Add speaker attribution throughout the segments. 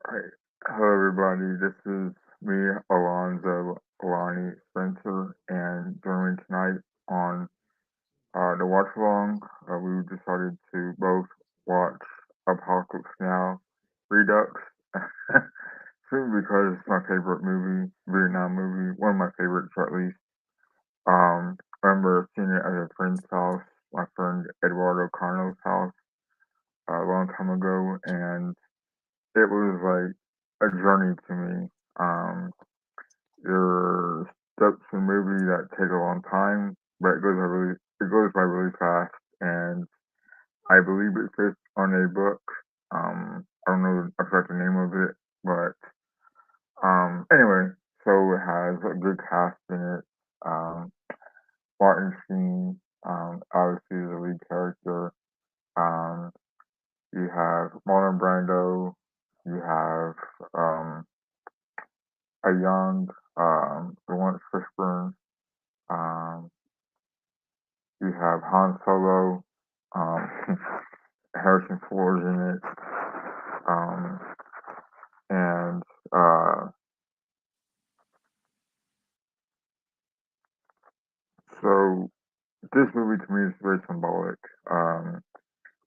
Speaker 1: Hi. Hello, everybody. This is me, Alonzo, Alani, Spencer, and joining me tonight on the watch along. We decided to both watch Apocalypse Now Redux, simply because it's my favorite movie, Vietnam movie, one of my favorites at least. I remember seeing it at a friend's house, my friend Eduardo Cano's house, a long time ago, and it was like a journey to me. There's steps in a movie that take a long time, but it goes by really fast, and I believe it fits on a book. I don't know the exact name of it, but anyway, so it has a good cast in it. Um, Martin Sheen, obviously is the lead character. Um, you have Marlon Brando. You have um, a young Lawrence Fishburne. Um, you have Han Solo. Um, Harrison Ford in it. Um, and so this movie to me is very symbolic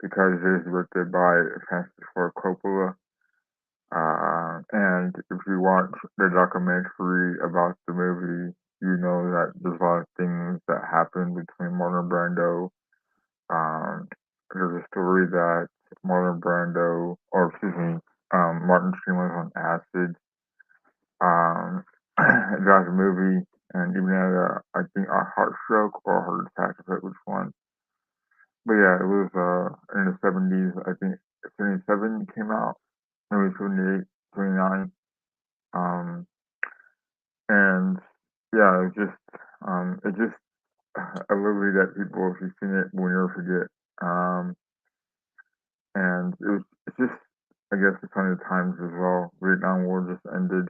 Speaker 1: because it is directed by Francis Ford Coppola. And if you watch the documentary about the movie, you know that there's a lot of things that happen between Marlon Brando. Um, there's a story that Marlon Brando, or excuse me, Martin Sheen was on acid throughout the movie, and even had I think a heart stroke or a heart attack, I forget which one. But yeah, it was in the 70s. I think 77 came out, maybe 78, 79. Um, and yeah, it's just a movie that people, if you've seen it, will never forget. And it's just, I guess, it's one of the times as well. Vietnam War just ended,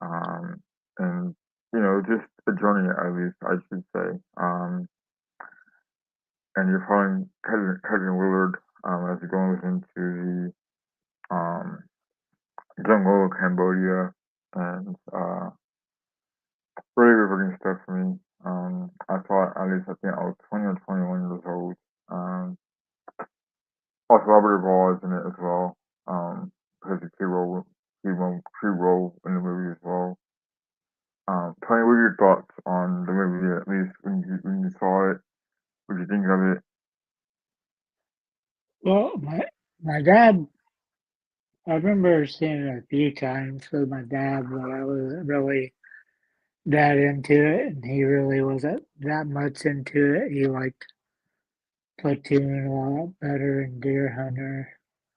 Speaker 1: um, and just a journey at least, I should say. And you're following Cousin Willard as he goes into the jungle of Cambodia, and really rewarding stuff for me. I thought at least I think I was 20 or 21 years old. Um, Also, Robert Duvall is in it as well. Plays a key role in the movie as well. Tony, what are your thoughts on the movie? At least when you saw it, what did you think of it?
Speaker 2: Well, my dad, I remember seeing it a few times with my dad, but I wasn't really that into it, and he really wasn't that much into it. He liked Platoon a lot better and Deer Hunter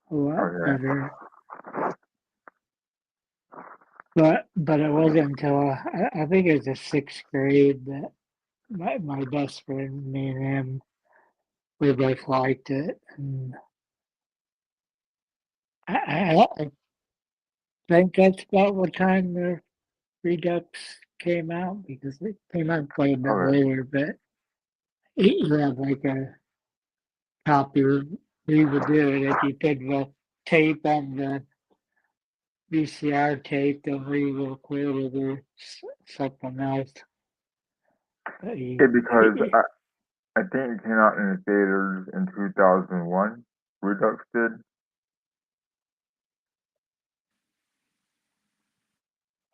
Speaker 2: a lot
Speaker 1: Oh yeah,
Speaker 2: better. But it wasn't until I think it was the sixth grade that my best friend, me and him, we both liked it, and I think that's about what time the Redux came out because it came out quite a bit
Speaker 1: okay,
Speaker 2: later, but you have like a copy. We would do it if you put the tape on the VCR tape, then we will clear it or something else. But
Speaker 1: because I think it came out in the theaters in 2001. Redux did.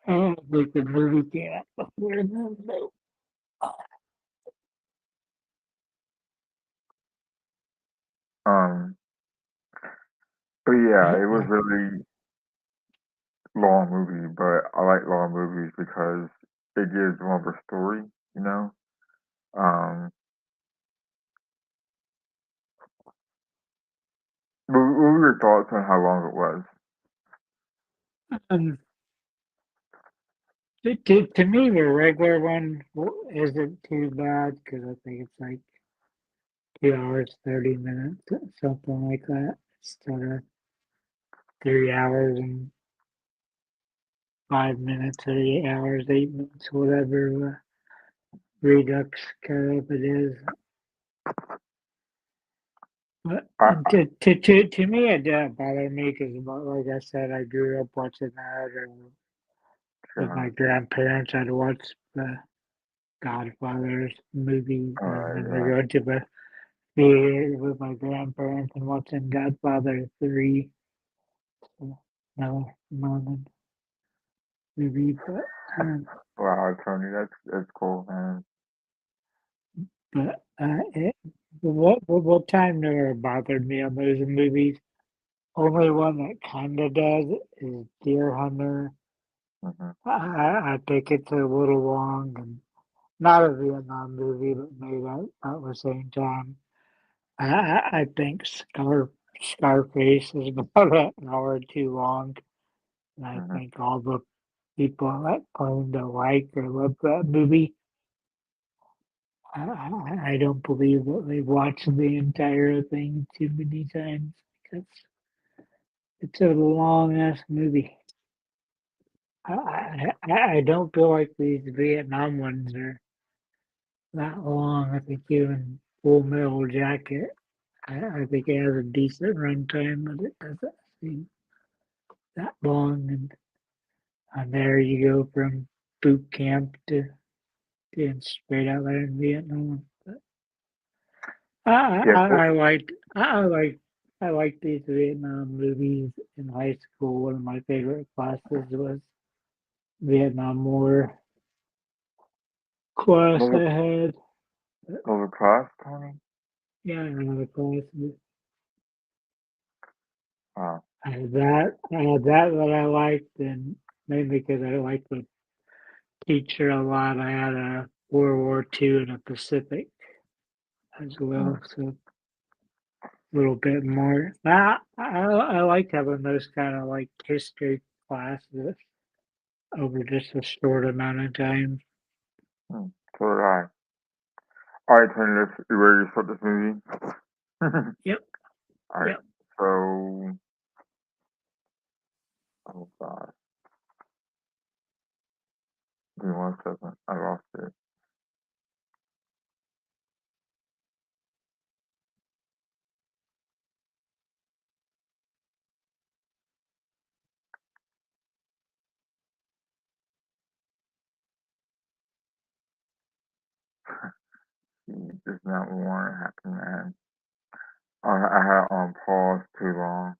Speaker 2: I don't think the movie came out before then, though.
Speaker 1: Um, but yeah, it was really long movie, but I like long movies because it gives more of a story, you know. Um, what were your thoughts on how long it was?
Speaker 2: Um, to me, the regular one isn't too bad because I think it's like 2 hours, 30 minutes, something like that. Instead of 3 hours and 5 minutes or 8 hours, 8 minutes, whatever Redux curve it is. But
Speaker 1: I,
Speaker 2: and to me, it didn't bother me because, like I said, I grew up watching that, or with my grandparents, I'd watch the Godfather movie. I remember
Speaker 1: yeah,
Speaker 2: going to the theater with my grandparents and watching Godfather 3. So, no, Nolan movie,
Speaker 1: wow, Tony, that's cool, man.
Speaker 2: it, what time never bothered me on those movies. Only one that kind of does is Deer Hunter.
Speaker 1: Hmm.
Speaker 2: I think it's a little long and not a Vietnam movie, but made at the same time. I think Scarface is about an hour too long, and I
Speaker 1: Hmm.
Speaker 2: think all the people that claim to like or love that movie, I don't believe that they've watched the entire thing too many times because it's a long ass movie. I don't feel like these Vietnam ones are that long. I think even Full Metal Jacket, I think it has a decent runtime, but it doesn't seem that long. And there you go from boot camp to being straight out there in Vietnam. But I,
Speaker 1: Yeah,
Speaker 2: I,
Speaker 1: well,
Speaker 2: I liked I like I liked these Vietnam movies in high school. One of my favorite classes was Vietnam War class
Speaker 1: another,
Speaker 2: I had.
Speaker 1: another class, Tony.
Speaker 2: Yeah, another class.
Speaker 1: Wow.
Speaker 2: I had that I liked, and mainly because I liked the teacher a lot. I had a World War II in the Pacific as
Speaker 1: Mm.
Speaker 2: well, so a little bit more. I like having those kind of like history classes over just a short amount of time.
Speaker 1: Mm. So did I. All right, Tony, you ready to start this movie?
Speaker 2: Yep,
Speaker 1: All right.
Speaker 2: yep.
Speaker 1: So, oh God, give me 1 second. I lost it. It's not want to happen, man. I had on pause too long.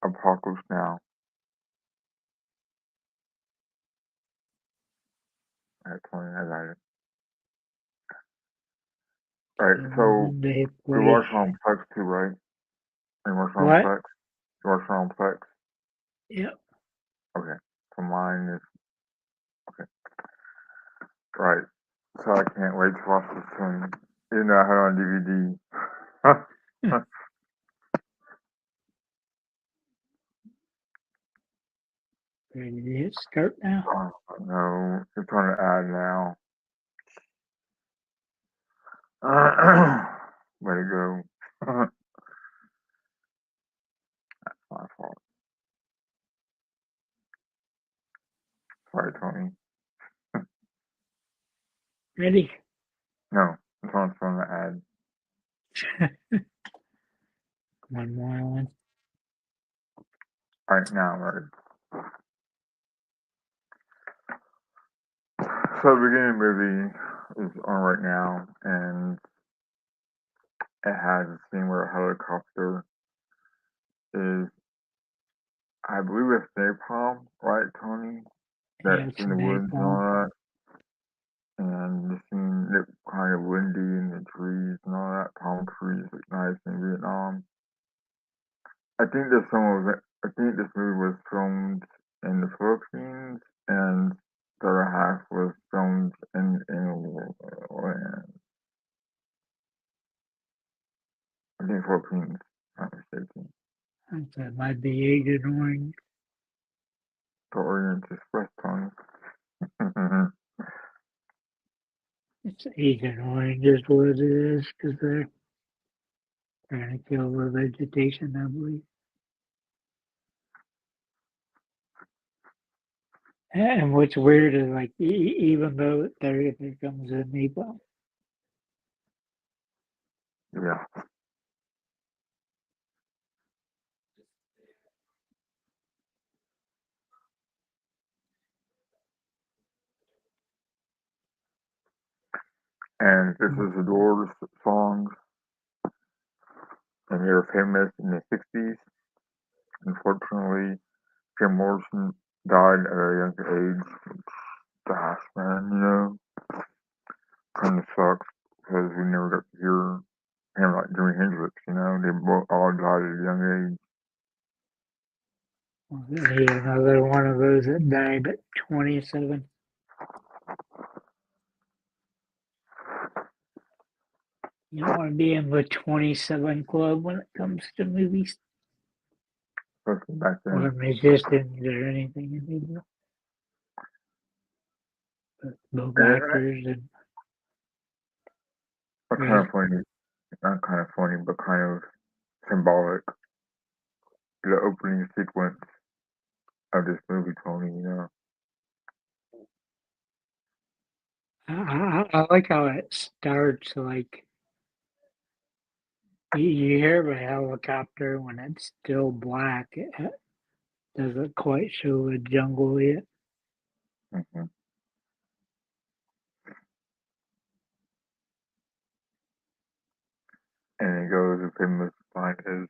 Speaker 1: Apocalypse Now. All right, Tony, I got it. All right, so
Speaker 2: They
Speaker 1: we
Speaker 2: play
Speaker 1: watched on Plex too, right? We watched on
Speaker 2: what?
Speaker 1: Plex. You watched on Plex.
Speaker 2: Yep.
Speaker 1: Okay. So mine is okay. Right. So I can't wait to watch this Tony. You know, I had it on DVD.
Speaker 2: Ready to hit start now?
Speaker 1: Oh, no, it's on the ad now. Way to go. My fault. Sorry, Tony.
Speaker 2: Ready?
Speaker 1: No, it's on from the ad.
Speaker 2: One more one.
Speaker 1: Right now, right. So the beginning movie is on right now, and it has a scene where a helicopter is, I believe it's napalm, right, Tony?
Speaker 2: Yeah,
Speaker 1: That's
Speaker 2: it's
Speaker 1: in the woods and all
Speaker 2: napalm.
Speaker 1: that. And the scene looked kind of windy and the trees and all that. Palm trees look nice in Vietnam. I think this movie was filmed in the Philippines, and the other half was filmed in England. I think Philippines, not mistaken.
Speaker 2: That might be Agent Orange.
Speaker 1: The Orient Express, Tony.
Speaker 2: It's Agent Orange is what it is because they're trying to kill the vegetation, I believe. And what's weird is like even though there comes a napalm,
Speaker 1: Yeah. And this is the Doors songs, and they were famous in the 60s. Unfortunately, Jim Morrison died at a young age. Gosh, man, kind of sucks because we never got to hear him like Jimi Hendrix, They both all died at a young age.
Speaker 2: He another one of those that died at 27. You don't want to be in the 27 club when it comes to movies
Speaker 1: Especially back
Speaker 2: or
Speaker 1: then.
Speaker 2: musicians or anything. Both
Speaker 1: And
Speaker 2: actors and
Speaker 1: it's kind
Speaker 2: right.
Speaker 1: of funny, not kind of funny, but kind of symbolic. The opening sequence of this movie, Tony.
Speaker 2: I like how it starts like you hear the helicopter when it's still black. It doesn't quite show the jungle yet.
Speaker 1: hmm And he goes, the famous line is,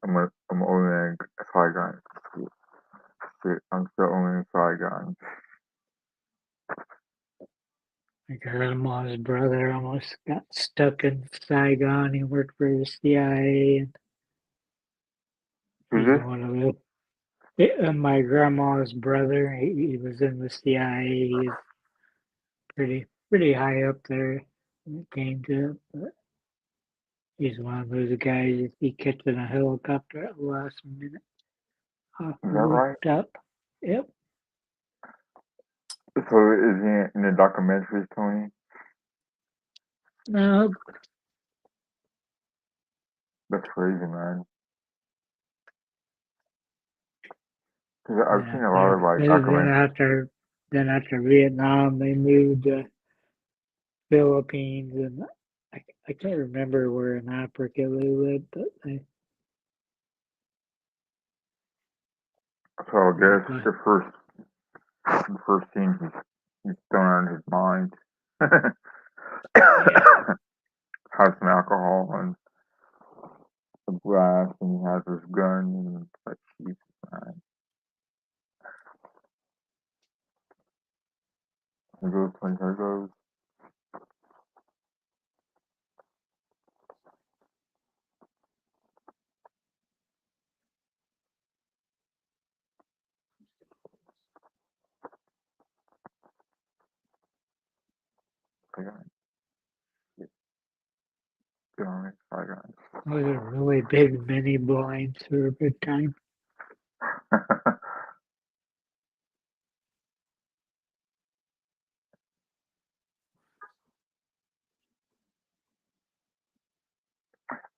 Speaker 1: I'm only a Saigon. I'm still only a Saigon.
Speaker 2: My grandma's brother almost got stuck in Saigon. He worked for the CIA, and
Speaker 1: Who's
Speaker 2: he's
Speaker 1: this?
Speaker 2: one of the. My grandma's brother, he was in the CIA. He's pretty high up there when it came to it, but he's one of those guys that he catching a helicopter at the last minute off
Speaker 1: Is
Speaker 2: the
Speaker 1: that right?
Speaker 2: rooftop. Yep.
Speaker 1: So is he in the documentaries, Tony?
Speaker 2: No,
Speaker 1: That's crazy, man. Because
Speaker 2: then
Speaker 1: I've seen a lot of like
Speaker 2: then
Speaker 1: documentaries.
Speaker 2: after Vietnam, they moved to Philippines, and I can't remember where in Africa they lived, but
Speaker 1: So I guess
Speaker 2: they
Speaker 1: the first scene he's thrown out of his mind.
Speaker 2: yeah.
Speaker 1: Has some alcohol and some glass, and he has his gun, and it's like, Jesus, man. Here goes, Tony, here goes. Saigon. Get on it, Saigon.
Speaker 2: Those are really big mini blinds for a good time.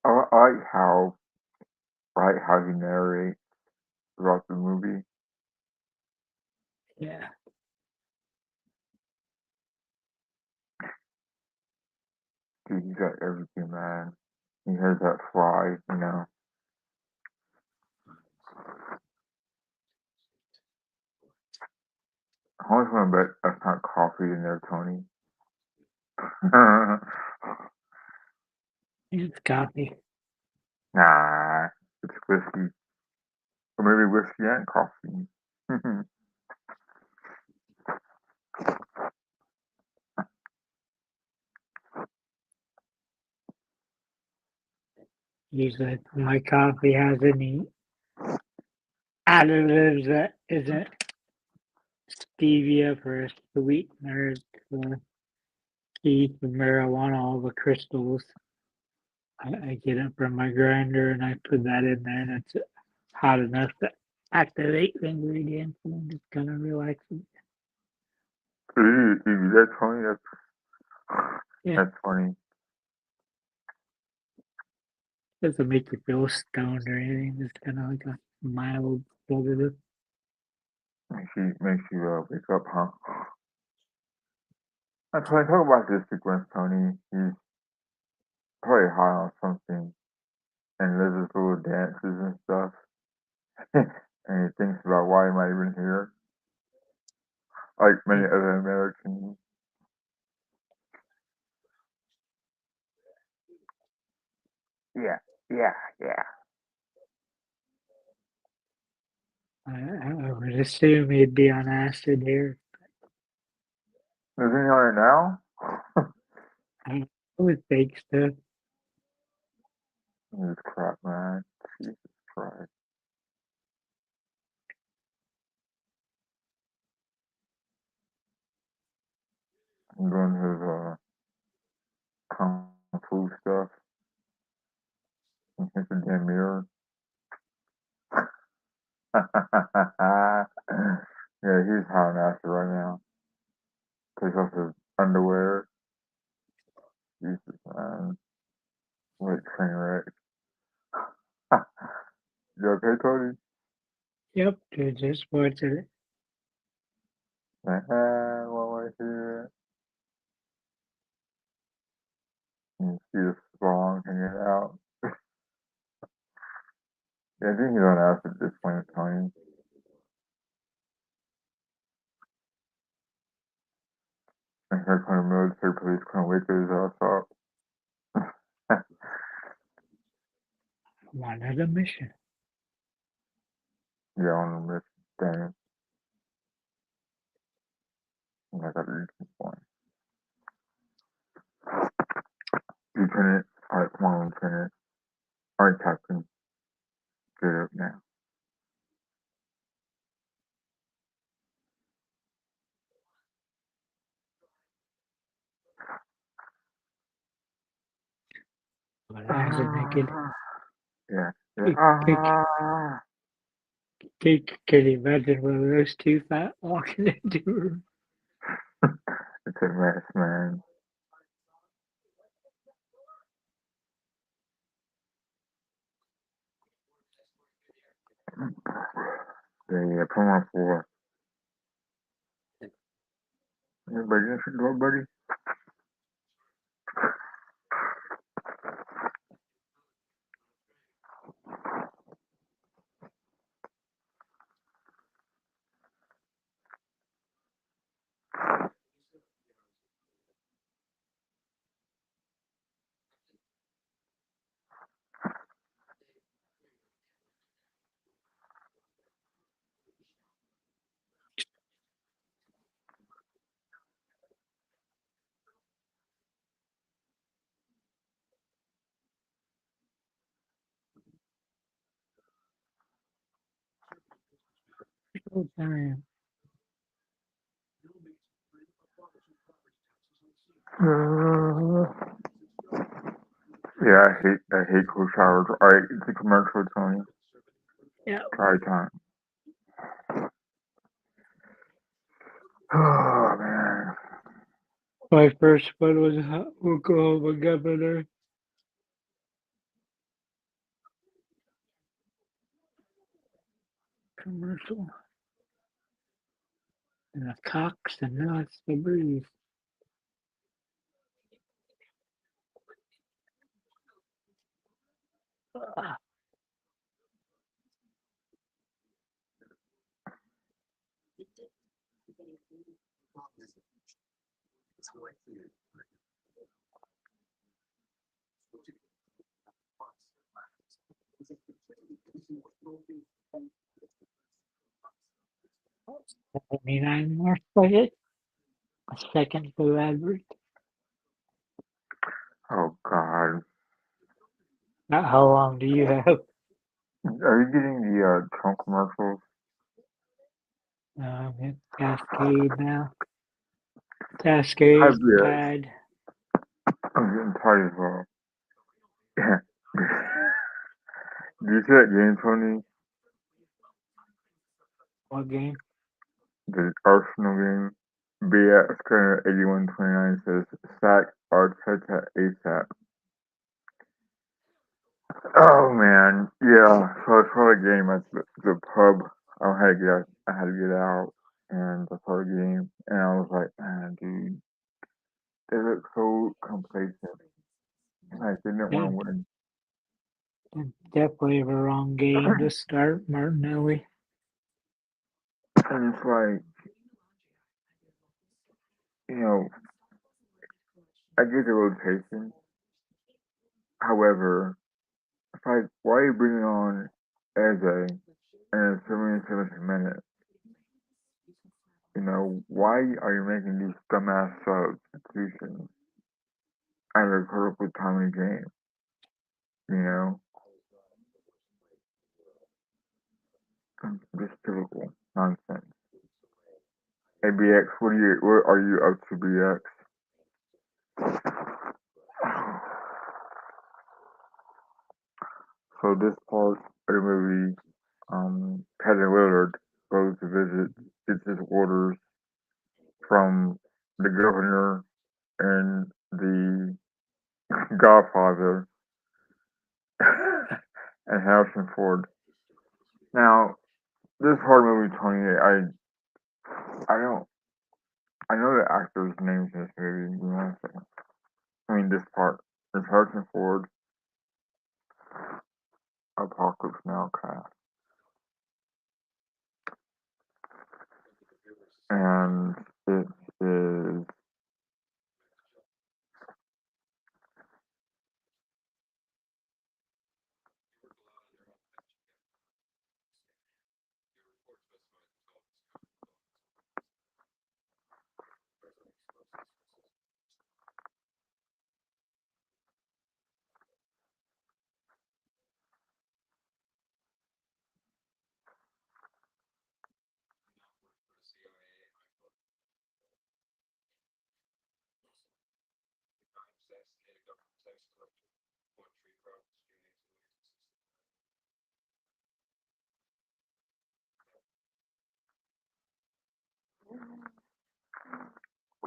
Speaker 1: I like how he narrates throughout the movie.
Speaker 2: Yeah.
Speaker 1: Dude, he got everything, man. He has that fly. I always want to bet that's not coffee in there, Tony.
Speaker 2: It's coffee.
Speaker 1: Nah, it's whiskey. Or maybe whiskey and coffee.
Speaker 2: Usually my coffee has any additives that isn't stevia for a sweetener. The key for marijuana, all the crystals. I get it from my grinder and I put that in there, and it's hot enough to activate the ingredients and just kind of relaxing.
Speaker 1: That's funny.
Speaker 2: Yeah,
Speaker 1: That's funny.
Speaker 2: doesn't make you feel stoned or anything. Just kind of like a mild sedative.
Speaker 1: Makes you wake up, huh? That's when I talk about this sequence, Tony. probably high on something, and there's this little dances and stuff, and he thinks about why am I even here, like many other Americans. Yeah, yeah, yeah.
Speaker 2: I would assume he'd be on acid here.
Speaker 1: Is he on it now?
Speaker 2: I would think so.
Speaker 1: This crap, man. Jesus Christ. I'm doing his kung fu stuff. He hits the damn mirror. Yeah, he's hot on acid right now. Takes off his underwear. Jesus, man. What a train wreck. You okay, Cody?
Speaker 2: Yep, dude, just watching it.
Speaker 1: What I hear? You see the spawn hanging out. Yeah, I think he's on acid at this point in time. And here kind of military police kind of wake his ass up.
Speaker 2: I'm on another mission.
Speaker 1: Yeah, on the mission. Damn. I got to reach this point. Lieutenant. Alright, come on, Lieutenant. Alright, Captain. Get up now.
Speaker 2: But acid naked.
Speaker 1: Yeah.
Speaker 2: Can,
Speaker 1: Yeah.
Speaker 2: can you imagine one of those two fat walking into a room?
Speaker 1: It's a mess, man. Yeah, come on, for. Anybody in the door, buddy?
Speaker 2: Oh, damn.
Speaker 1: Yeah, I hate cold showers. Alright, it's a commercial, Tony.
Speaker 2: Yeah.
Speaker 1: Try time. Oh, man.
Speaker 2: My first one was Oklahoma governor. Commercial. And the cocks and nuts to breathe. Ah, $79 more budget. A second blue advert.
Speaker 1: Oh, God.
Speaker 2: Now, how long do you have?
Speaker 1: Are you getting the Trump commercials?
Speaker 2: It's Cascade now. Cascade,
Speaker 1: I've
Speaker 2: Tide.
Speaker 1: I'm getting tired as well. Do you see that game, Tony?
Speaker 2: What game?
Speaker 1: The Arsenal game? BX Scanner 8129 says, sack Arteta ASAP. Oh, man. Yeah, so I saw the game at the pub. I had to get out, and I saw the game, and I was like, man, dude, they look so complacent. Like, they
Speaker 2: wrong game to start Martinelli.
Speaker 1: And it's like, you know, I get the rotation. However, it's like, why are you bringing on Eze and 77 minutes? You know, why are you making these dumbass substitutions at a critical time of the game? You know, just typical nonsense. Hey BX, what are you up to, BX? So this part of the movie, Captain Willard goes to visit, gets his orders from the governor and the Godfather and Harrison Ford. Now, this part of the movie, Tony, I don't, I know the actors' names in this movie. You know what I'm saying? I mean, this part is Harrison Ford, Apocalypse Now cast, and it is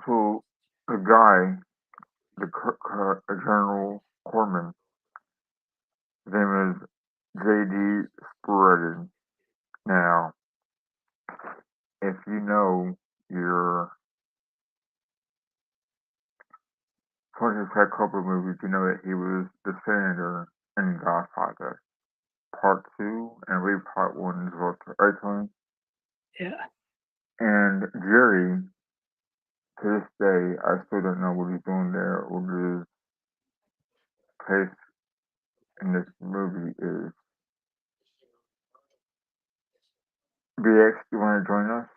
Speaker 1: so the guy, General Corman, his name is J.D. Spreading. Now, if you know your Tony Ted Couple movies, you know that he was the senator in Godfather Part 2 and I believe Part 1 as well, right, Tony?
Speaker 2: Yeah.
Speaker 1: And Jerry, to this day, I still don't know what he's doing there or what his place in this movie is. BX, you want to join us?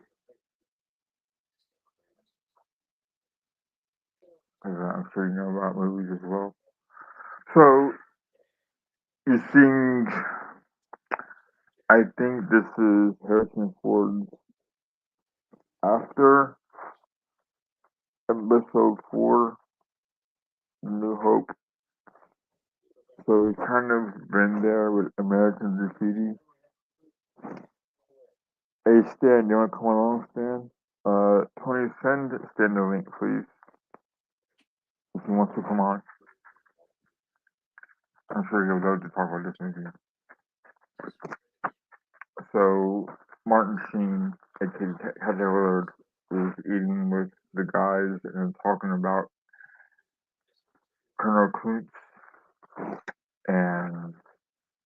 Speaker 1: Because I'm sure you know about movies as well. So, you seeing, I think this is Harrison Ford's after episode 4, New Hope. So he's kind of been there with American Graffiti. Hey Stan, you wanna come along, Stan? Tony, send Stan the link, please, if he wants to come on. I'm sure he'll love to talk about this movie. So, Martin Sheen, aka Heather Willard, is eating with the guys and talking about Colonel Kuntz, and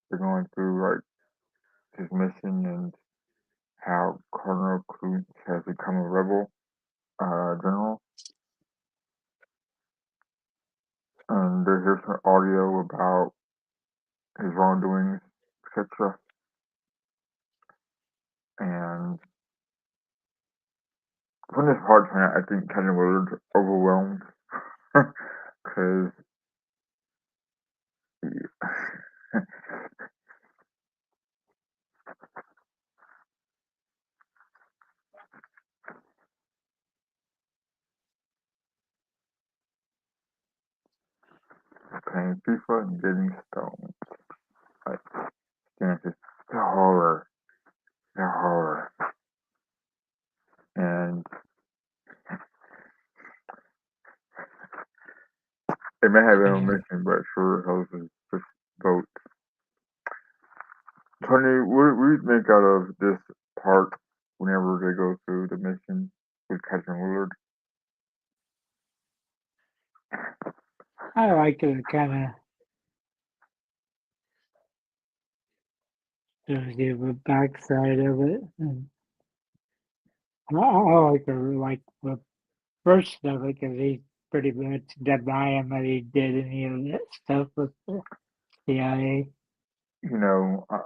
Speaker 1: they're going through like his mission and how Colonel Kuntz has become a rebel general. And they hear some audio about his wrongdoings, etc. And from this part, I think Kevin Willard's overwhelmed because he, playing FIFA and getting stoned. Like, dances, the horror, and they may have their own
Speaker 2: Yeah.
Speaker 1: mission, but sure hoses just vote. Tony, what do you think out of this part whenever they go through the mission with Captain Willard?
Speaker 2: I like it kind of shows you the backside of it. And I like the first of it because he pretty much denying that he did any of that stuff with the CIA.
Speaker 1: You know, I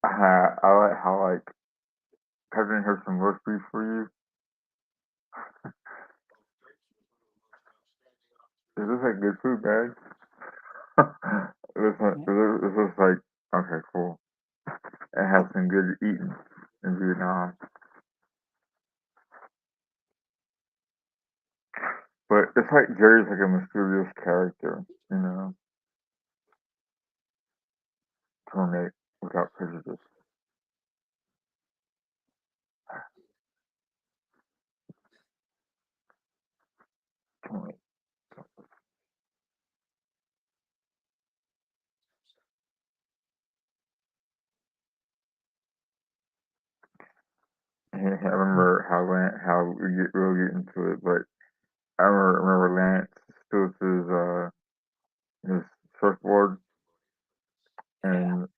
Speaker 1: like how like Kevin has some recipes for you. Is this like good food, man? This is like okay, cool. It has some good eating in Vietnam, but it's like Jerry's like a mysterious character, you know. Terminate without prejudice. Terminate. I remember how we get really get into it, but I remember Lance steals his surfboard
Speaker 2: Yeah.
Speaker 1: and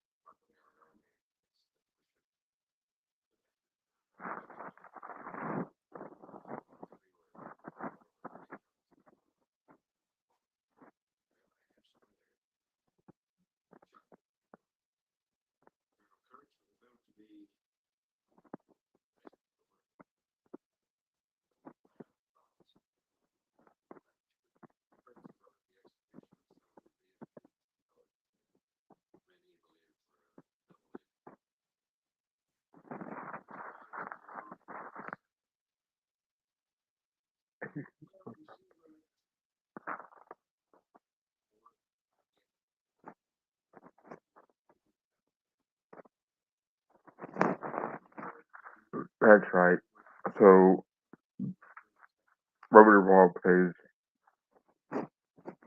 Speaker 1: that's right. So Robert Duvall plays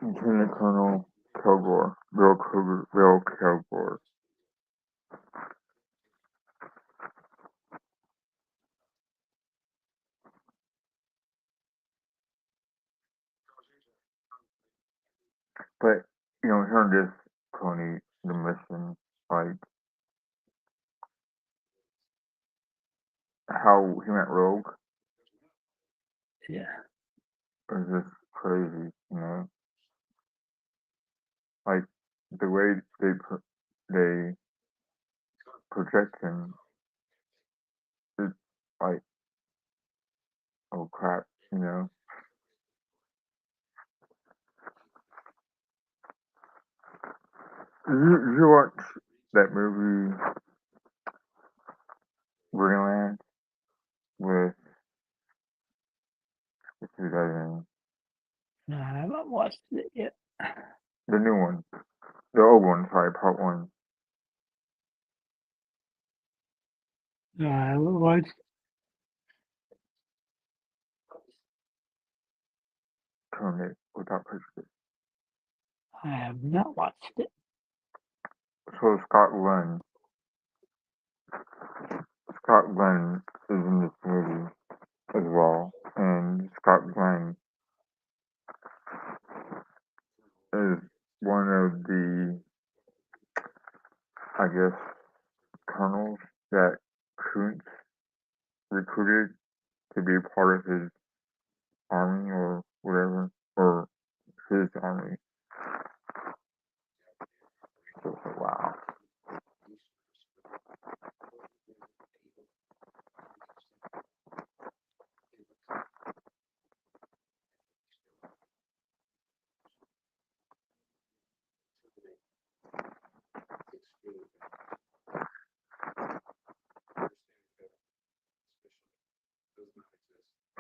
Speaker 1: Lieutenant Colonel Kilgore, Bill Kilgore. But you know, hearing this Tony the mission, like how he went rogue
Speaker 2: Yeah.
Speaker 1: is just crazy, you know. Like the way they project him is like oh crap, you know. You watch that movie Greenland with what's his guy's name?
Speaker 2: No, I haven't watched it yet.
Speaker 1: The new one, the old one. Sorry, part one.
Speaker 2: No, I haven't watched.
Speaker 1: Terminate without prejudice.
Speaker 2: I have not watched it.
Speaker 1: So Scott Glenn is in this movie as well, and Scott Glenn is one of the, I guess, colonels that Kuntz recruited to be a part of his army or whatever, or his army. So it's like, wow.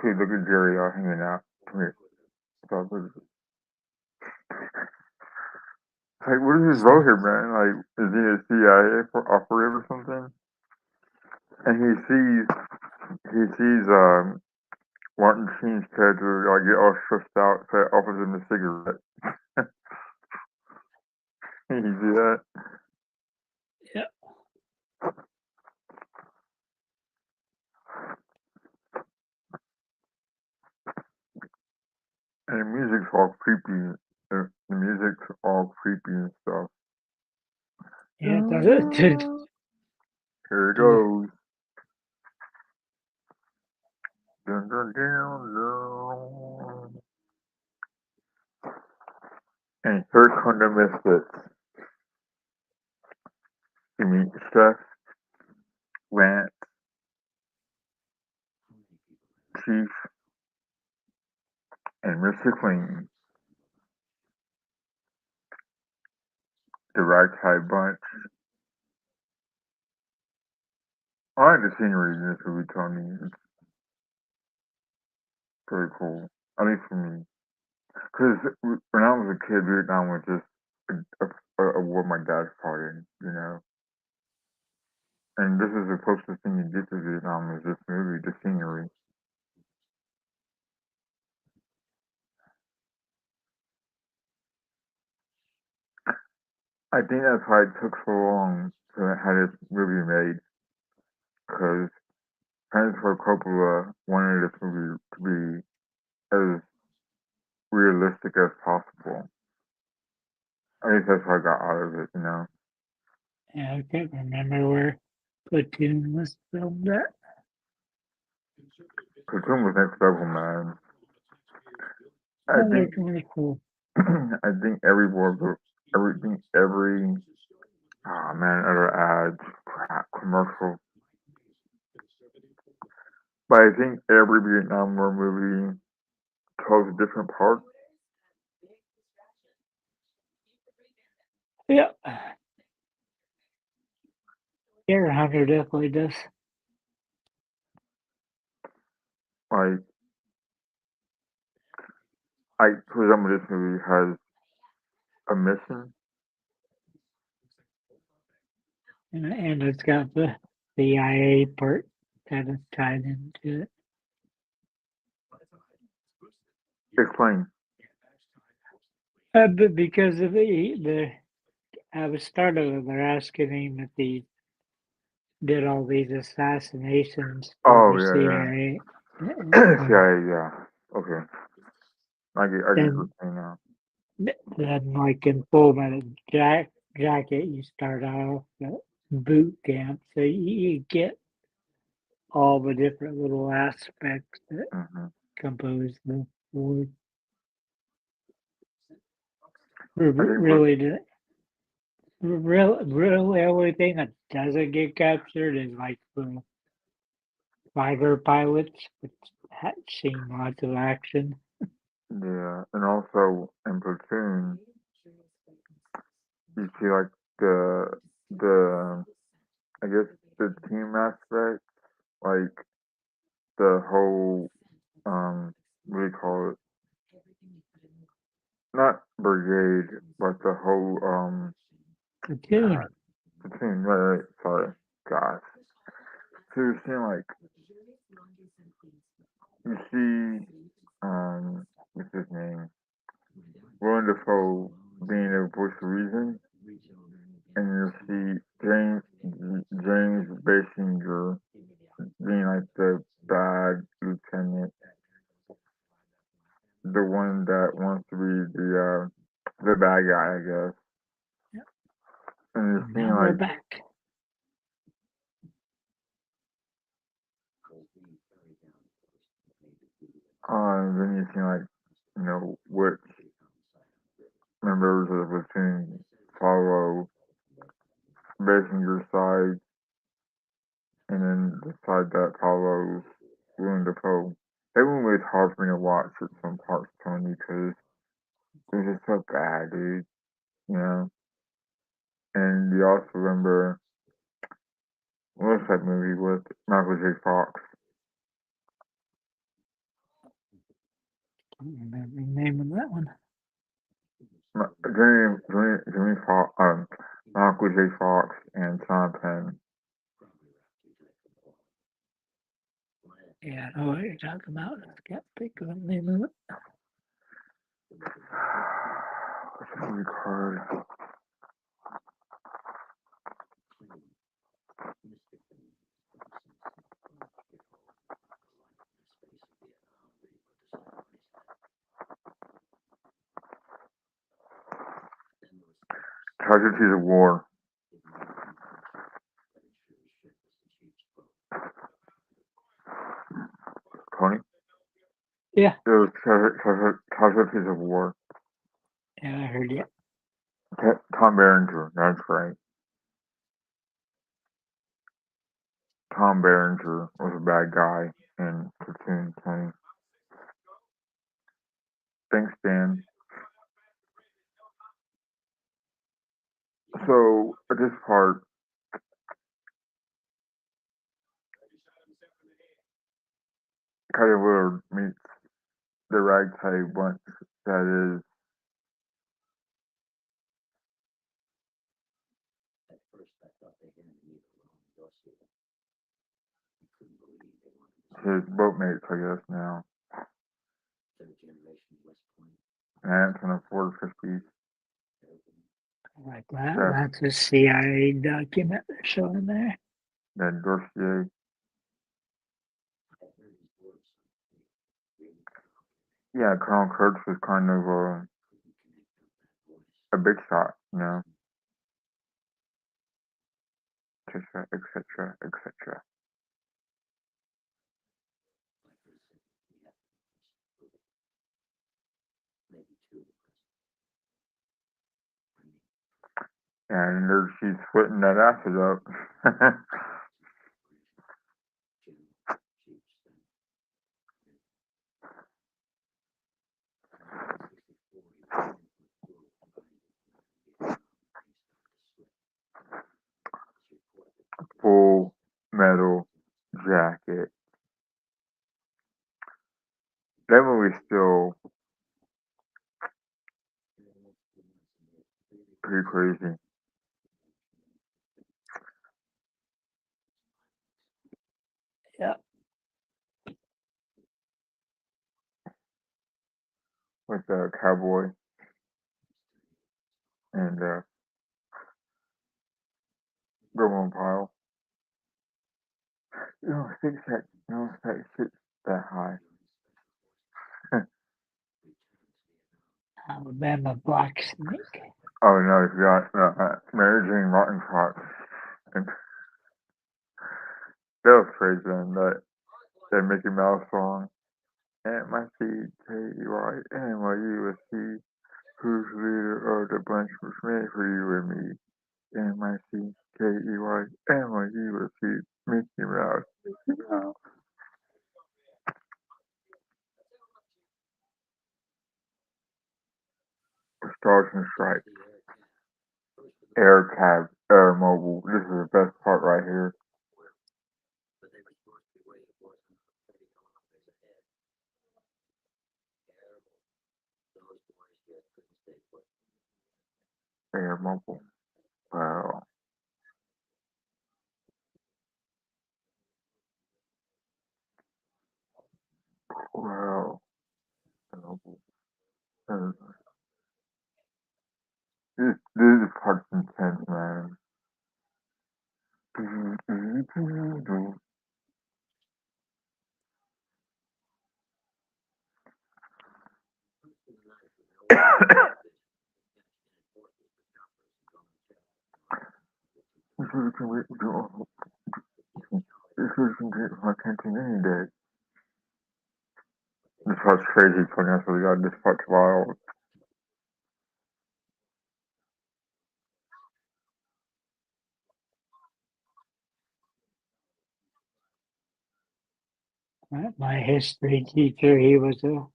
Speaker 1: See, look at Jerry all hanging out. Come here. Without prejudice. Like, what is his role
Speaker 2: So,
Speaker 1: here, man? Like, is he a CIA operative or something? And he sees Martin Sheen's character like get all stressed out, so it offers him a cigarette. You see that?
Speaker 2: yeah.
Speaker 1: And the music's all creepy. The music's all creepy and stuff.
Speaker 2: Yeah, it doesn't.
Speaker 1: Here it goes. Dun, dun, dun, dun. And here come the misfits. You meet Steph, Lance, Chief, and Mr. Clean. The ragtag bunch. I like the scenery in this movie, Tony. It's pretty cool. At least for me. Because when I was a kid, Vietnam was just a war my dad fought in, you know? And this is the closest thing you get to Vietnam is this movie, the scenery. I think that's why it took so long to have this movie made. Because Francis Ford Coppola wanted this movie to be as realistic as possible. At least that's what I got out of it, you know?
Speaker 2: Yeah, I can't remember where Platoon was filmed at.
Speaker 1: Platoon was next level, man. I
Speaker 2: Oh, they're
Speaker 1: think
Speaker 2: really cool.
Speaker 1: I think every oh man, other ads, crap, commercial. But I think every Vietnam War movie tells a different part.
Speaker 2: Yeah. Air Hunter definitely does.
Speaker 1: Like, for example, this movie has a mission.
Speaker 2: And it's got the CIA part kind of tied into it.
Speaker 1: Explain.
Speaker 2: But because of I was started with they're asking him if he did all these assassinations for
Speaker 1: Oh
Speaker 2: the
Speaker 1: yeah,
Speaker 2: CIA.
Speaker 1: yeah. Yeah. Okay. I get what you're
Speaker 2: Then,
Speaker 1: saying now.
Speaker 2: then like in Full Metal Jacket, you start off at boot camp, so you get all the different little aspects that
Speaker 1: Hmm.
Speaker 2: compose the war.
Speaker 1: I think
Speaker 2: Really, really, only thing that doesn't get captured is like the fighter pilots, which had seen lots of action.
Speaker 1: yeah, and also in Platoon, you see like the I guess the team aspect, like the whole what do you call it? Not brigade, but the whole
Speaker 2: Platoon.
Speaker 1: God, platoon. Right. Sorry, gosh. So you're seeing like you see what's his name? Willem Dafoe being a voice of reason, and you see James Basinger being like the bad lieutenant, the one that wants to be the bad guy, I guess. And you're seeing
Speaker 2: Now we're
Speaker 1: like
Speaker 2: back.
Speaker 1: then you see like which members of the platoon follow Basinger's side, and then the side that follows Willem Dafoe. That one was hard for me to watch at some parts, Tony, because it was just so bad, dude. You know. And you also remember what's that movie with Michael J. Fox?
Speaker 2: I don't remember the name of that one.
Speaker 1: Jimmy Fox, Michael J. Fox, and Sean Penn.
Speaker 2: Yeah, I know what you're talking about. I can't think of the name of it.
Speaker 1: What's that movie called? Casualties of War. Tony?
Speaker 2: Yeah,
Speaker 1: It was Casualties of War.
Speaker 2: yeah, I heard it.
Speaker 1: Tom Berenger, that's right. Tom Berenger was a bad guy in Platoon 20. Thanks, Dan. So, at this part, Kylie Willard meets the ragtag bunch that is his boatmates, I guess, now. And it's in the 450s.
Speaker 2: Like that.
Speaker 1: Yeah.
Speaker 2: That's a CIA document they're showing there.
Speaker 1: Then Dossier. Yeah, Colonel Kurtz was kind of a big shot, you know. Etc., etc., etc. And there she's splitting that acid up. Full Metal Jacket. That movie's still pretty crazy.
Speaker 2: Yeah.
Speaker 1: With the cowboy and Gomer Pyle. You don't think that shit's that high.
Speaker 2: Alabama Blacksnake.
Speaker 1: Oh no, you got Mary Jane Rottencock. And that was crazy, man. That Mickey Mouse song. MICKEYNYUSC, who's leader of the bunch was made for you and me. MICKEYNYUSC, Mickey Mouse, Mickey Mouse. Stars and Stripes. Air Mobile. This is the best part right here. Air Mobile. Wow. Wow. This part's intense, man. My canteen any day. This part's crazy, funny. I swear to God, this part's wild.
Speaker 2: My history teacher, he was a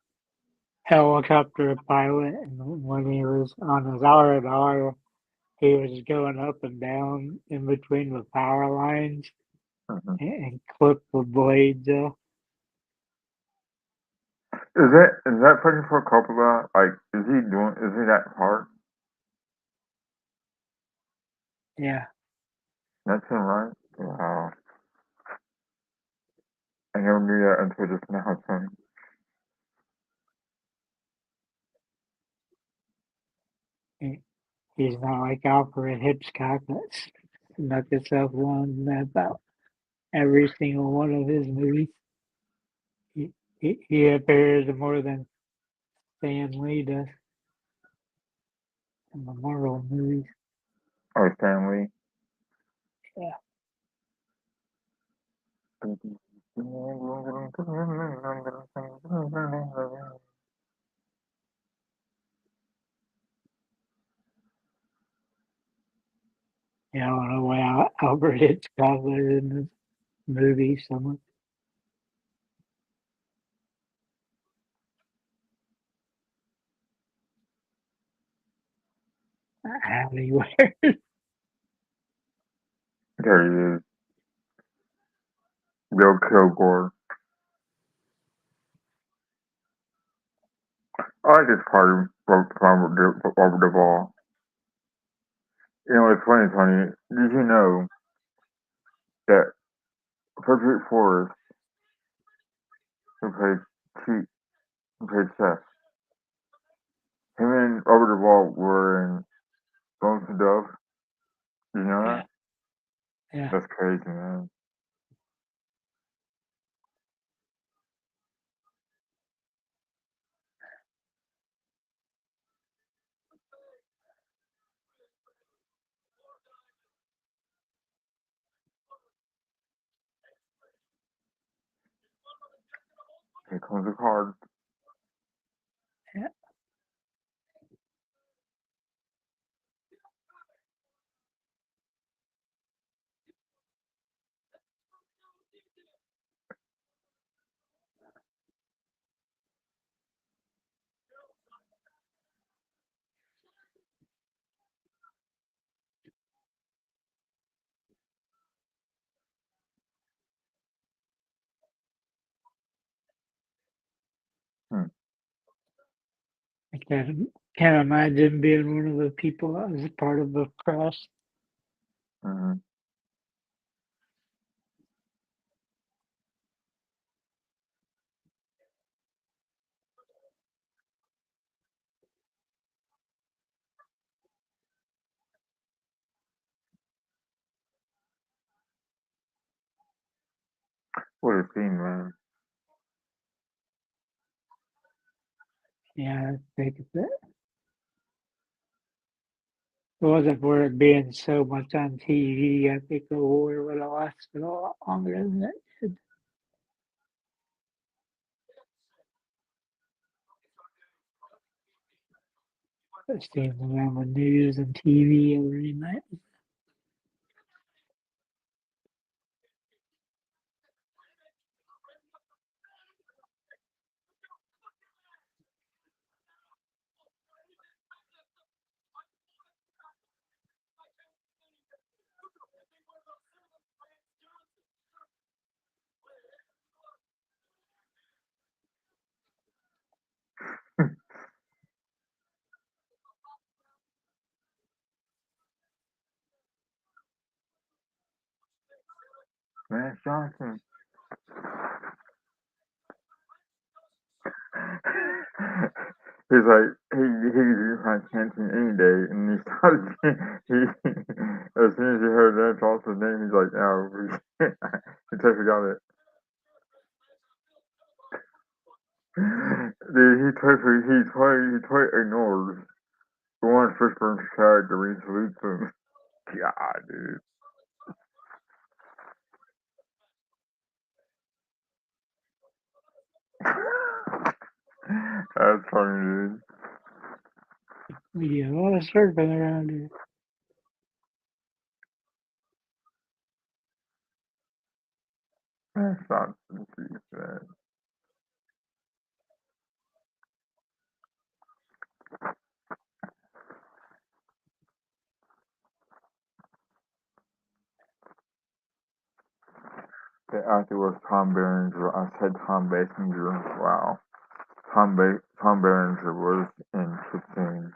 Speaker 2: helicopter pilot, and when he was on his R&R, he was going up and down in between the power lines
Speaker 1: Mhm.
Speaker 2: and clip the blades off.
Speaker 1: Is that Frankie Coppola? Like, is he that part?
Speaker 2: Yeah,
Speaker 1: That's him, right? Wow. I never knew that until just now, Tony.
Speaker 2: he's not like Alfred Hitchcock that's snuck himself along about every single one of his movies. He appears more than Stan Lee does in the Marvel movies.
Speaker 1: Oh, Stanley.
Speaker 2: Yeah. Yeah, I don't know why Albert Hitchcock was in the movie so much. Alleyway.
Speaker 1: There he is, Bill Kilgore. I like this part from Robert Duvall. You know, it's funny, Tony. Did you know that Frederick Forrest, who played Chief, who played Chef, him and Robert Duvall were in Bones and Dove? Did you know
Speaker 2: Yeah,
Speaker 1: that?
Speaker 2: yeah.
Speaker 1: That's crazy, man. Here comes the card.
Speaker 2: Yeah.
Speaker 1: Hmm.
Speaker 2: I can't imagine being one of the people that was part of the crash.
Speaker 1: Mm-hmm. What a scene, man.
Speaker 2: Yeah, I think it's it. It wasn't for it being so much on TV. I think the war would have lasted a lot longer than it did. Seeing it on the news and TV every night.
Speaker 1: Lance Johnson. He's like, he could use my canteen any day, and he started, as soon as he heard Lance Johnson's name, he's like, oh, he totally got it. Dude, he totally ignores the one Fishburne's character when he salutes him. God, dude. That's funny, dude.
Speaker 2: We do a lot of surfing around here.
Speaker 1: Lance Johnson, geez, man. The actor was Tom Berenger. I said Tom Basinger. Wow. Tom Berenger was in 15.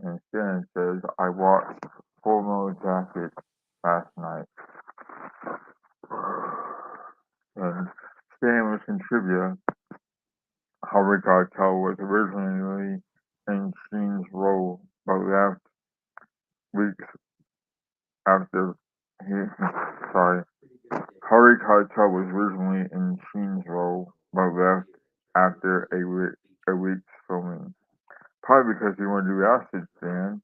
Speaker 1: And Shannon says, I watched Full Metal Jacket last night. And Stan was in trivia. Harvey Keitel was originally in Sheen's role, but left weeks after he. Sorry. Harvey Keitel was originally in Sheen's role, but left after a week's filming. Probably because he wanted to do acid, Stan.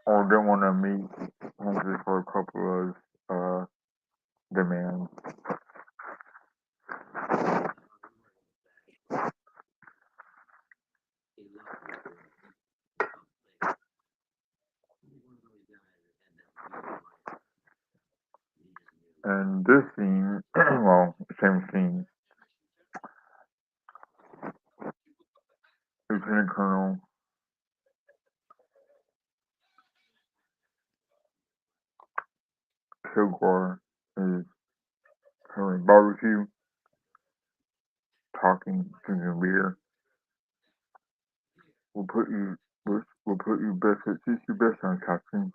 Speaker 1: or didn't want to meet Henry for a couple of demands. And this scene, well, same scene, Lieutenant Colonel Kilgore is having barbecue, talking, drinking beer. We'll put you, we'll put you best at suits you best on, Captain.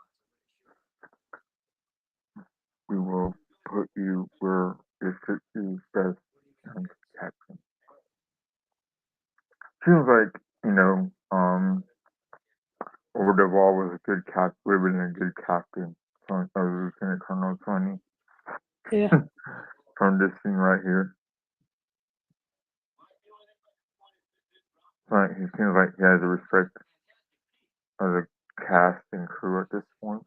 Speaker 1: We will put you where it fits you best on, Captain. Seems like, Overdeval was a good captain, would have been a good captain. Lieutenant Colonel Tony.
Speaker 2: Yeah.
Speaker 1: From this scene right here. Like, he seems like he has the respect of the cast and crew at this point.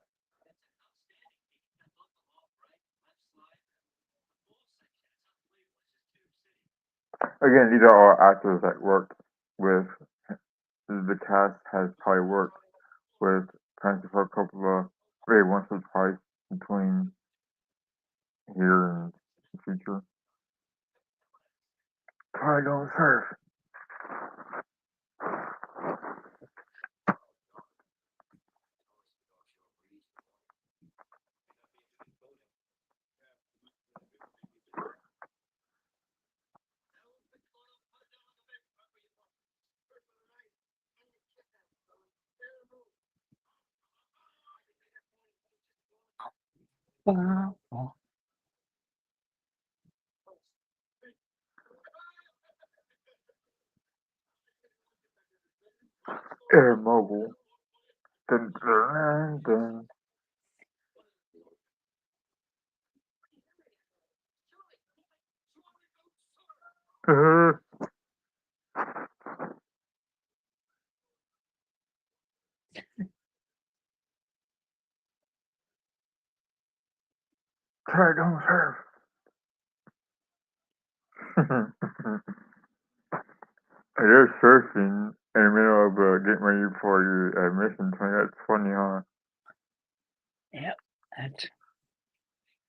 Speaker 1: Again, these are all actors that worked with the cast has probably worked with Francis Ford Coppola maybe once or twice between here and the future. Try don't surf.
Speaker 2: Wow.
Speaker 1: Air Mogul. Dun, dun, dun. Try don't surf. You're surfing in the middle of getting ready for your mission. That's funny, huh?
Speaker 2: Yep.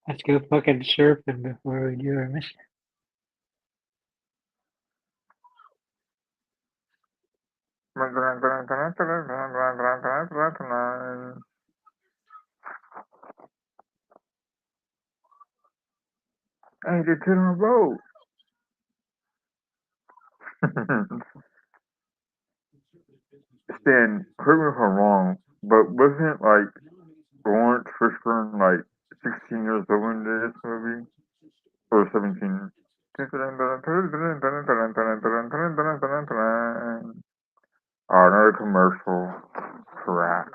Speaker 2: Let's go fucking surfing before we do our mission.
Speaker 1: Hey, get to the boat. Stan, correct me if I'm wrong, but wasn't like Lawrence Fishburne like 16 years old in this movie? Or 17? Oh, another commercial. Crap.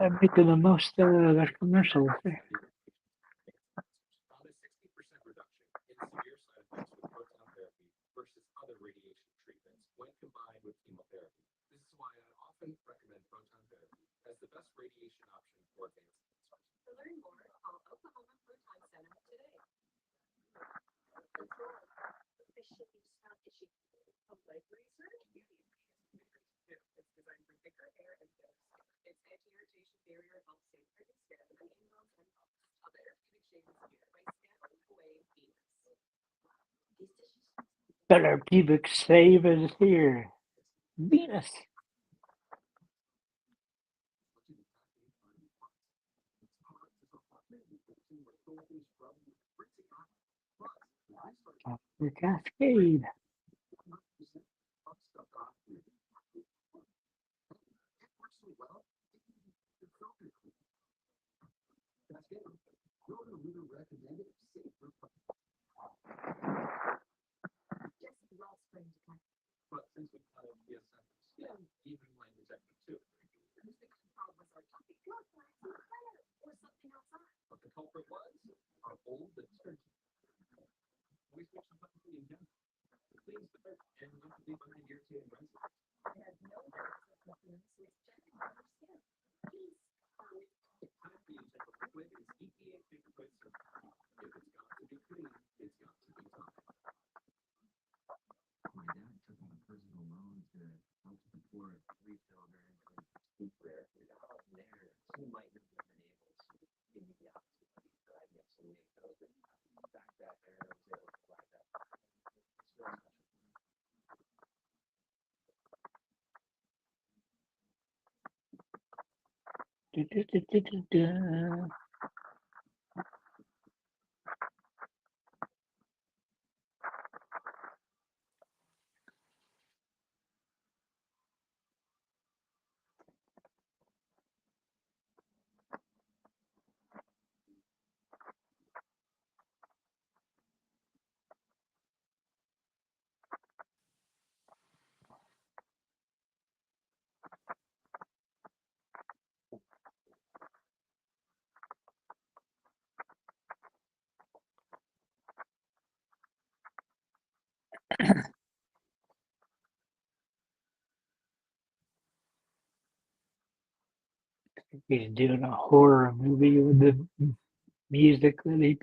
Speaker 2: I'm making the most out of that commercial. Therapeutic save is here. Venus. The Cascade. He's doing a horror movie with the music that he.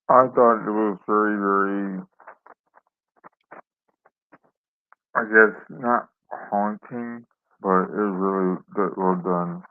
Speaker 1: I thought it was very, very, I guess, not haunting, but it was really good, well done.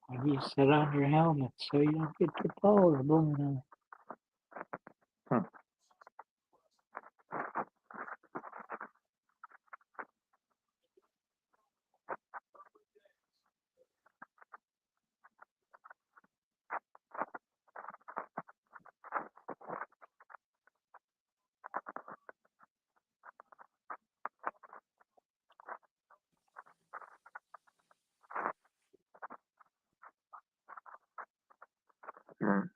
Speaker 2: Why do you sit on your helmet so you don't get your balls blown
Speaker 1: Hmm. Mm.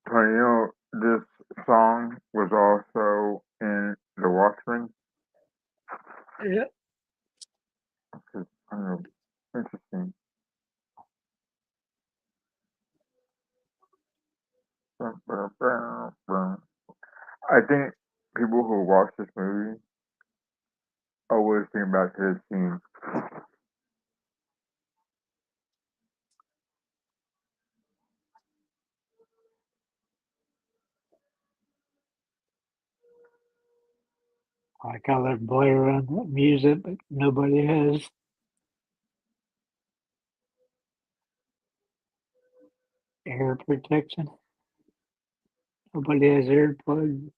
Speaker 1: But you know, this song was also in The Watchmen.
Speaker 2: out? Yeah.
Speaker 1: It's kind of interesting. I think people who watch this movie always think back to this scene.
Speaker 2: Like how they play around with music, but nobody has air protection. Nobody has earplugs.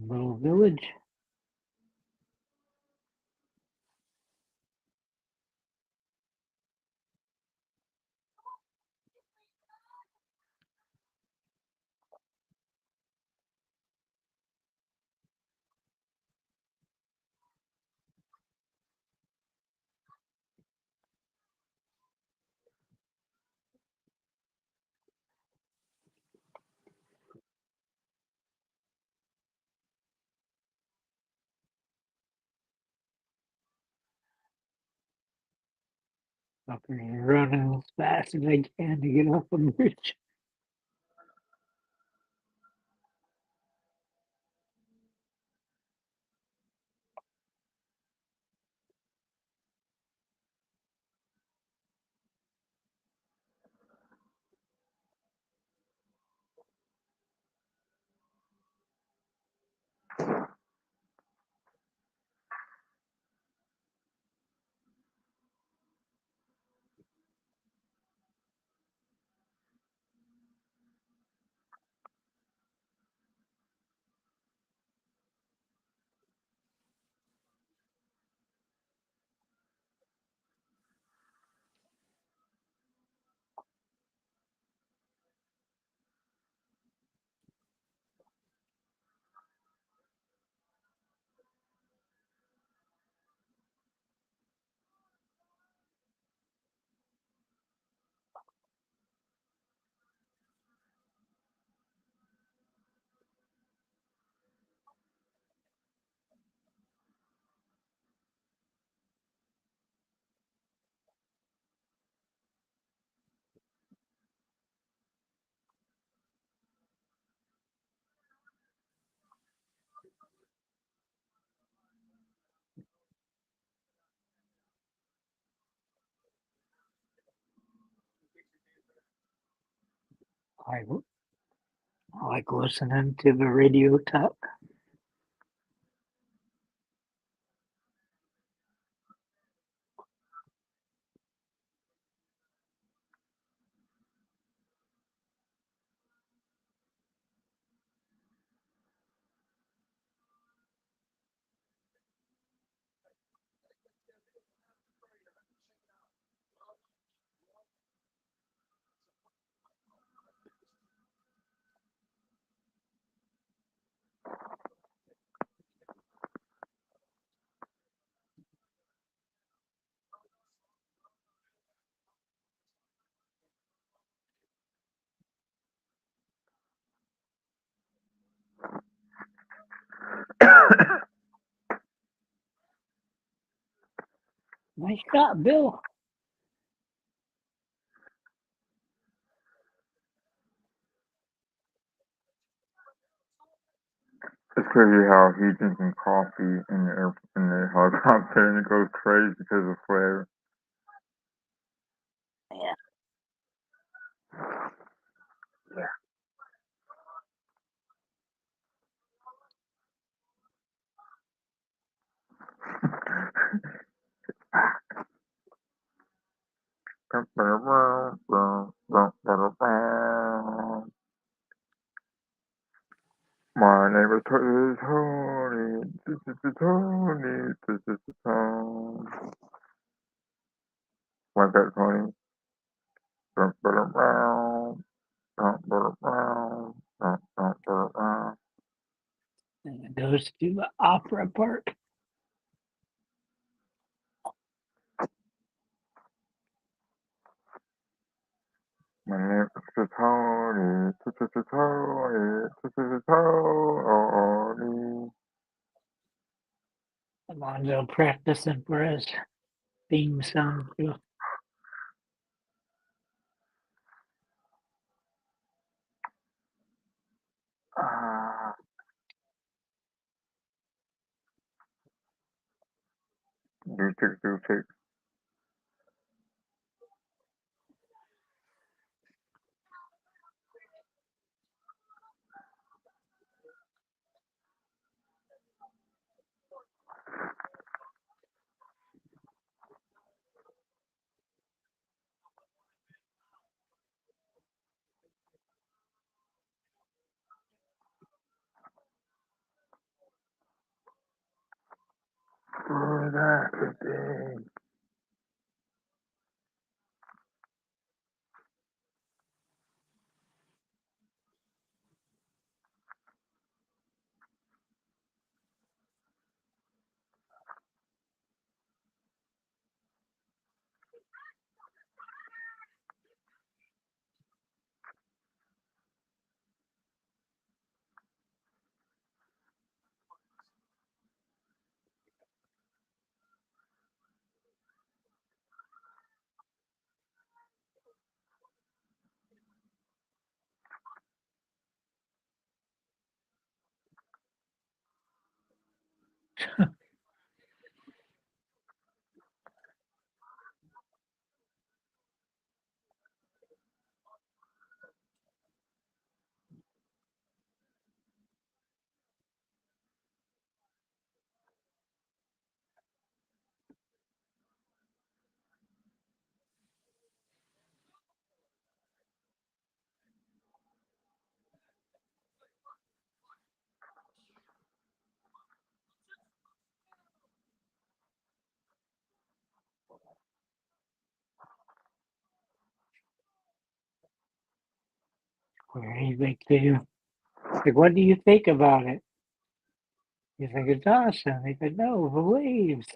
Speaker 2: Little village. Fucking running as fast as I can to get off the bridge. I, I like listening to the radio talk. Nice shot, Bill.
Speaker 1: It's crazy how he's drinking coffee in the helicopter and it goes crazy because of flare.
Speaker 2: Yeah.
Speaker 1: My name is Tony. This is the Tony. This is the Tony. Like that, Tony.
Speaker 2: And it goes to the opera park.
Speaker 1: My name is Tony. This is the Tony. This is the Tony.
Speaker 2: Alonzo practicing for his theme song. Too.
Speaker 1: Ah, do six, do six. Oh, that's the thing.
Speaker 2: Where do you think they like? What do you think about it? You think it's awesome? They said no, the waves.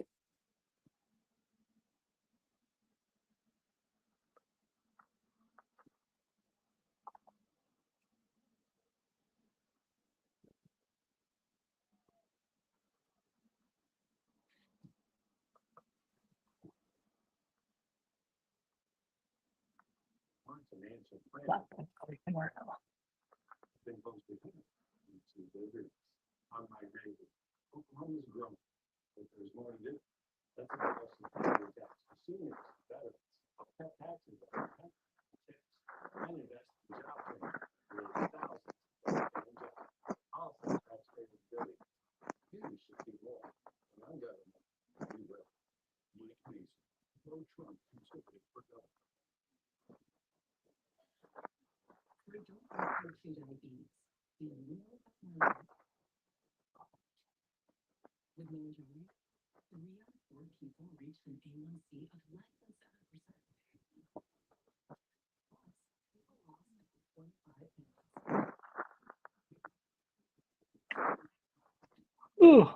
Speaker 2: Ooh.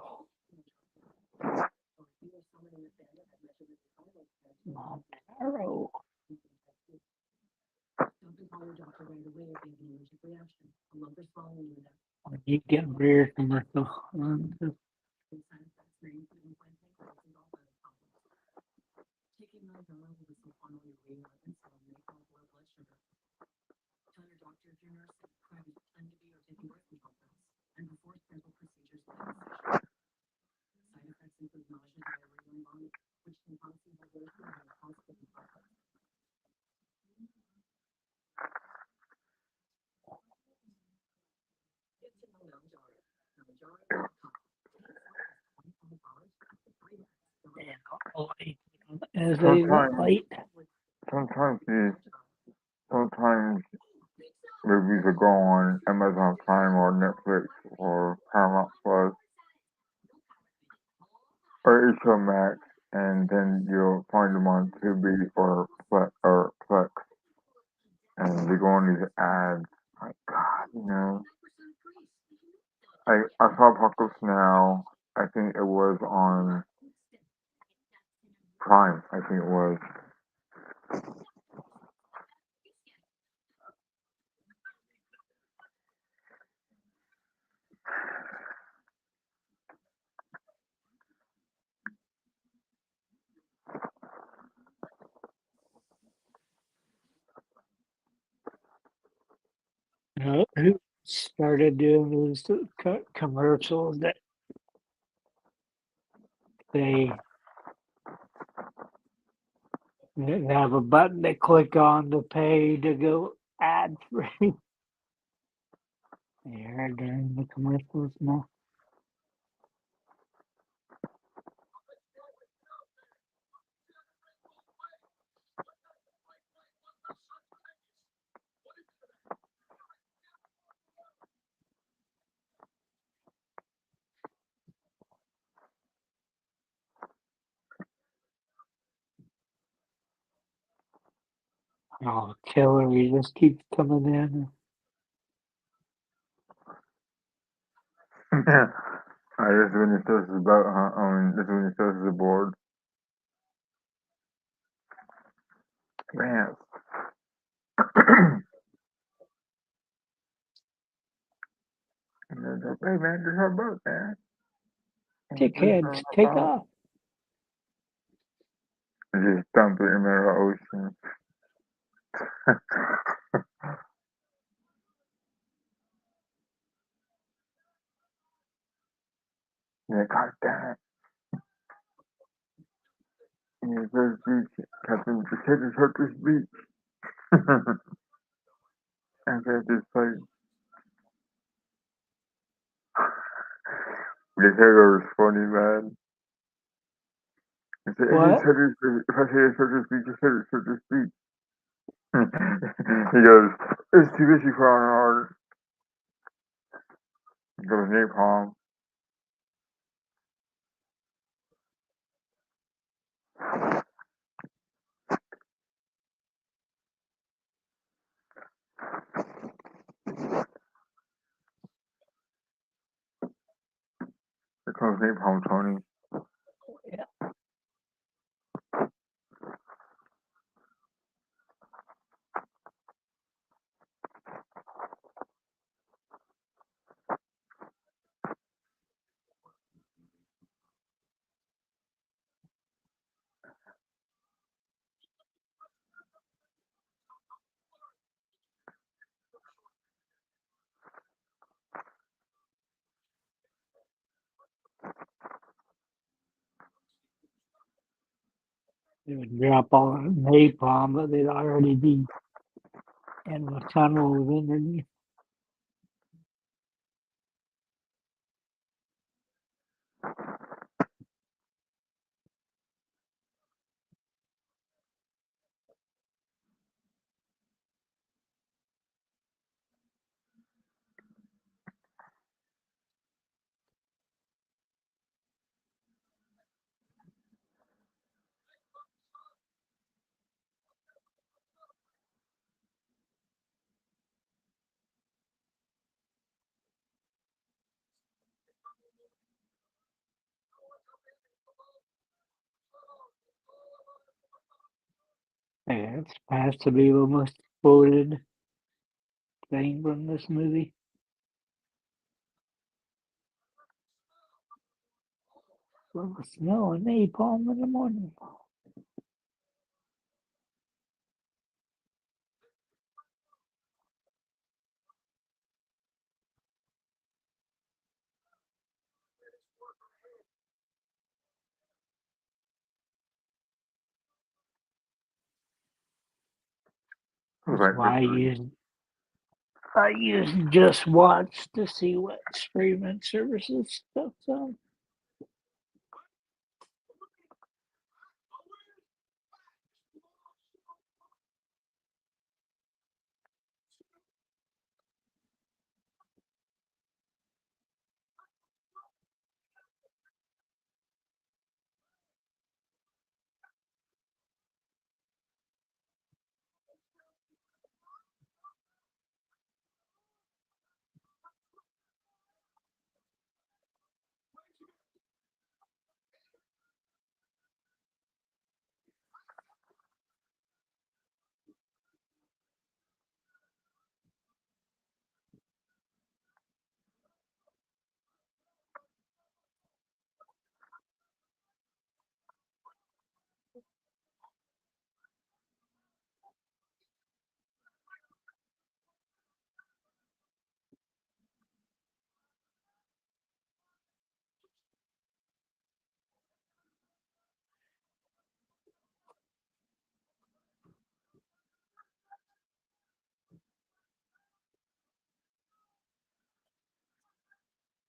Speaker 2: Monaro. You get rear commercial. As a light.
Speaker 1: Sometimes sometimes movies will go on Amazon Prime or Netflix or Paramount Plus or HBO Max, and then you'll find them on Tubi or Plex, and they go on these ads. Like God, I saw Apocalypse Now. I think it was on Prime. I think it was.
Speaker 2: Who started doing those commercials that they have a button they click on to pay to go ad free? They're doing the commercials now. Oh, Hillary just keeps coming in.
Speaker 1: This is when your starts is about, huh? This is when your starts is bored. Man. Hey man, just her boat, man.
Speaker 2: Take heads, take off.
Speaker 1: Just dump it in the middle of the ocean. Yeah, god damn it. Yeah, Venice Beach, Captain, the kid is hurt this beach. And there's this place. The hair was funny, man. I said,
Speaker 2: What?
Speaker 1: if I say it's hurt this beach, I said it's hurt this beach. He goes, it's too busy crying hard. He goes, napalm. Here comes napalm, Tony.
Speaker 2: Yeah. They would drop all napalm, but they'd already be in the tunnels underneath. Yeah, it's has to be the most quoted thing from this movie. Well, snow and napalm in the morning. That's
Speaker 1: Like
Speaker 2: why
Speaker 1: mystery.
Speaker 2: I use Just Watch to see what streaming services stuff's on.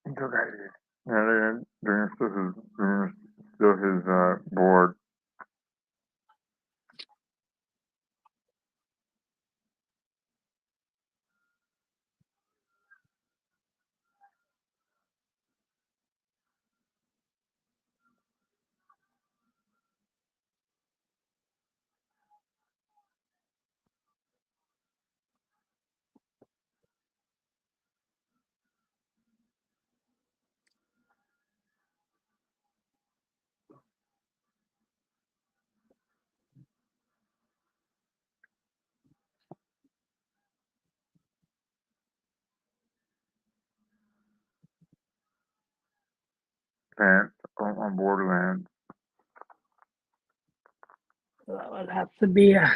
Speaker 1: Okay. Yeah, they're still his board. Vance on Borderlands.
Speaker 2: That would have to be a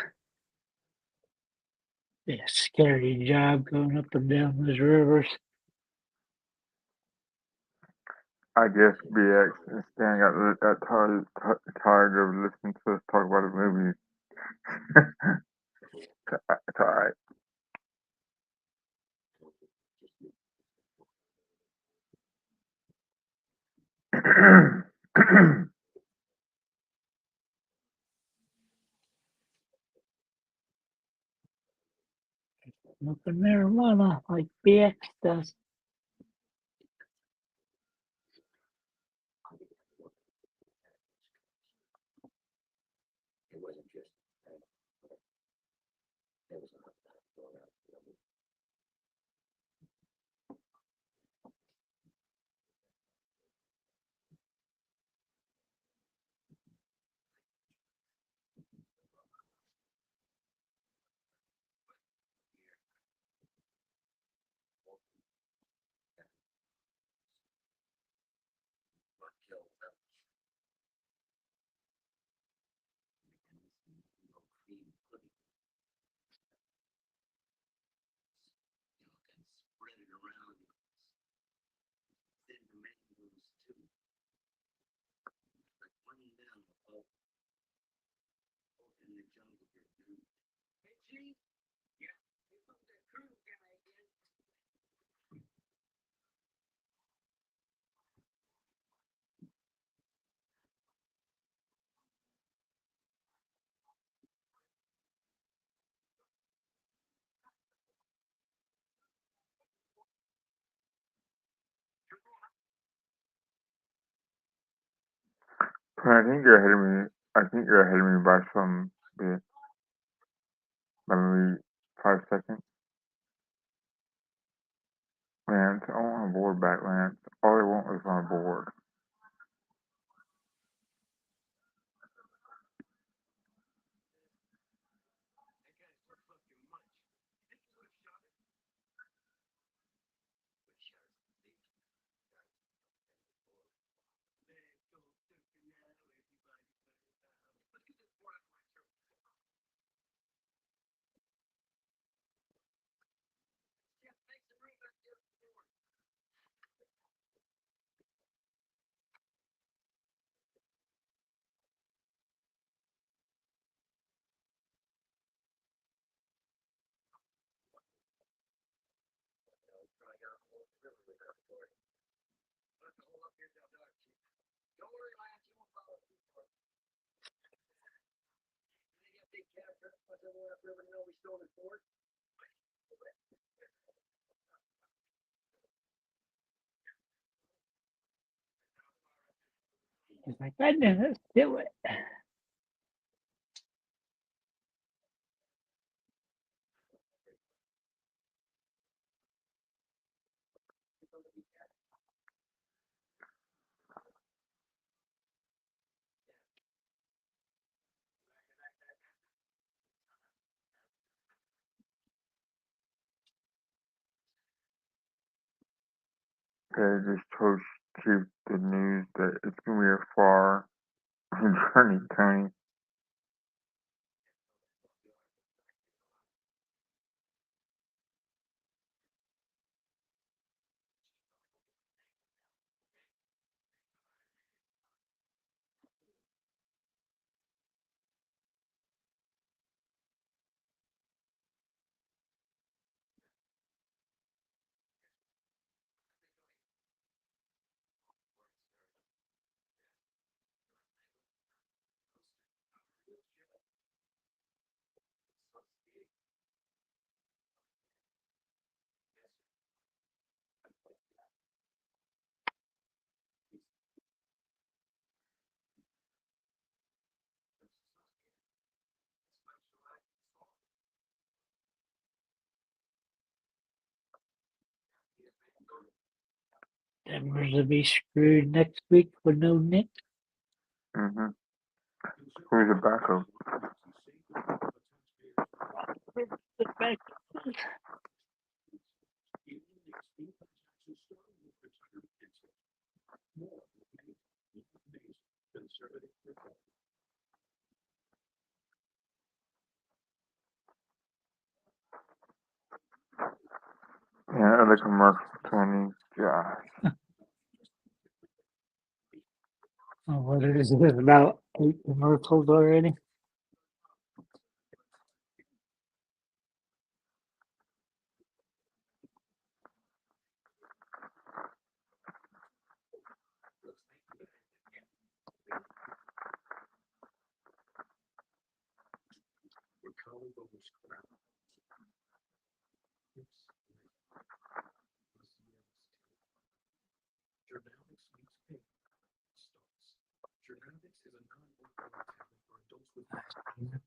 Speaker 2: scary job going up and down those rivers.
Speaker 1: I guess BX and Stan got tired of listening to us talk about the movies. It's alright.
Speaker 2: Smoking marijuana like BX does.
Speaker 1: But I think you're ahead of me. I think you're ahead of me by some bit. By maybe 5 seconds. Lance, I want my board back, Lance. All I want was my board.
Speaker 2: He's like, I didn't do it.
Speaker 1: They just told Chief the news that it's gonna be a far journey, Tony.
Speaker 2: Denver's to be screwed next week with no Nick.
Speaker 1: Mm-hmm. Who's the backup?
Speaker 2: The back.
Speaker 1: Yeah, other commercial, Tony. Gosh.
Speaker 2: what is it about 8 commercials already?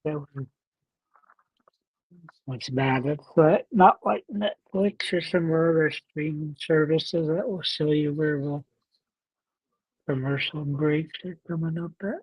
Speaker 2: That was- What's bad? It's not like Netflix or some other streaming services that will show you where the commercial breaks are coming up at.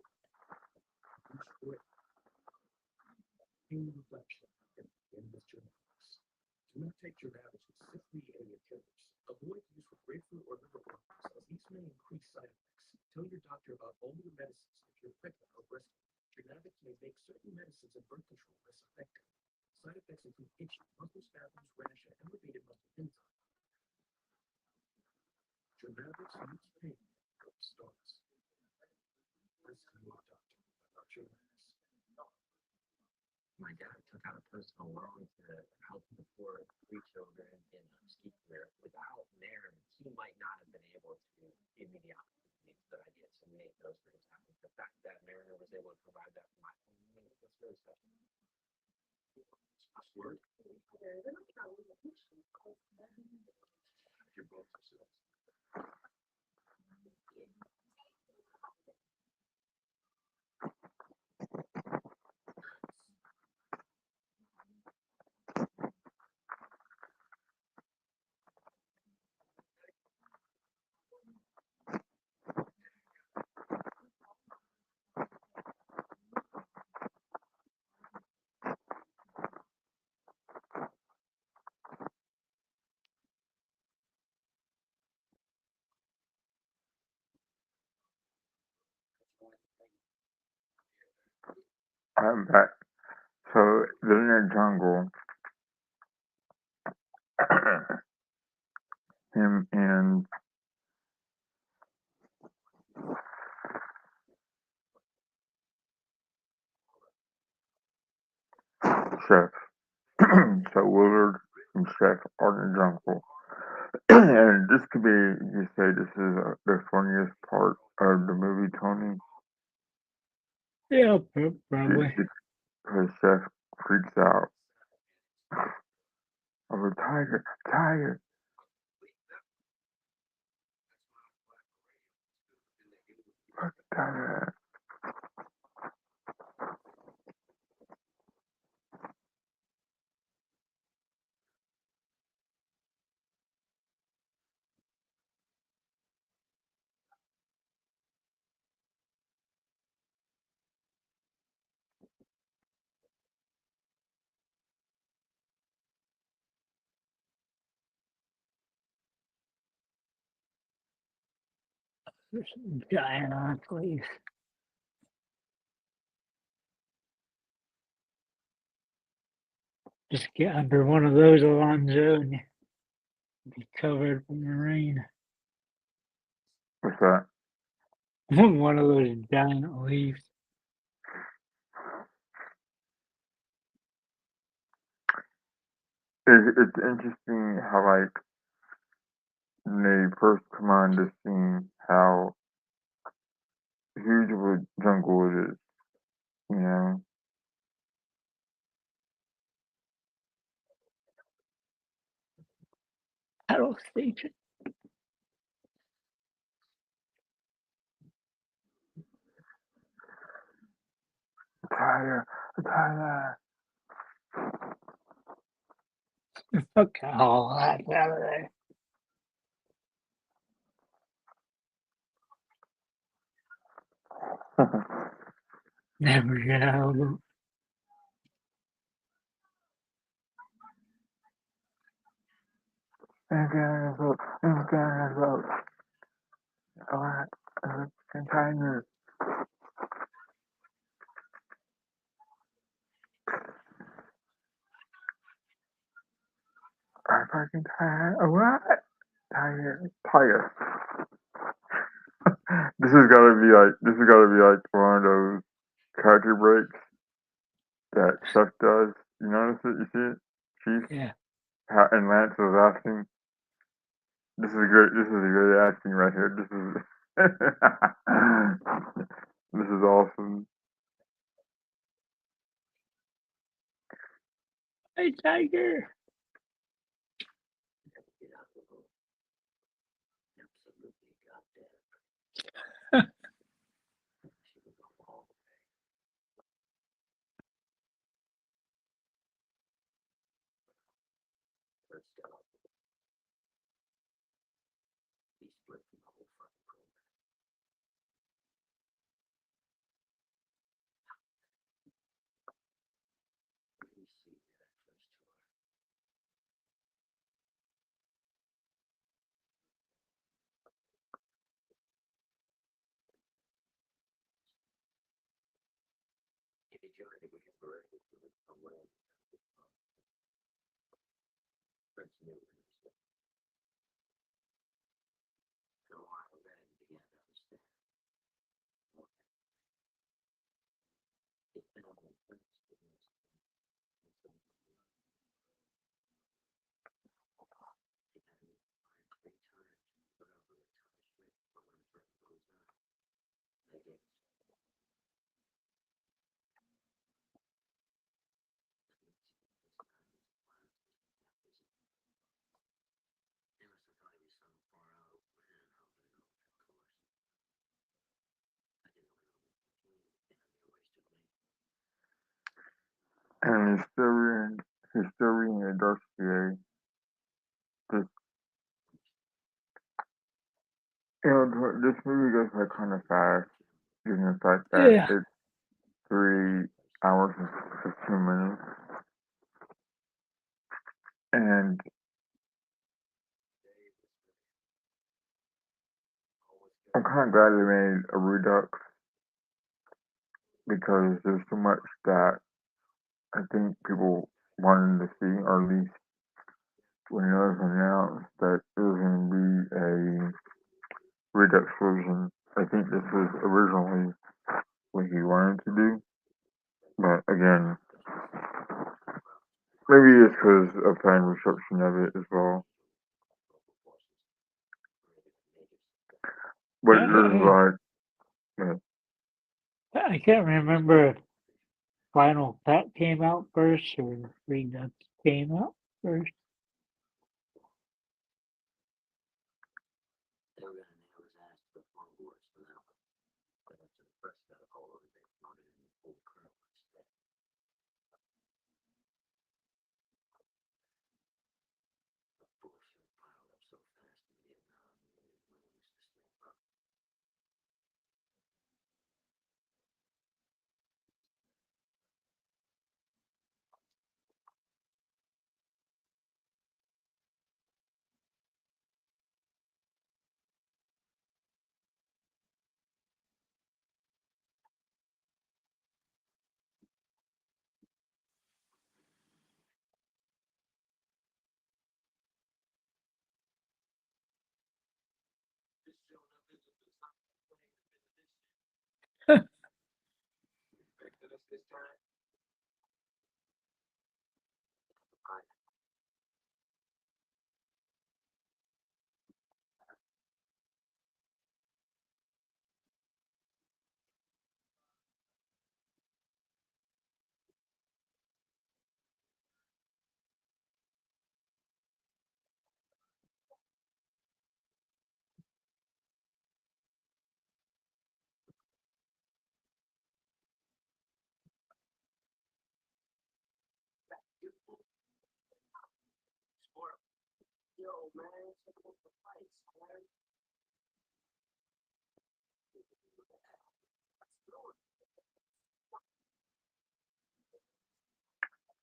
Speaker 1: I'm back. So they're in the jungle. Him and Chef. So Willard and Chef are in the jungle. And this could be, you say this is the funniest part of the movie, Tony.
Speaker 2: Yeah, probably.
Speaker 1: Because Chef freaks out. Of a tiger, tiger. Tiger.
Speaker 2: There's some giant enclaves. Just get under one of those, Alonzo, and be covered from the rain.
Speaker 1: What's that?
Speaker 2: One of those giant leaves.
Speaker 1: It's interesting how, like, when they first come on the scene, how huge of a jungle it is, you know?
Speaker 2: Battle station.
Speaker 1: Tiger, tiger.
Speaker 2: Fuck all that out of there. Never get out of them.
Speaker 1: Alright, tiger. I fucking tiger. What? Tiger, tiger. this has gotta be like one of those character breaks that Chef does. You notice it? You see it? Chief?
Speaker 2: Yeah.
Speaker 1: And Lance was asking. This is great. This is great acting right here. This is this is awesome.
Speaker 2: Hey, Tiger.
Speaker 1: And he's still reading a dossier. This this movie goes by kind of fast, given the fact that
Speaker 2: Yeah.
Speaker 1: it's 3 hours and 15 minutes. And I'm kind of glad they made a Redux because there's so much that I think people wanted to see, or at least when it was announced that it was going to be a Redux version. I think this was originally what he wanted to do, but again, maybe it's because of fan reception of it as well. But it is
Speaker 2: I,
Speaker 1: like, yeah,
Speaker 2: I can't remember if Final Cut came out first or Redux came out first.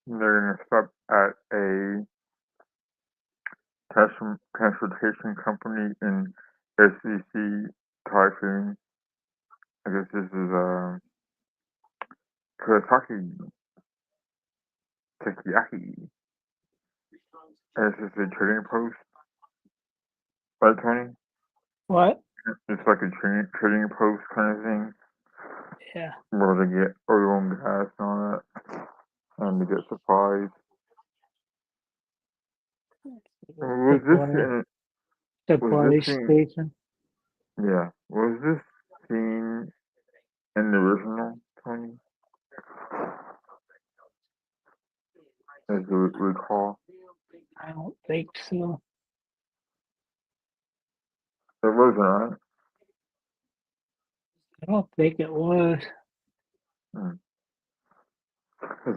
Speaker 1: they're going to stop at a transportation company in SCC Typhoon. I guess this is Kurosaki Tekiyaki. And this is a trading post, right, Tony?
Speaker 2: What?
Speaker 1: It's like a trading post kind of thing
Speaker 2: Yeah.
Speaker 1: where they get oil and gas on it, and they get supplies. Was this
Speaker 2: Supply,
Speaker 1: in? Was
Speaker 2: supply
Speaker 1: this scene?
Speaker 2: station.
Speaker 1: Yeah. Was this scene in the original, Tony? As you recall,
Speaker 2: I don't think so.
Speaker 1: it wasn't, right?
Speaker 2: I don't think it was.
Speaker 1: Because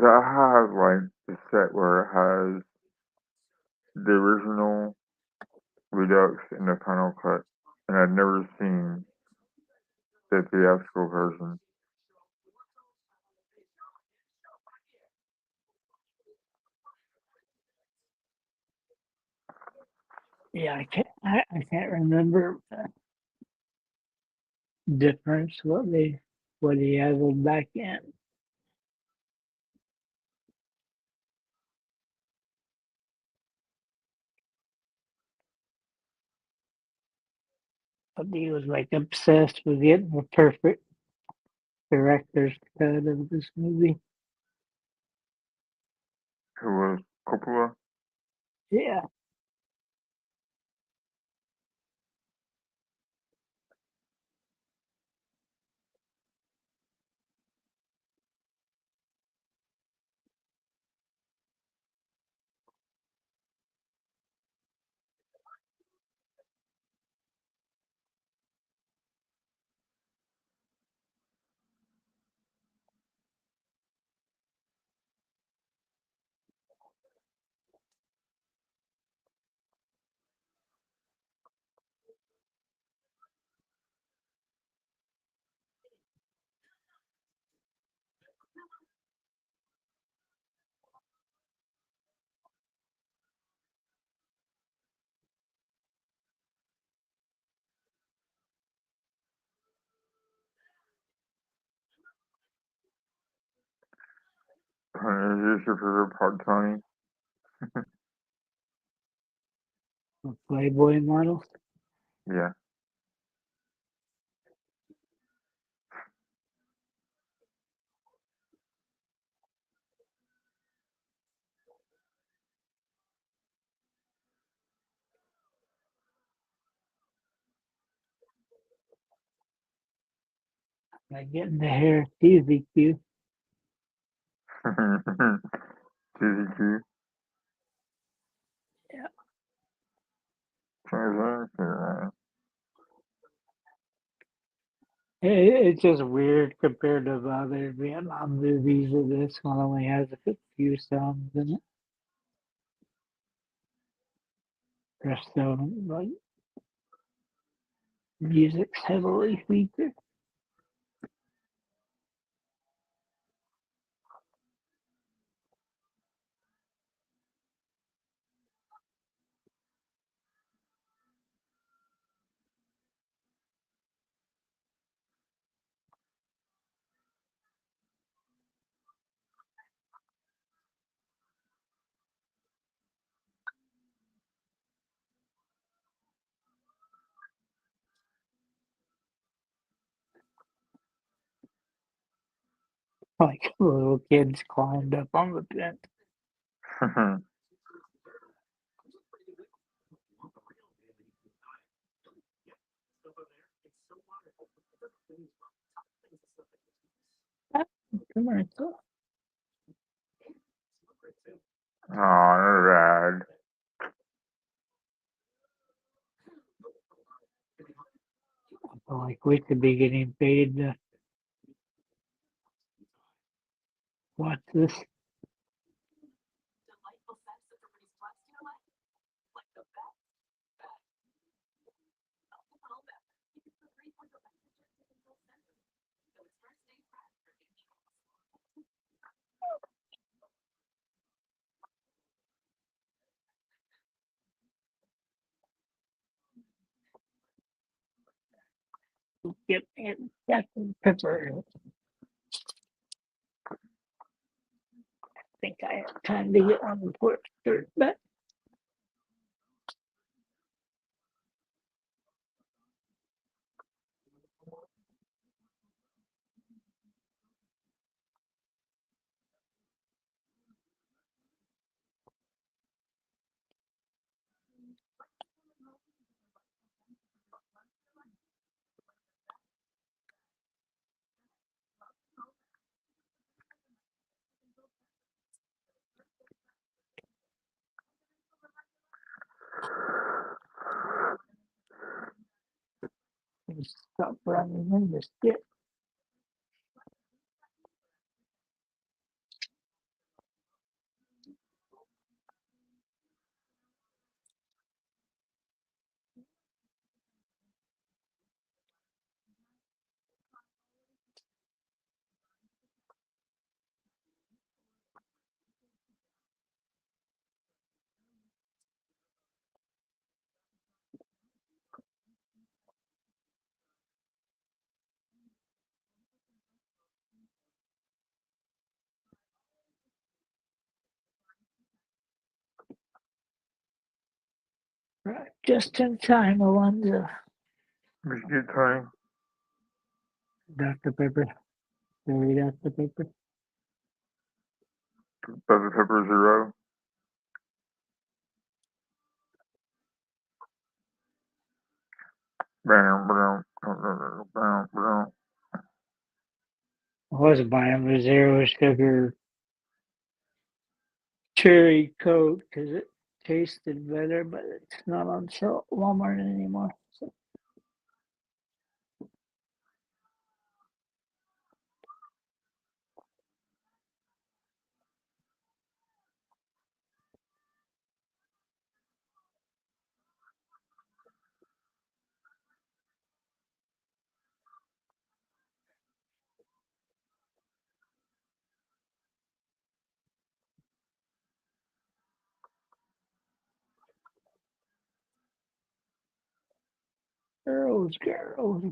Speaker 1: I have like the set where it has the original Redux and the Final Cut, and I'd never seen the theatrical version.
Speaker 2: Yeah, I can't remember the difference what he added back in. But he was like obsessed with getting the perfect director's cut of this movie.
Speaker 1: Who was Coppola?
Speaker 2: Yeah.
Speaker 1: Is this your favorite part, Tony?
Speaker 2: Playboy models.
Speaker 1: Yeah.
Speaker 2: Like getting the hair TZQ.
Speaker 1: GDQ.
Speaker 2: Yeah. It's just weird compared to the other Vietnam movies that this one only has a few songs in it. Rest of them, like, music's heavily featured. Like little kids climbed up on the fence. Commercial.
Speaker 1: Oh, rad.
Speaker 2: Like we could be getting paid to watch this. Get me Captain Pepper. I think I have time to get on the porch shirt, but Stop running in this shit. Right, just in time, Alonzo.
Speaker 1: Biscuit Tony.
Speaker 2: Dr. Pepper. Very Dr. Pepper.
Speaker 1: Dr. Pepper Zero. Bam, bam, bam, bam, bam.
Speaker 2: I was buying a zero sugar cherry Coke because it tasted better, but it's not on sale at Walmart anymore. So. Girls.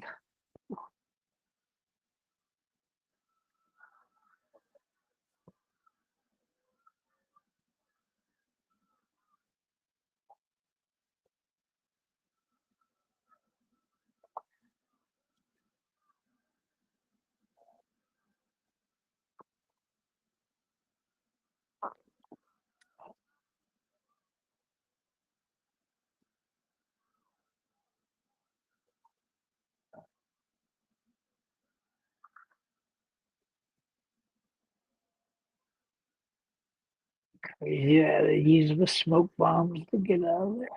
Speaker 2: Yeah, they use the smoke bombs to get out of there.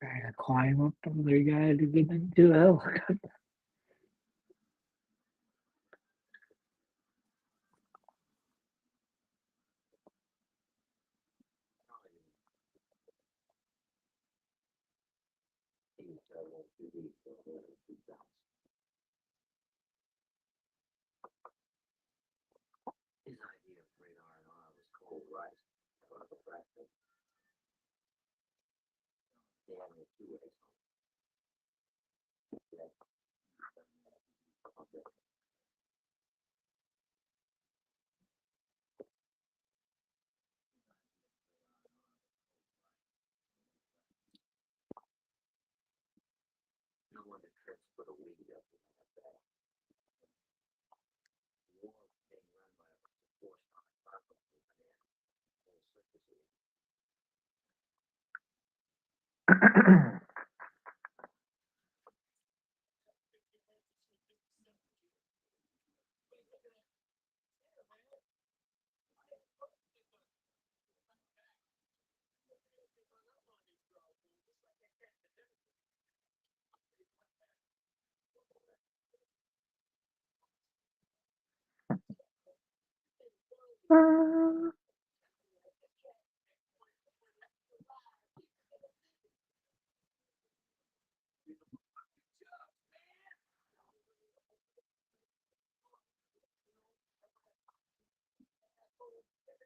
Speaker 2: Trying to climb up the other guy to get into a helicopter.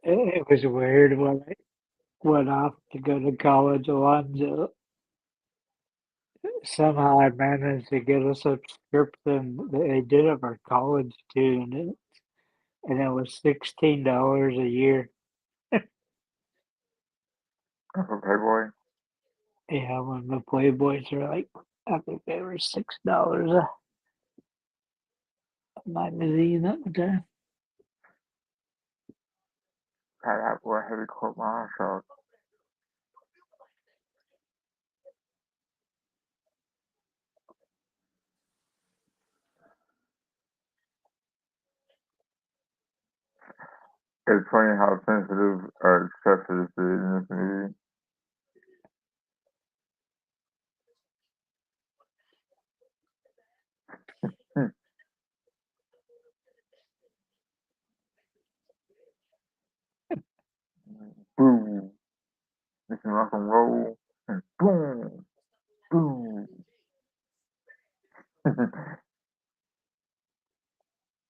Speaker 2: It was weird when I went off to go to college, Alonzo. Somehow I managed to get a subscription that they did of our college too, and it was $16 a year.
Speaker 1: For Playboy.
Speaker 2: Yeah, when the Playboys were like, I think they were $6 a magazine at the time.
Speaker 1: Had that boy heavy court martial. It's funny how sensitive Chester is in this movie. Hmm. Boom. You can rock and roll. And boom. Boom.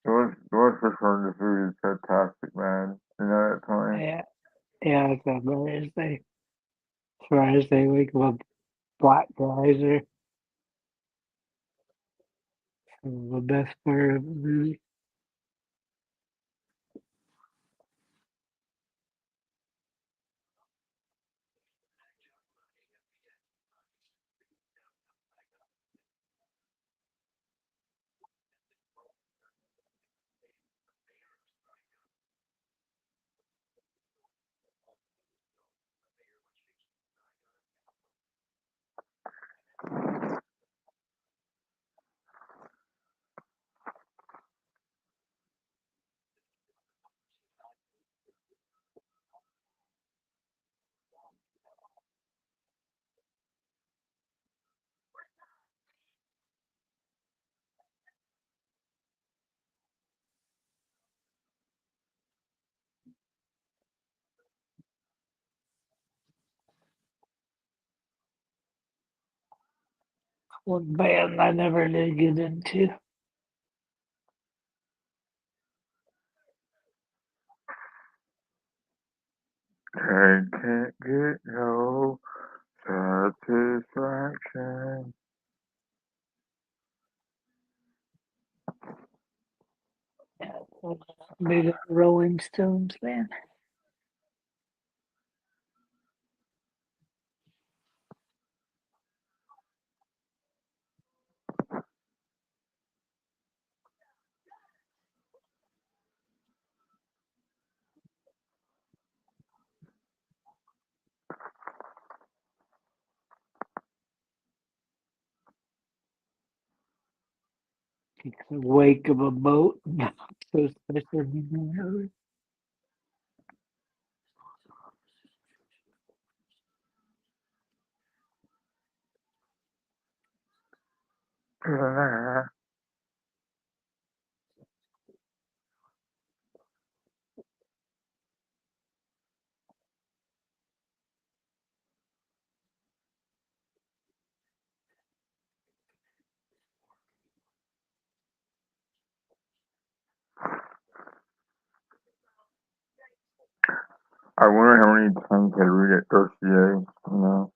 Speaker 1: George Fisher in this movie is fantastic, man. You know that, Tony?
Speaker 2: Yeah, yeah, it's a Thursday. Thursday, like the black guys are the best part of the movie. One band I never did get into.
Speaker 1: Can't get no satisfaction.
Speaker 2: Yeah, maybe the Rolling Stones band. It's the wake of a boat. So special.
Speaker 1: I wonder how many times I read it dossier, you know.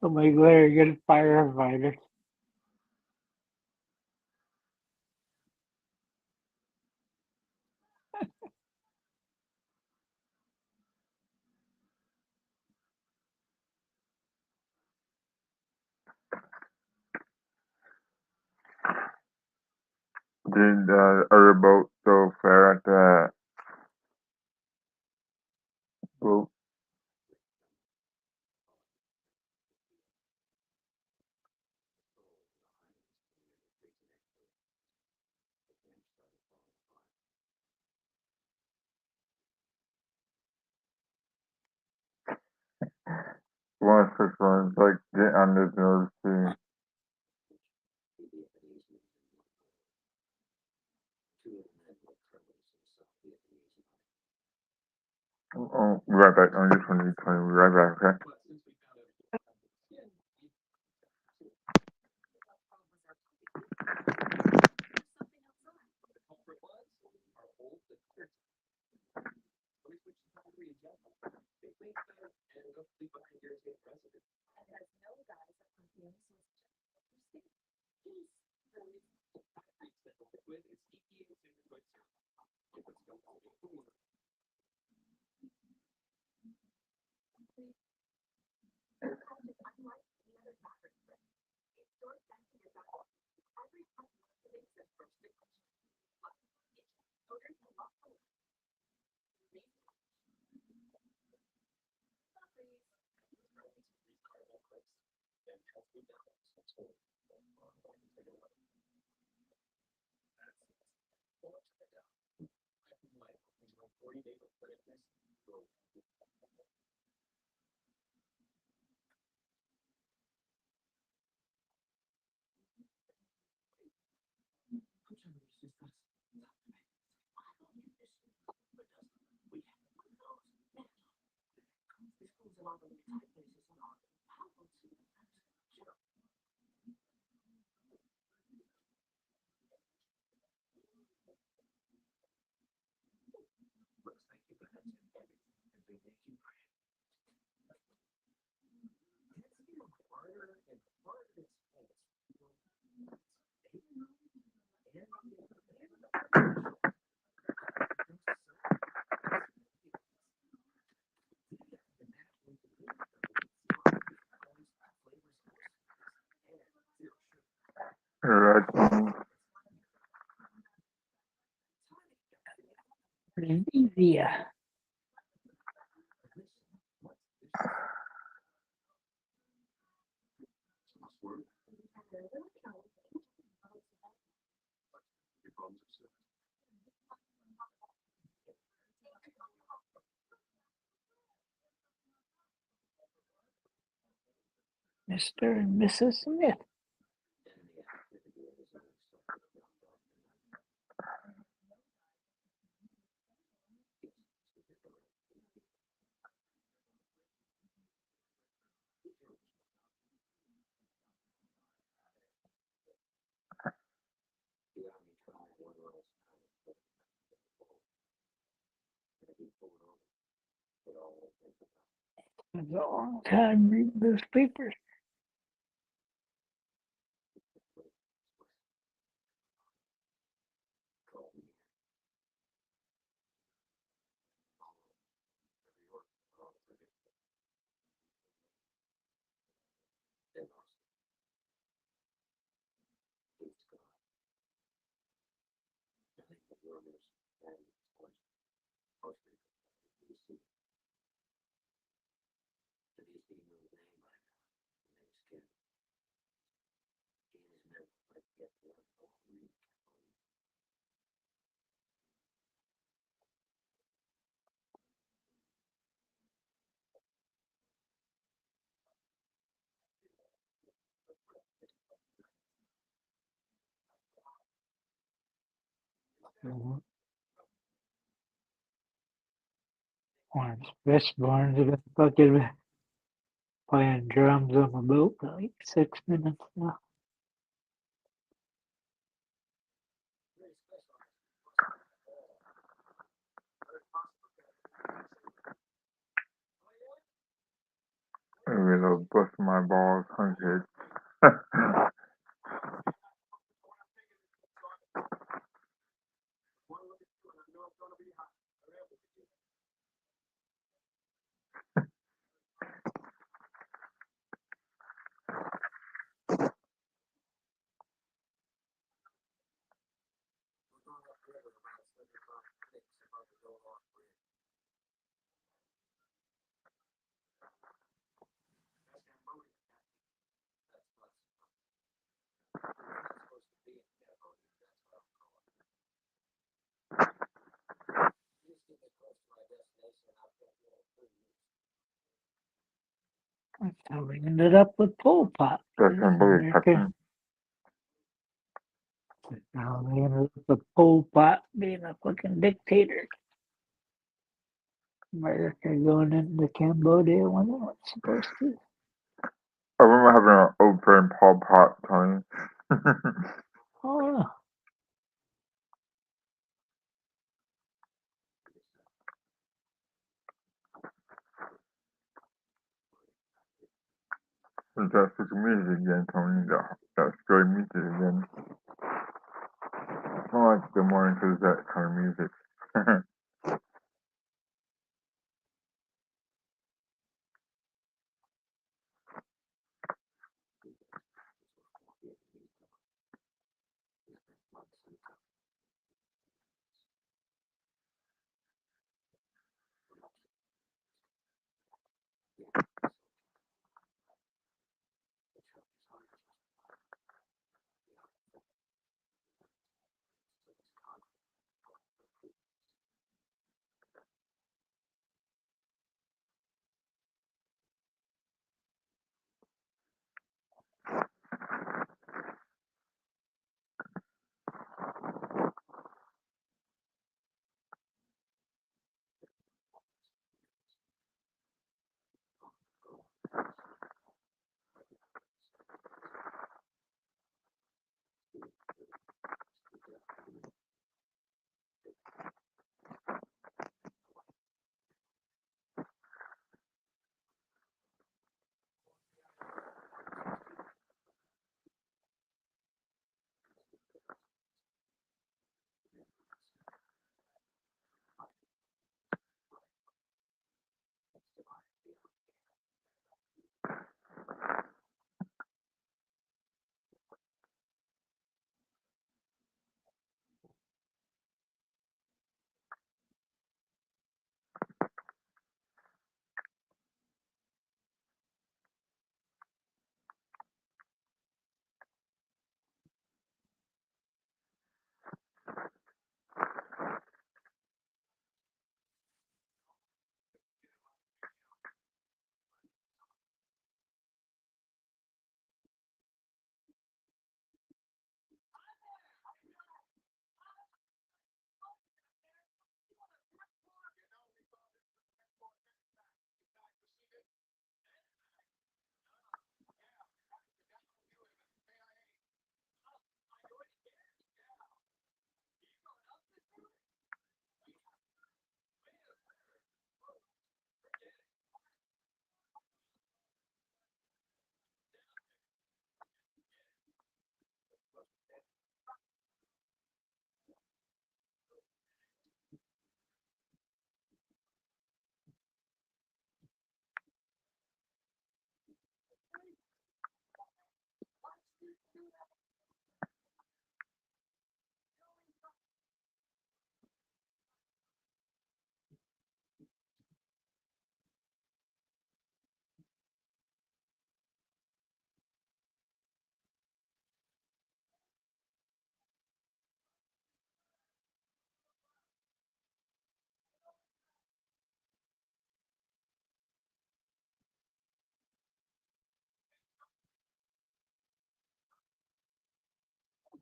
Speaker 2: Oh my god, get a firefighter.
Speaker 1: Did the other boat go fair at that boat? One of the first ones, like, get on his nerves too. Oh, be right back. I'm just going to be 20. Be right back, okay? Red
Speaker 2: Zevia. Mr. and Mrs. Smith. It's a long time reading those papers. One of his firstborns have been fucking playing drums on the boat for like 6 minutes now.
Speaker 1: Maybe it'll bust my balls 100.
Speaker 2: That's how we ended up with Pol Pot.
Speaker 1: That's unbelievable,
Speaker 2: America.
Speaker 1: Captain.
Speaker 2: That's how we ended up with Pol Pot being a fucking dictator. America going into Cambodia when they weren't supposed to.
Speaker 1: I remember having an old friend, Paul Pot, Tony.
Speaker 2: Oh, yeah.
Speaker 1: That's the music again, Tony. That's great music again. I like the morning because that kind of music.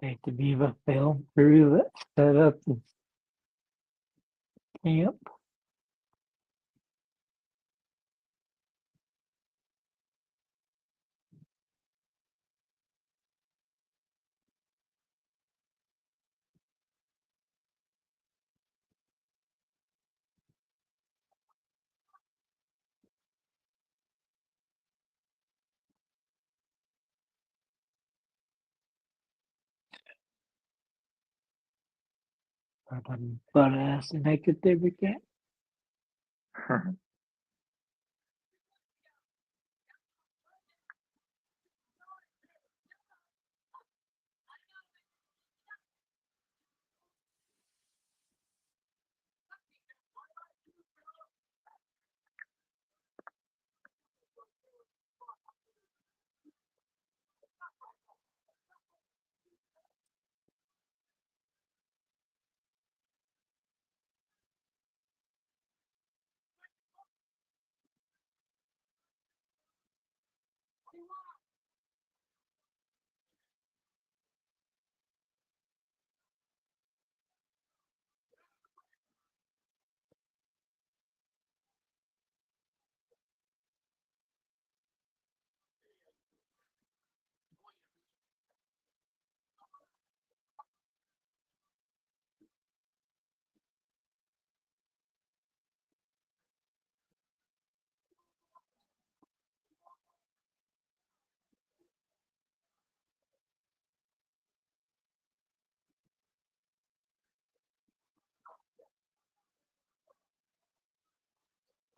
Speaker 2: Like the Viva film crew that set up the camp. But I'm butt ass naked every camp.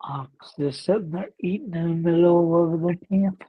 Speaker 2: Ox just sitting there eating in the middle of the camp.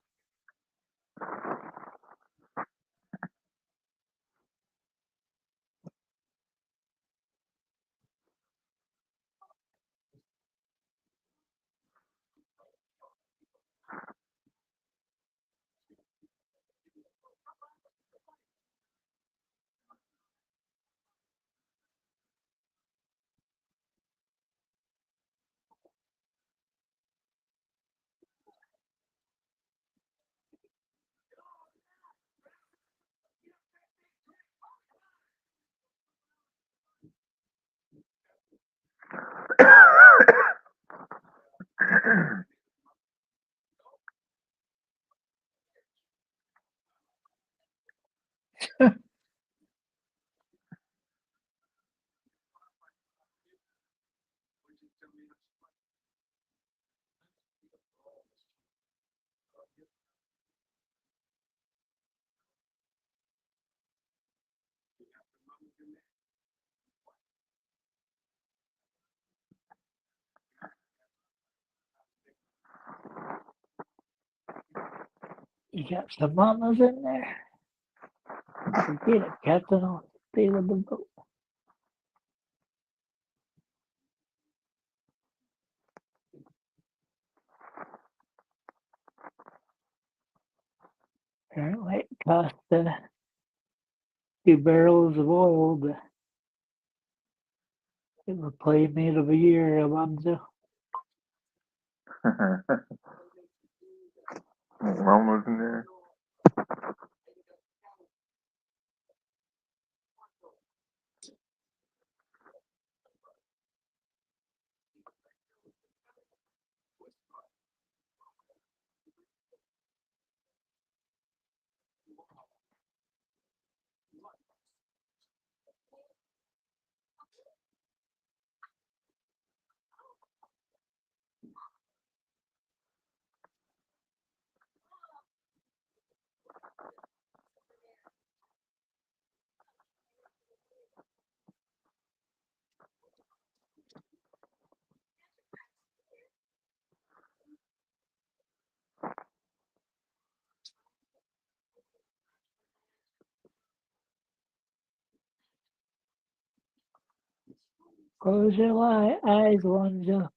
Speaker 2: You got some mamas in there. Forget it, Captain. I'll stay with the boat. Apparently, it cost 2 barrels of oil, but it would play meat of a year, Alonzo.
Speaker 1: Mom wasn't there.
Speaker 2: Close your eyes, Alonzo.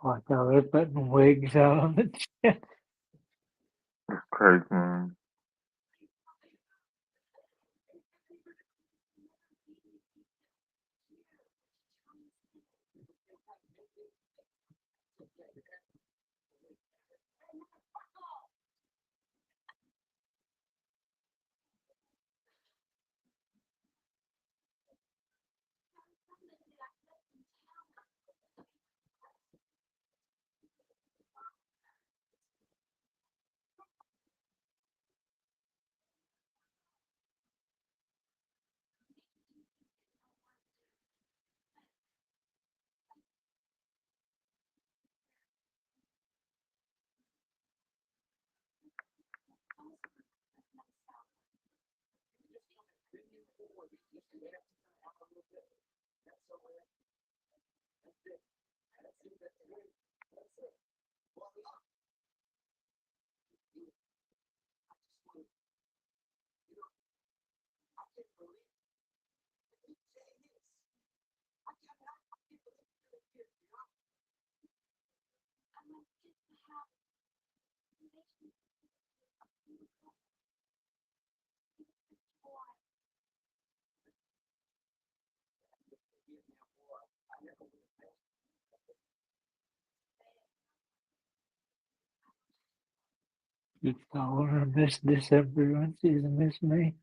Speaker 2: Like how they're putting wigs on the chest.
Speaker 1: It's crazy, man.
Speaker 2: Keep calling her Miss December when she's a Miss May.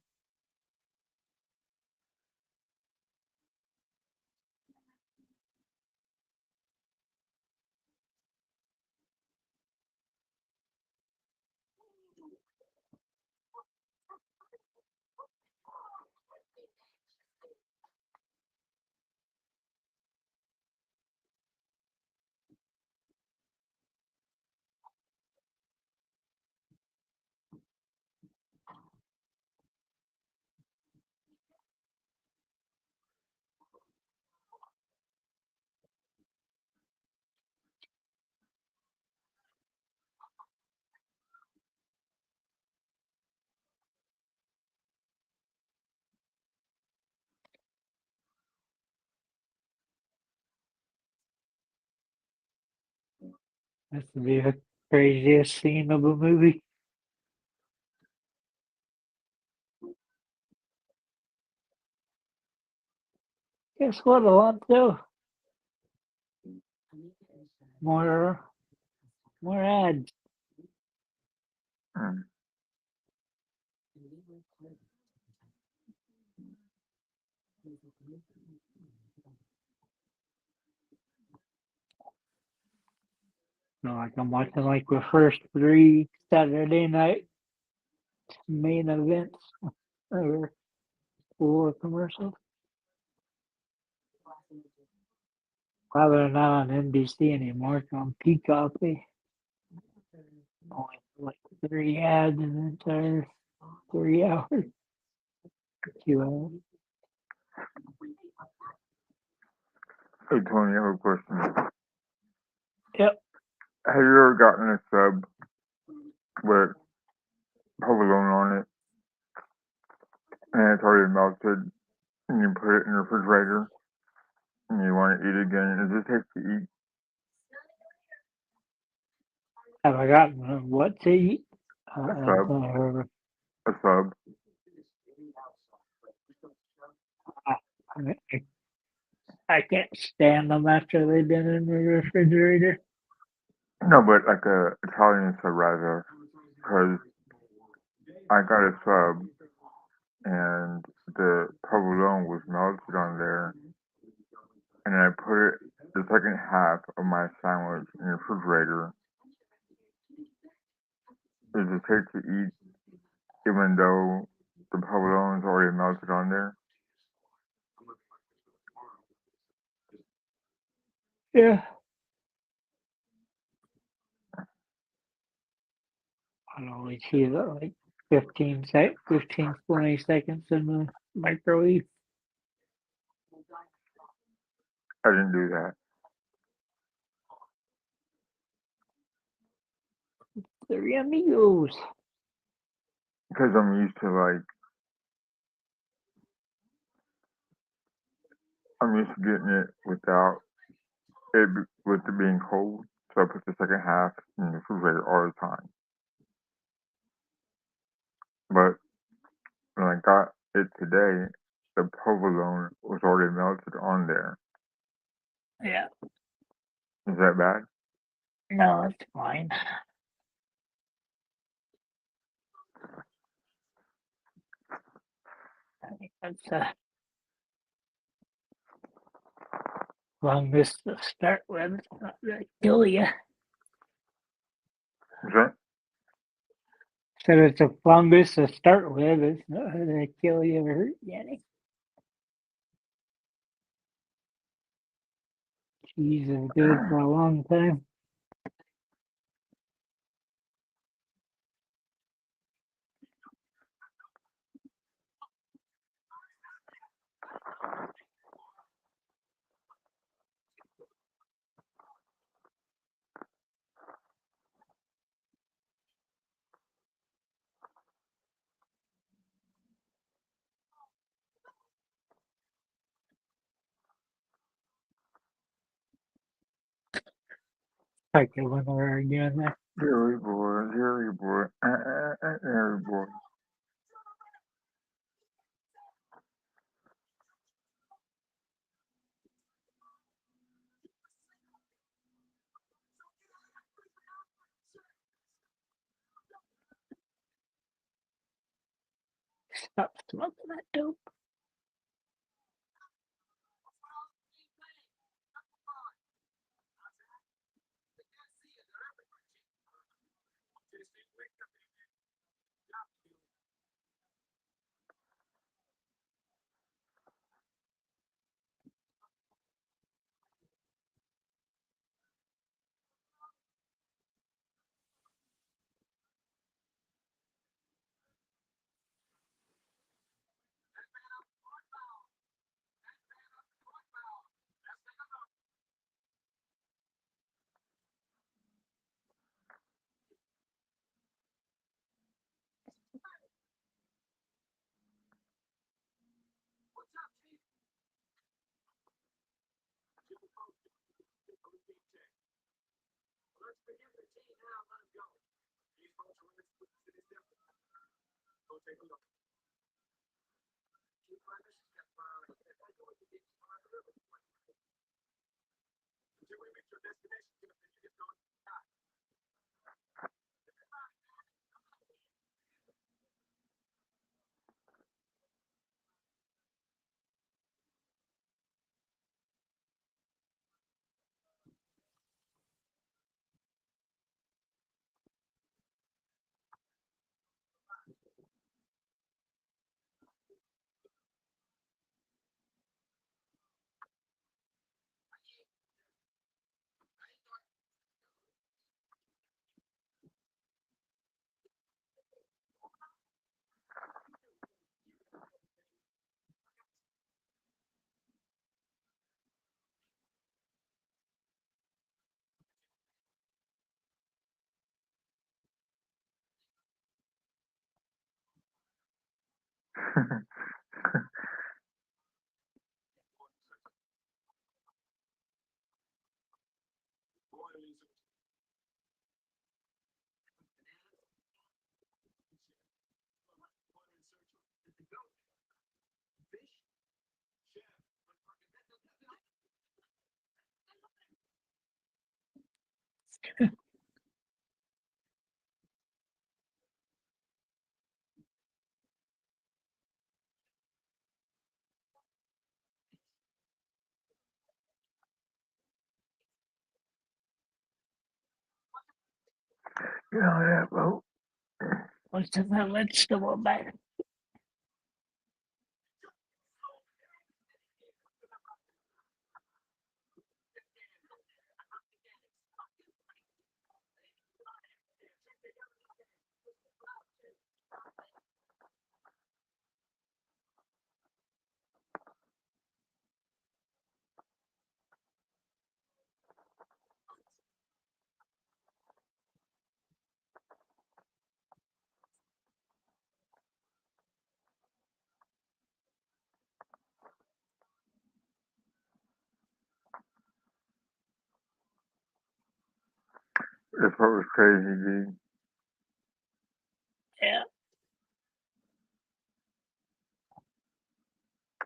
Speaker 2: Has to be the craziest scene of a movie. Guess what, Alonso? More, more ads.
Speaker 1: Mm.
Speaker 2: Like I'm watching like the first 3 Saturday night main events or 4 commercials. Well, they're not on NBC anymore. It's on Peacock. They only like 3 ads in the entire 3 hours. 2 hours.
Speaker 1: Hey Tony, I have a question.
Speaker 2: Yep.
Speaker 1: Have you ever gotten a sub with provolone on it and it's already melted and you put it in the refrigerator and you want to eat it again? Is it safe to eat?
Speaker 2: Have I gotten what to eat?
Speaker 1: A sub? A sub?
Speaker 2: I can't stand them after they've been in the refrigerator.
Speaker 1: No, but like a Italian sub rather, because I got a sub and the provolone was melted on there, and I put it the second half of my sandwich in the refrigerator. Is it safe to eat even though the provolone is already melted on there?
Speaker 2: Yeah. I always heat it like 15, 20 seconds in the microwave.
Speaker 1: I didn't do that.
Speaker 2: Three amigos.
Speaker 1: Because I'm used to getting it without with it being cold. So I put the second half in the refrigerator all the time. But when I got it today, the provolone was already melted on there.
Speaker 2: Yeah.
Speaker 1: Is that bad?
Speaker 2: No, it's fine. I think that's fungus to start with. It's not gonna kill you.
Speaker 1: Is that?
Speaker 2: Said it's a fungus to start with. It's not gonna kill you or hurt you any. Cheese is good for a long time. Like when we're arguing there.
Speaker 1: Jerry boy, Jerry boy, Jerry boy.
Speaker 2: Stop smoking that dope.
Speaker 1: Get on that boat.
Speaker 2: What's in that vegetable bag?
Speaker 1: This part was crazy, dude.
Speaker 2: Yeah.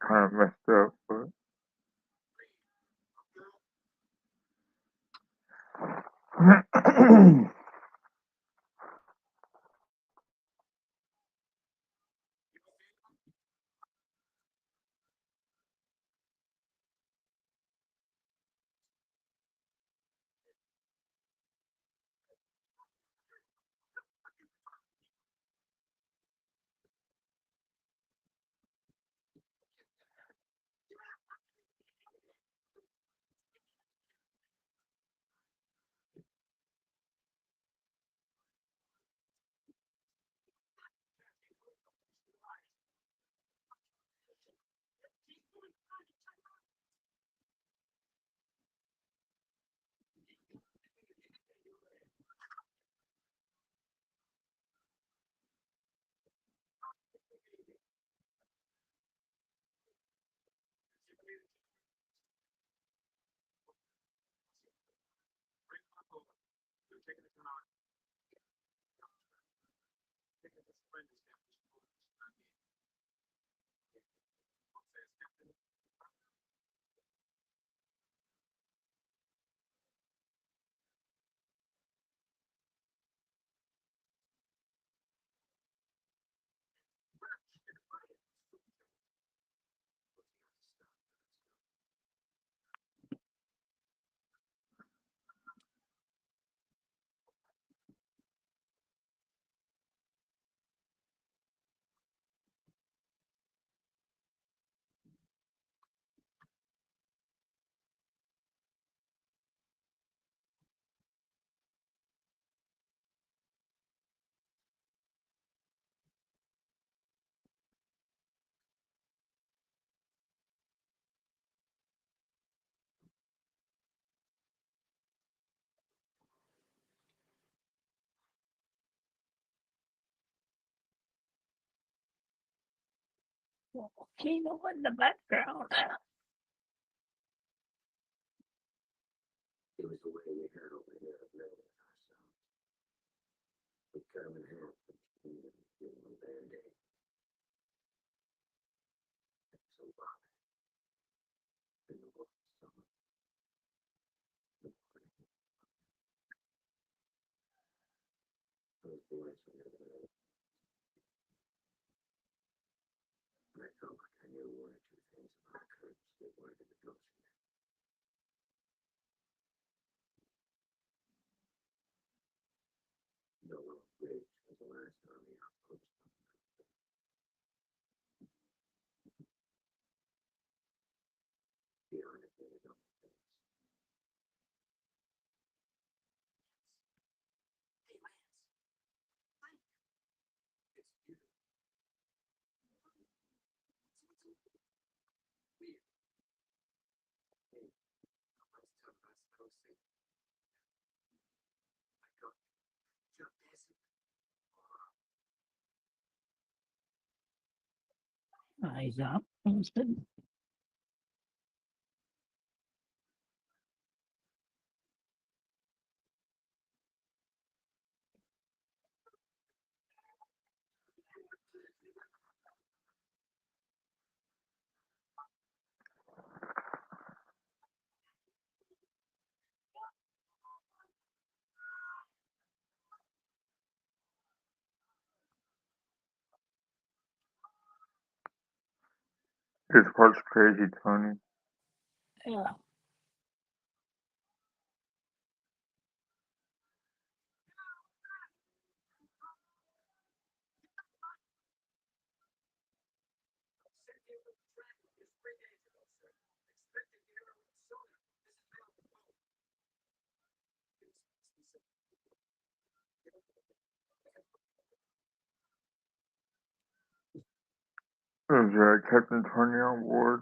Speaker 1: Kind of messed up, but.
Speaker 2: Volcano in the background.
Speaker 3: It was the way we heard over here.
Speaker 2: Eyes up.
Speaker 1: This part's crazy, Tony.
Speaker 2: Yeah.
Speaker 1: Is Captain Tony on board?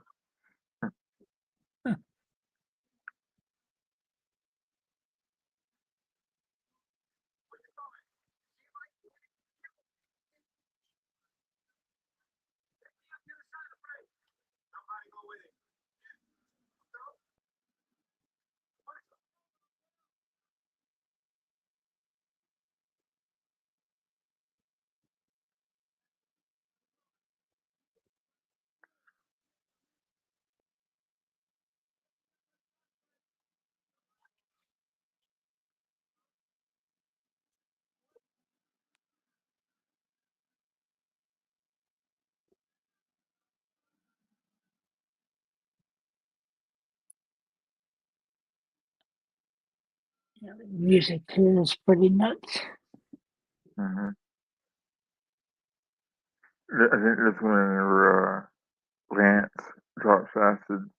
Speaker 2: Yeah, the music here is pretty nuts.
Speaker 1: Mm-hmm. I think that's when Lance drops acid.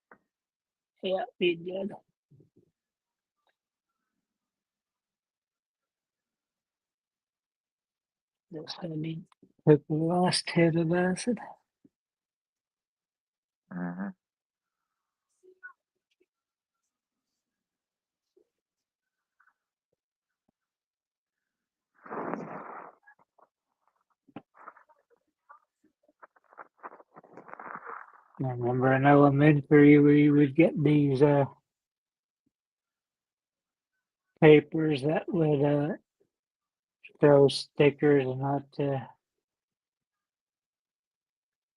Speaker 2: Yeah, he did. This honey took the last hit of acid.
Speaker 1: Mm-hmm.
Speaker 2: I remember in elementary we would get these papers that would throw stickers not to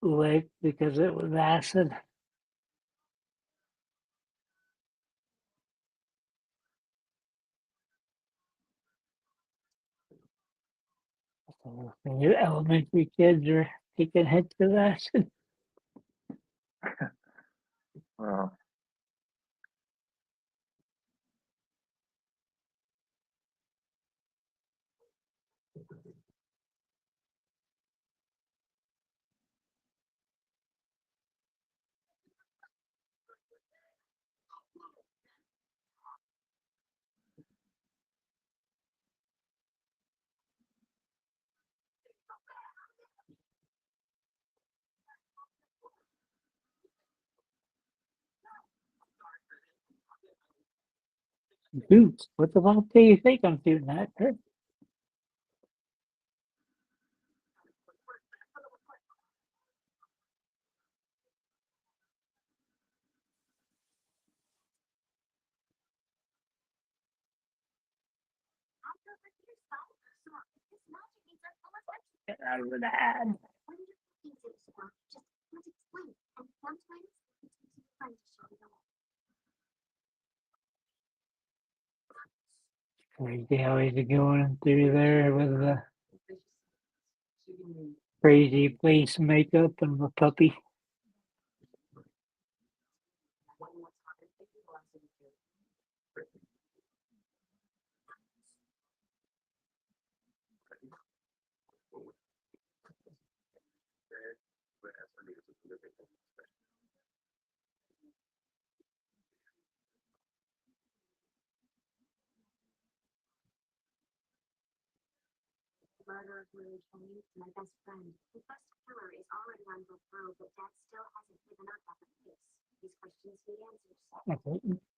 Speaker 2: lick because it was acid. So the elementary kids are taking hits of acid.
Speaker 1: Wow.
Speaker 2: Dude, what the fuck do you think I'm doing that? Get out of the ad. Crazy how he's going through there with the crazy face makeup and the puppy.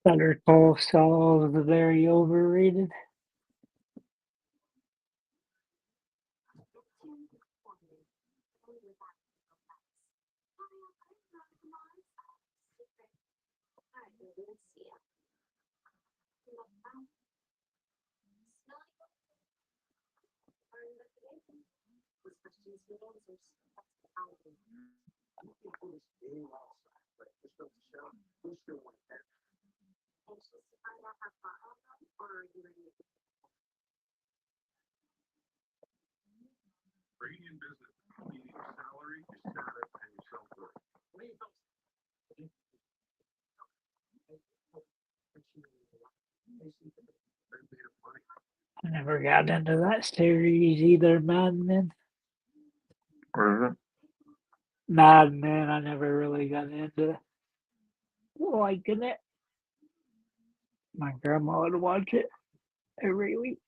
Speaker 2: Better Call Saul is very overrated. I never got into that series either, Mad Men.
Speaker 1: What is it?
Speaker 2: Mad Men, I never really got into liking it. My grandma would watch it every week.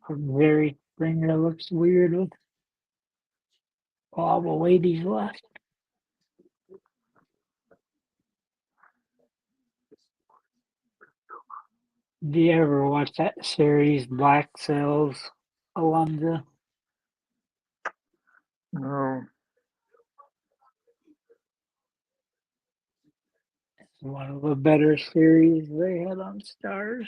Speaker 2: Jerry Springer looks weird with all the ladies left. Do you ever watch that series, Black Sails, Alonzo?
Speaker 1: No.
Speaker 2: It's one of the better series they had on Stars.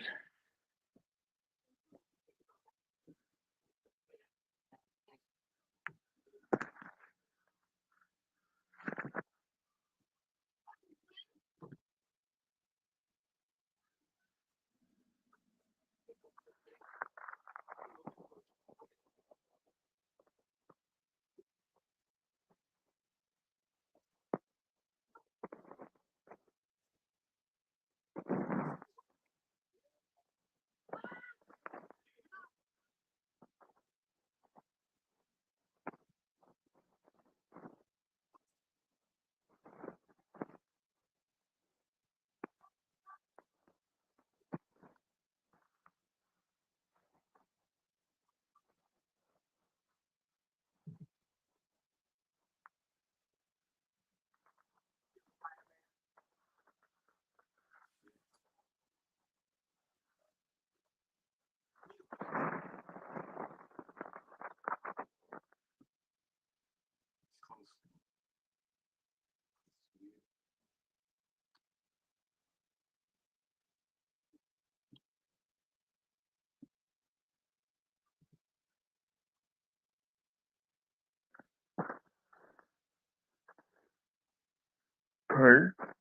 Speaker 1: Hey,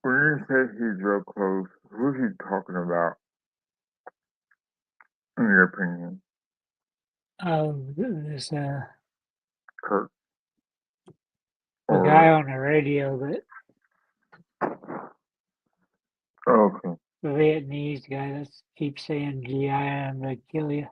Speaker 1: when you say he's real close, who's he talking about, in your opinion?
Speaker 2: There's a
Speaker 1: Kurt?
Speaker 2: guy
Speaker 1: Or,
Speaker 2: on the radio that
Speaker 1: okay.
Speaker 2: the Vietnamese guy that keeps saying GI am to kill you.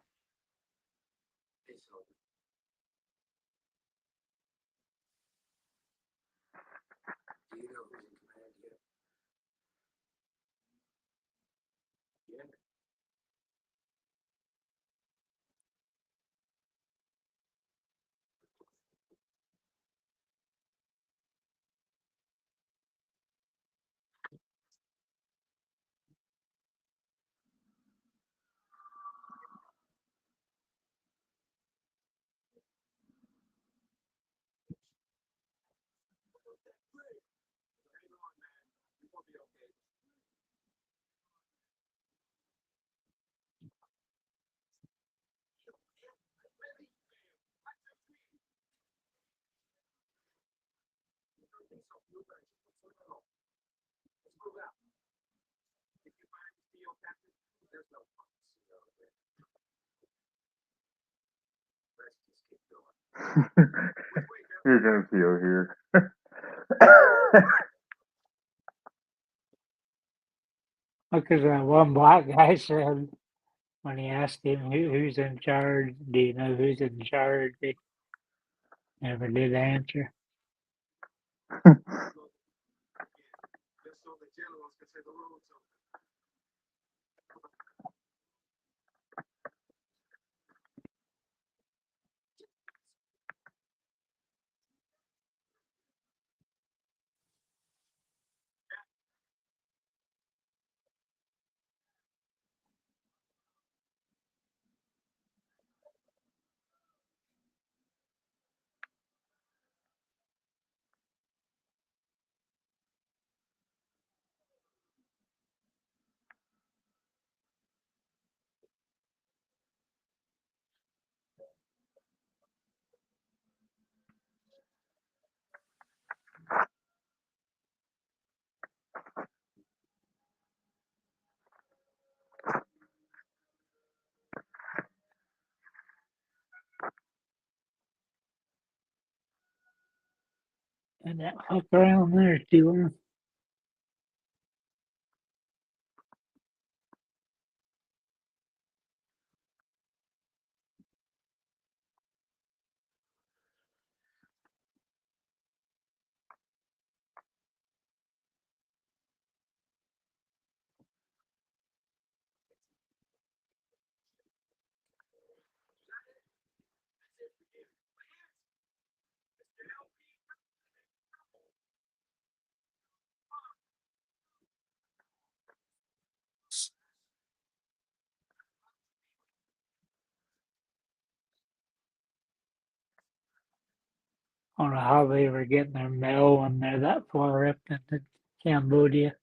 Speaker 1: Here's MCO here.
Speaker 2: Because that one black guy said when he asked him who's in charge, do you know who's in charge? He never did answer. And that fuck around there too long. I don't know how they were getting their mail when they're that far up into Cambodia.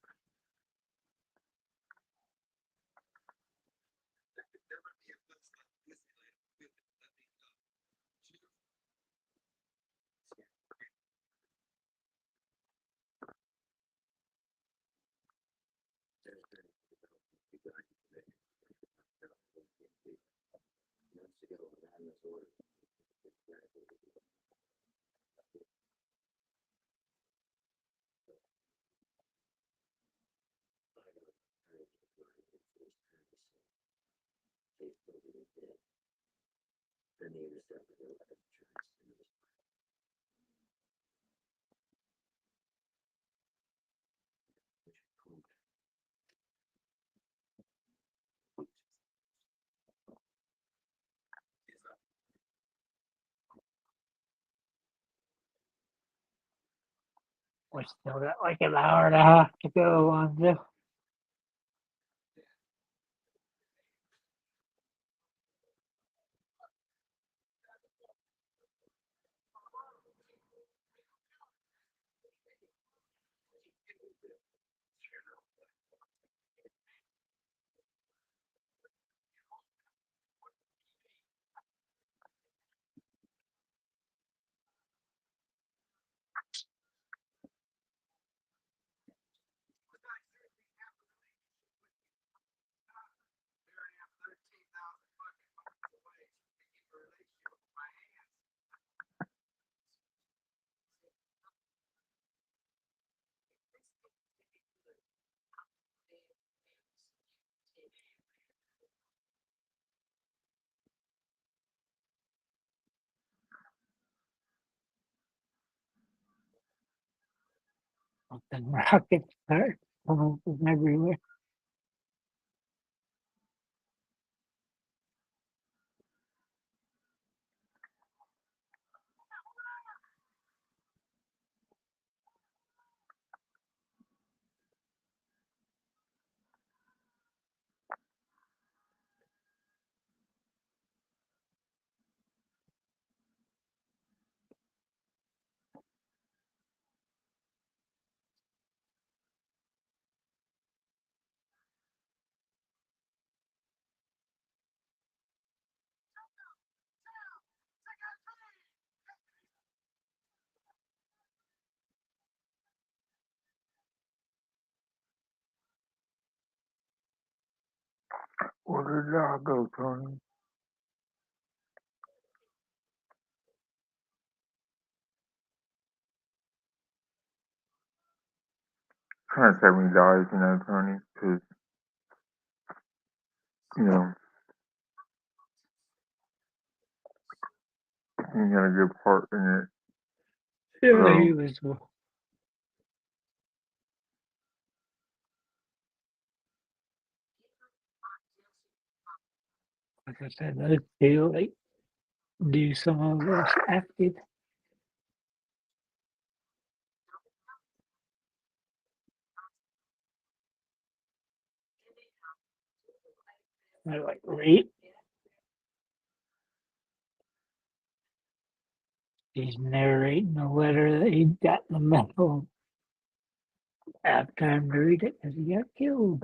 Speaker 2: We still got like an hour and a half to go on this. Fucking rockets start coming from everywhere.
Speaker 1: Where did y'all go, Tony? Trying to save me guys, Tony, because, you know, He had a good part in it.
Speaker 2: Yeah, he
Speaker 1: So,
Speaker 2: was. Like I said, those two like do some of this acting. They're like rape. He's narrating a letter that he got in the mail. I have time to read it because he got killed.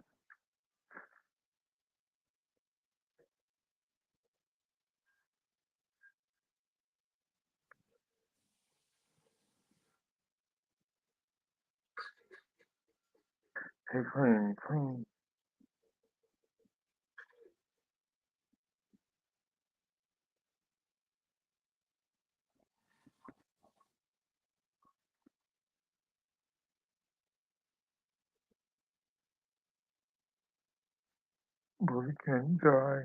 Speaker 1: hey, clean, clean. But he can't die.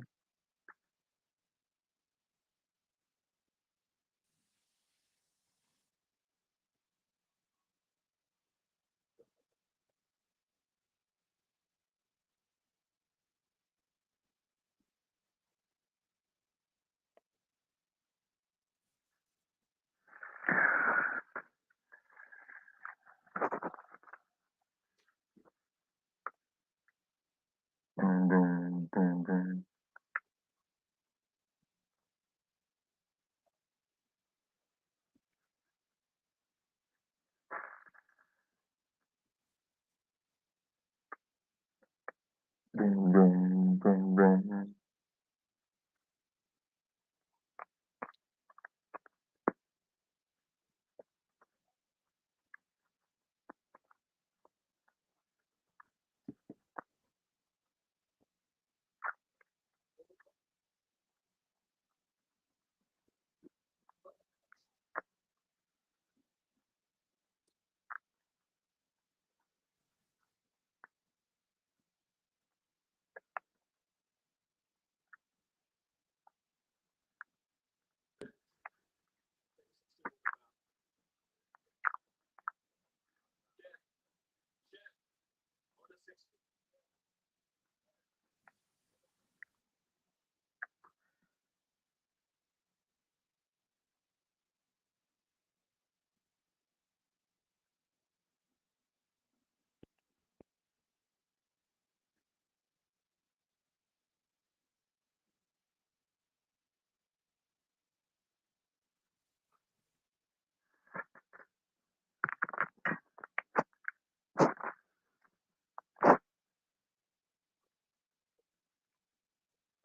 Speaker 1: Boom, boom, boom, boom. Boom, boom, boom, boom.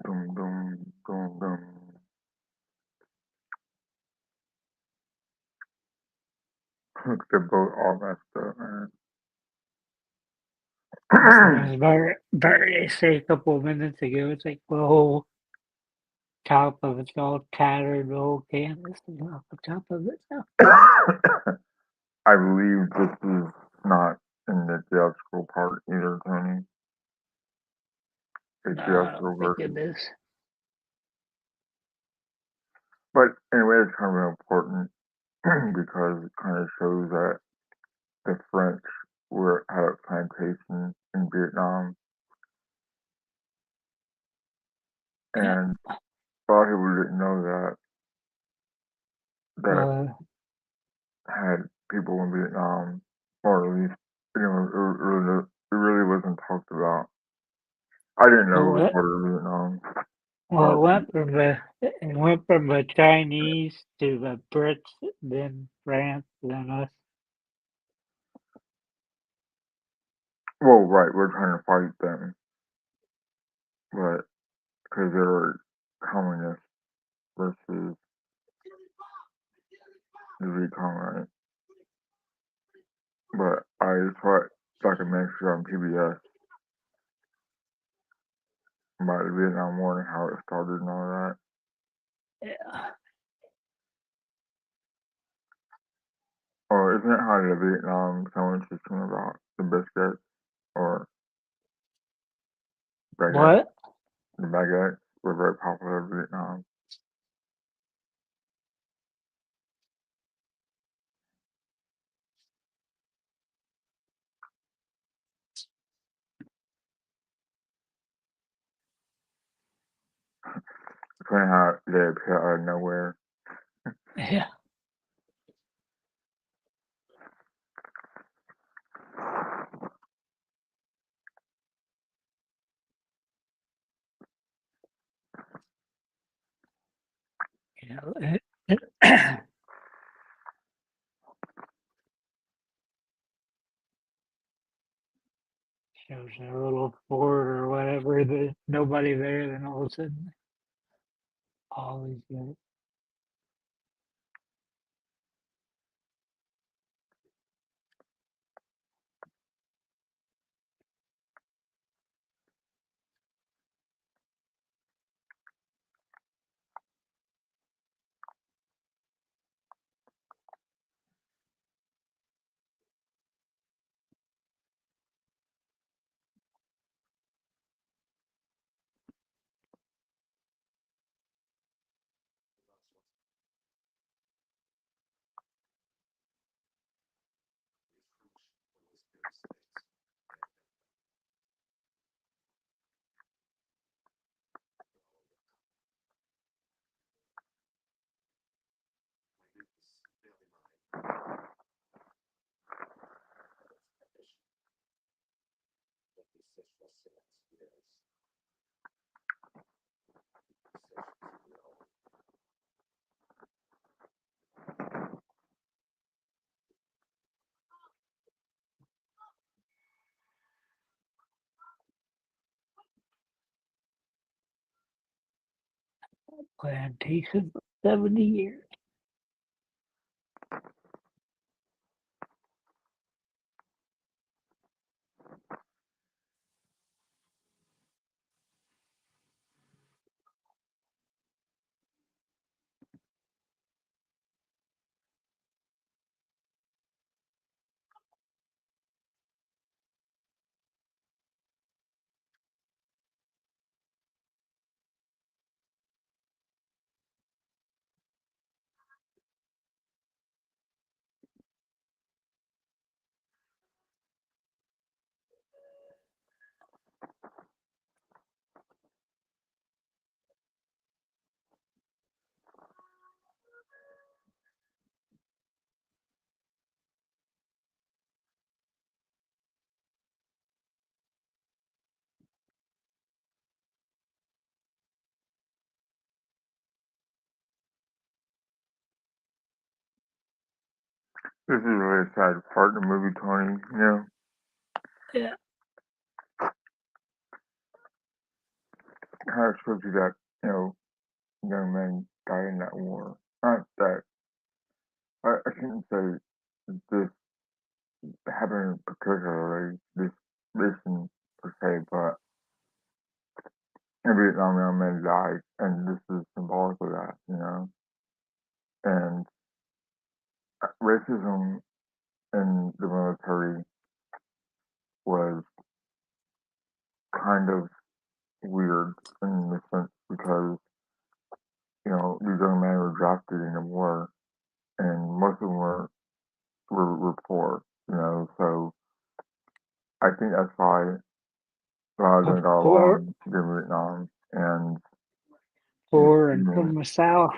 Speaker 1: Boom, boom, boom, boom. Look, they're both all messed up, man.
Speaker 2: It was about to say a couple of minutes ago. It's like the whole top of it's all tattered, the whole canvas is off the top of it. So.
Speaker 1: I believe this is not in the theatrical part either, Tony. The
Speaker 2: No, I
Speaker 1: theatrical
Speaker 2: don't think it
Speaker 1: version.
Speaker 2: is.
Speaker 1: But anyway, it's kind of important because it kind of shows that the French were had a plantation in Vietnam,
Speaker 2: Yeah.
Speaker 1: and a lot of people didn't know that
Speaker 2: Uh,
Speaker 1: had people in Vietnam, or at least it really wasn't talked about. I didn't know it was
Speaker 2: well,
Speaker 1: part of Vietnam.
Speaker 2: well,
Speaker 1: But
Speaker 2: it went from the Chinese to the Brits, then France, then us.
Speaker 1: well, right, we're trying to fight them, but because they're communists versus the Viet Cong, right? But I saw a documentary on PBS about the Vietnam War and how it started and all that.
Speaker 2: Yeah.
Speaker 1: Or isn't it how the Vietnam sandwiches came about? The biscuits or baguette?
Speaker 2: What?
Speaker 1: The baguettes were very popular in Vietnam. funny how they appear out of nowhere.
Speaker 2: Yeah. You know, shows a little fort or whatever, there's nobody there, then all of a sudden, all these guys. Plantation for 70 years.
Speaker 1: This is a really sad part of the movie, Tony. You know,
Speaker 2: Yeah.
Speaker 1: how it shows you that, you know, young men died in that war. Not that, I shouldn't say this happened particularly, this mission per se, but in Vietnam, young men died, and this is symbolic of that, you know. And racism in the military was kind of weird in the sense because, you know, these young men were drafted in the war, and most of them were poor, you know. So I think that's why a lot of them got
Speaker 2: Poor,
Speaker 1: along in Vietnam, and you
Speaker 2: poor,
Speaker 1: see
Speaker 2: and
Speaker 1: them,
Speaker 2: from the South.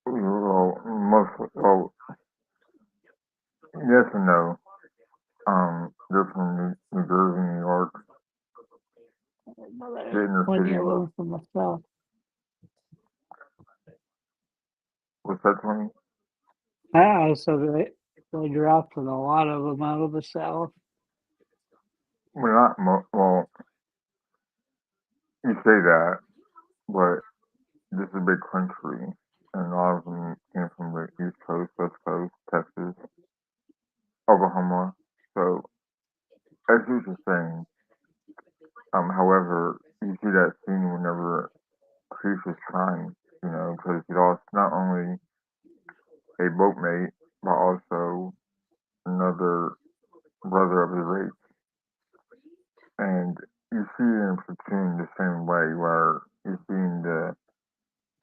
Speaker 1: well, mostly, well, yes and no. They're from New Jersey, New York, the inner
Speaker 2: Plenty of
Speaker 1: cities.
Speaker 2: them from the South.
Speaker 1: What's that, Tony?
Speaker 2: So they drafted a lot of them out of the South.
Speaker 1: Well, not well. You say that, but this is a big country, and a lot of them came from the East Coast, West Coast, Texas, Oklahoma. So I see what you're saying. However, you see that scene whenever Creech was trying, you know, because he lost not only a boatmate but also another brother of his race, and you see it in Platoon the same way, where you see the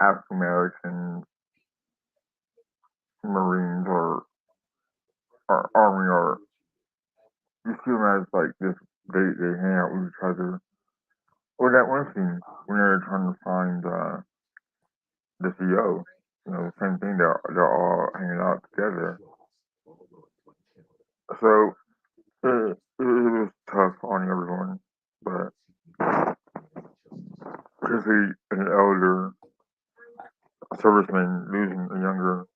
Speaker 1: African American Marines or Army, or you see them as like this. They hang out with each other. Or that one scene when they're trying to find the CEO. You know, same thing. They're all hanging out together. So it was tough on everyone, but especially an elder serviceman losing a younger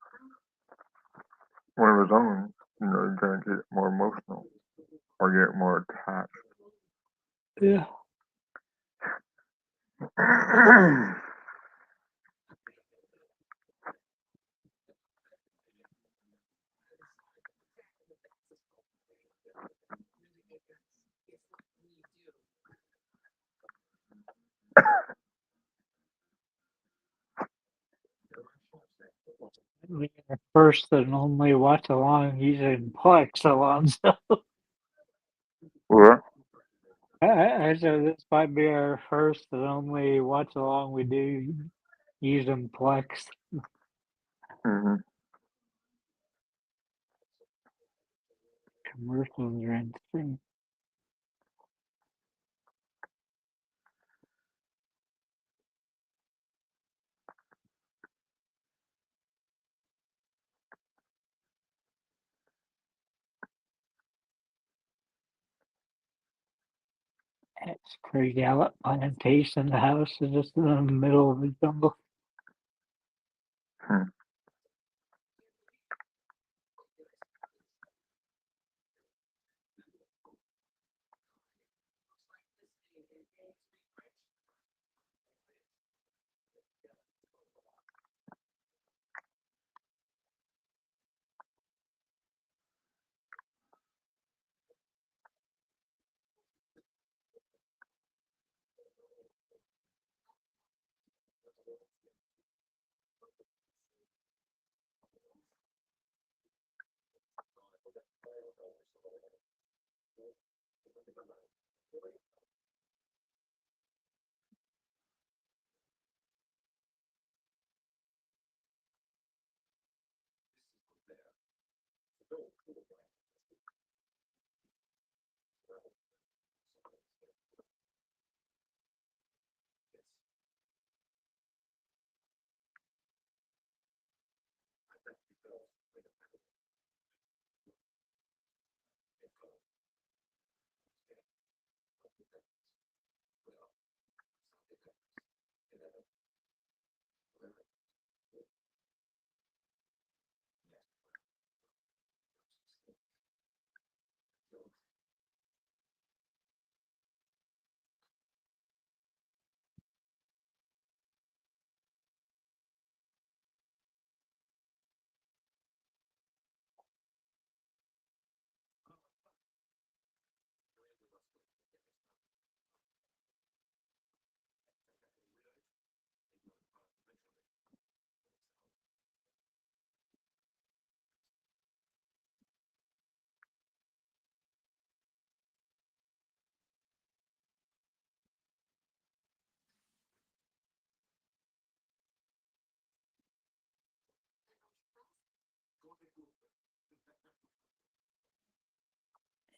Speaker 1: one of his own, you know, you're gonna get more emotional or get more attached.
Speaker 2: Yeah. We are first and only watch along using Plex, Alonso.
Speaker 1: What?
Speaker 2: I said this might be our first and only watch along we do using Plex.
Speaker 1: Mm-hmm.
Speaker 2: Commercials are insane. It's crazy. I let plantation. The house is just in the middle of the jungle.
Speaker 1: Hmm.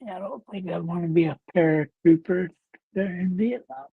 Speaker 2: I don't think I want to be a paratrooper there in Vietnam.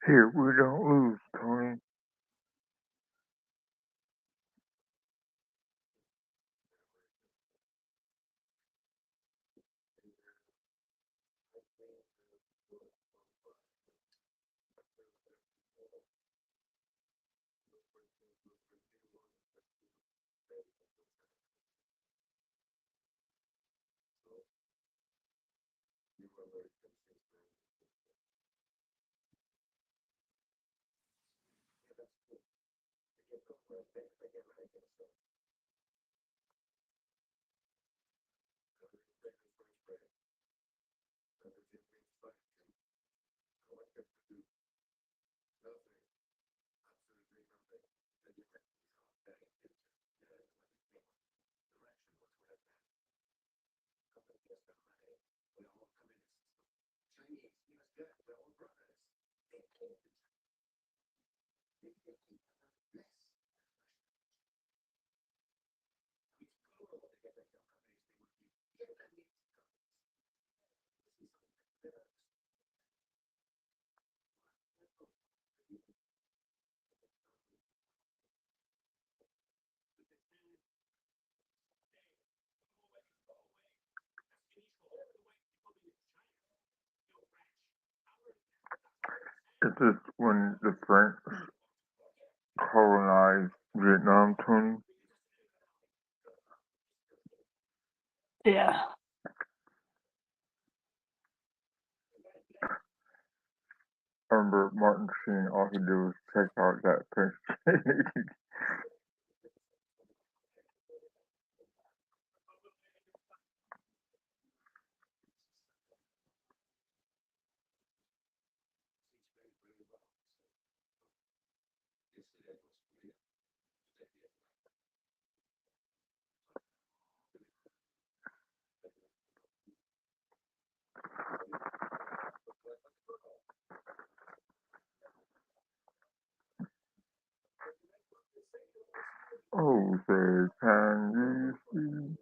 Speaker 1: Here we don't lose, Tony. It's just when the French colonized Vietnam, Tony.
Speaker 2: Yeah.
Speaker 1: I remember Martin Sheen, all he did was check out that picture. Oh, say, can you see?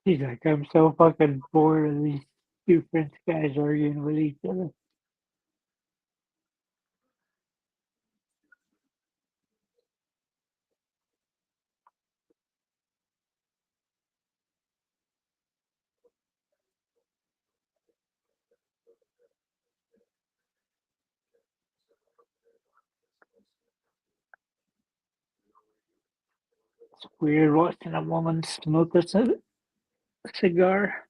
Speaker 2: He's like, I'm so fucking bored of these two French guys arguing with each other. It's weird watching a woman smoke a cigar.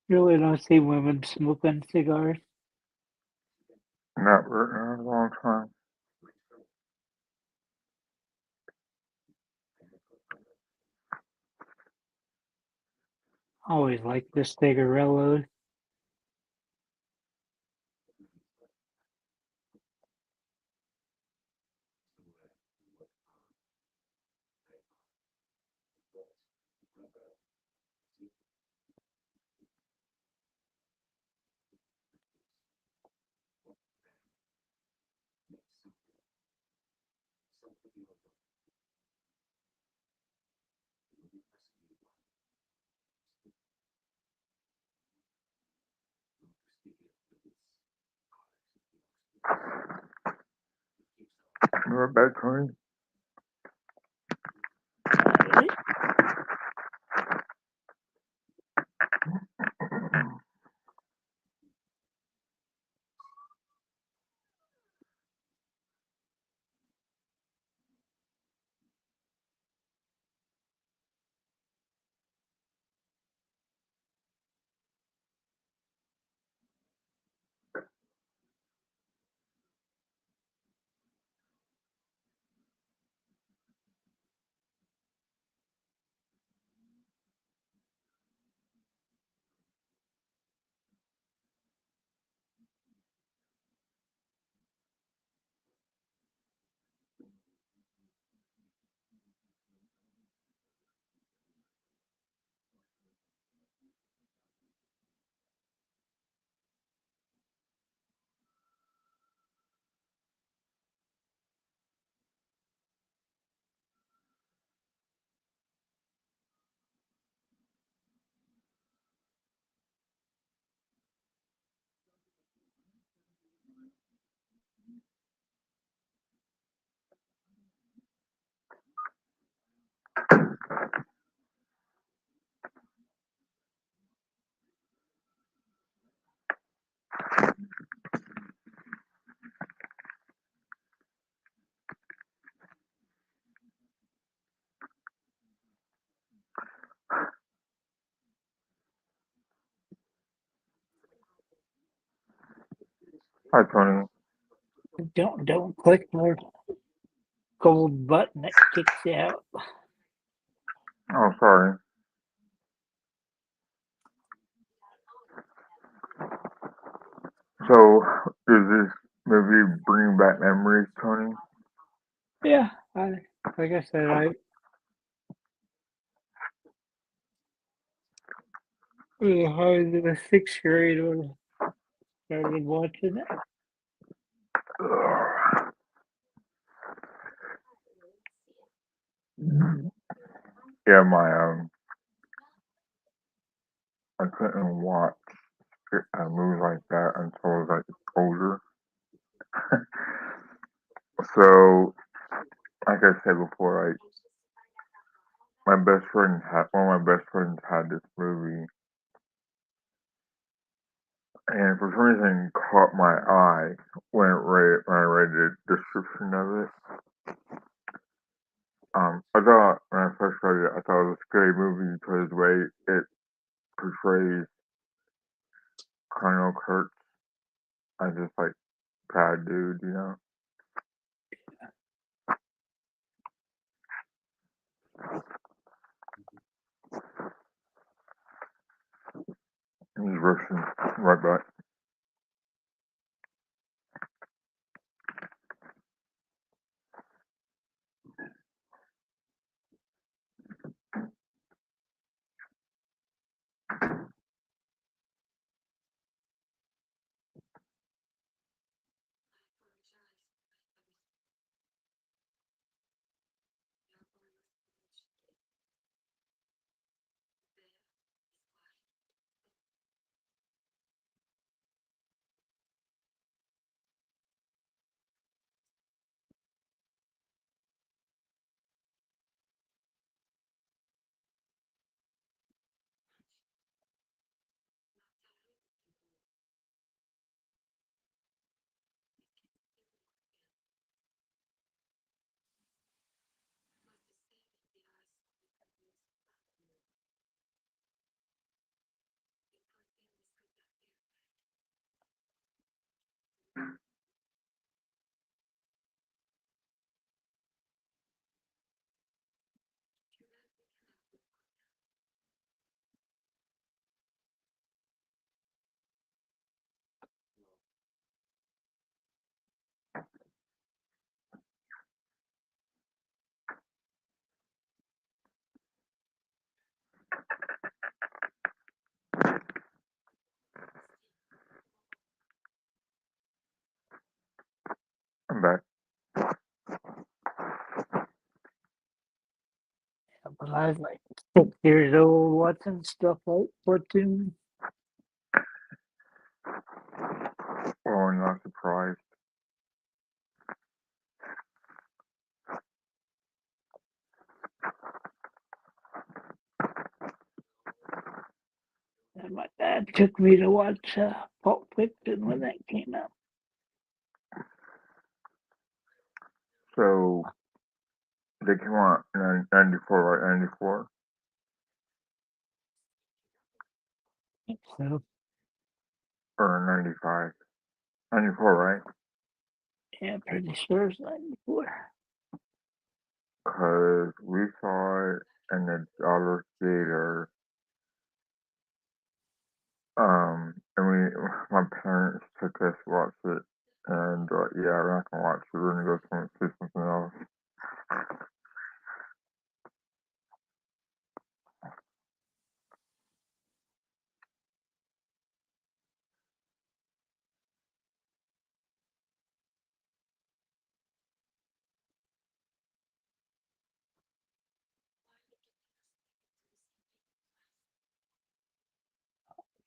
Speaker 2: Really don't see women smoking cigars.
Speaker 1: Not in a long time.
Speaker 2: Always like the cigarillos.
Speaker 1: You're back, Tony.
Speaker 2: Alright.
Speaker 1: Hi, Tony.
Speaker 2: Don't click the gold button that kicks you out.
Speaker 1: Oh, sorry. So, does this movie bring back memories, Tony?
Speaker 2: Yeah, like I said, I was in the sixth grade when I started watching it.
Speaker 1: Yeah, I couldn't watch movies like that until I was like older. So, like I said before, like one of my best friends had this movie, and for some reason caught my eye when I read the description of it. I thought when I first read it, I thought it was a scary movie because the way it portrays Colonel Kurtz as this like bad dude, you know. He's Russian, right back.
Speaker 2: I was like 6 years old watching stuff like Platoon.
Speaker 1: Oh, I'm not surprised.
Speaker 2: And my dad took me to watch Pulp Fiction when that came out.
Speaker 1: So they came out in 94, right? 94?
Speaker 2: So,
Speaker 1: Or 95? 94, right?
Speaker 2: yeah, pretty sure it's 94.
Speaker 1: Because we saw it in the Dollar Theater. And my parents took us to watch it. And yeah, we're not gonna watch it. We're gonna go see something else.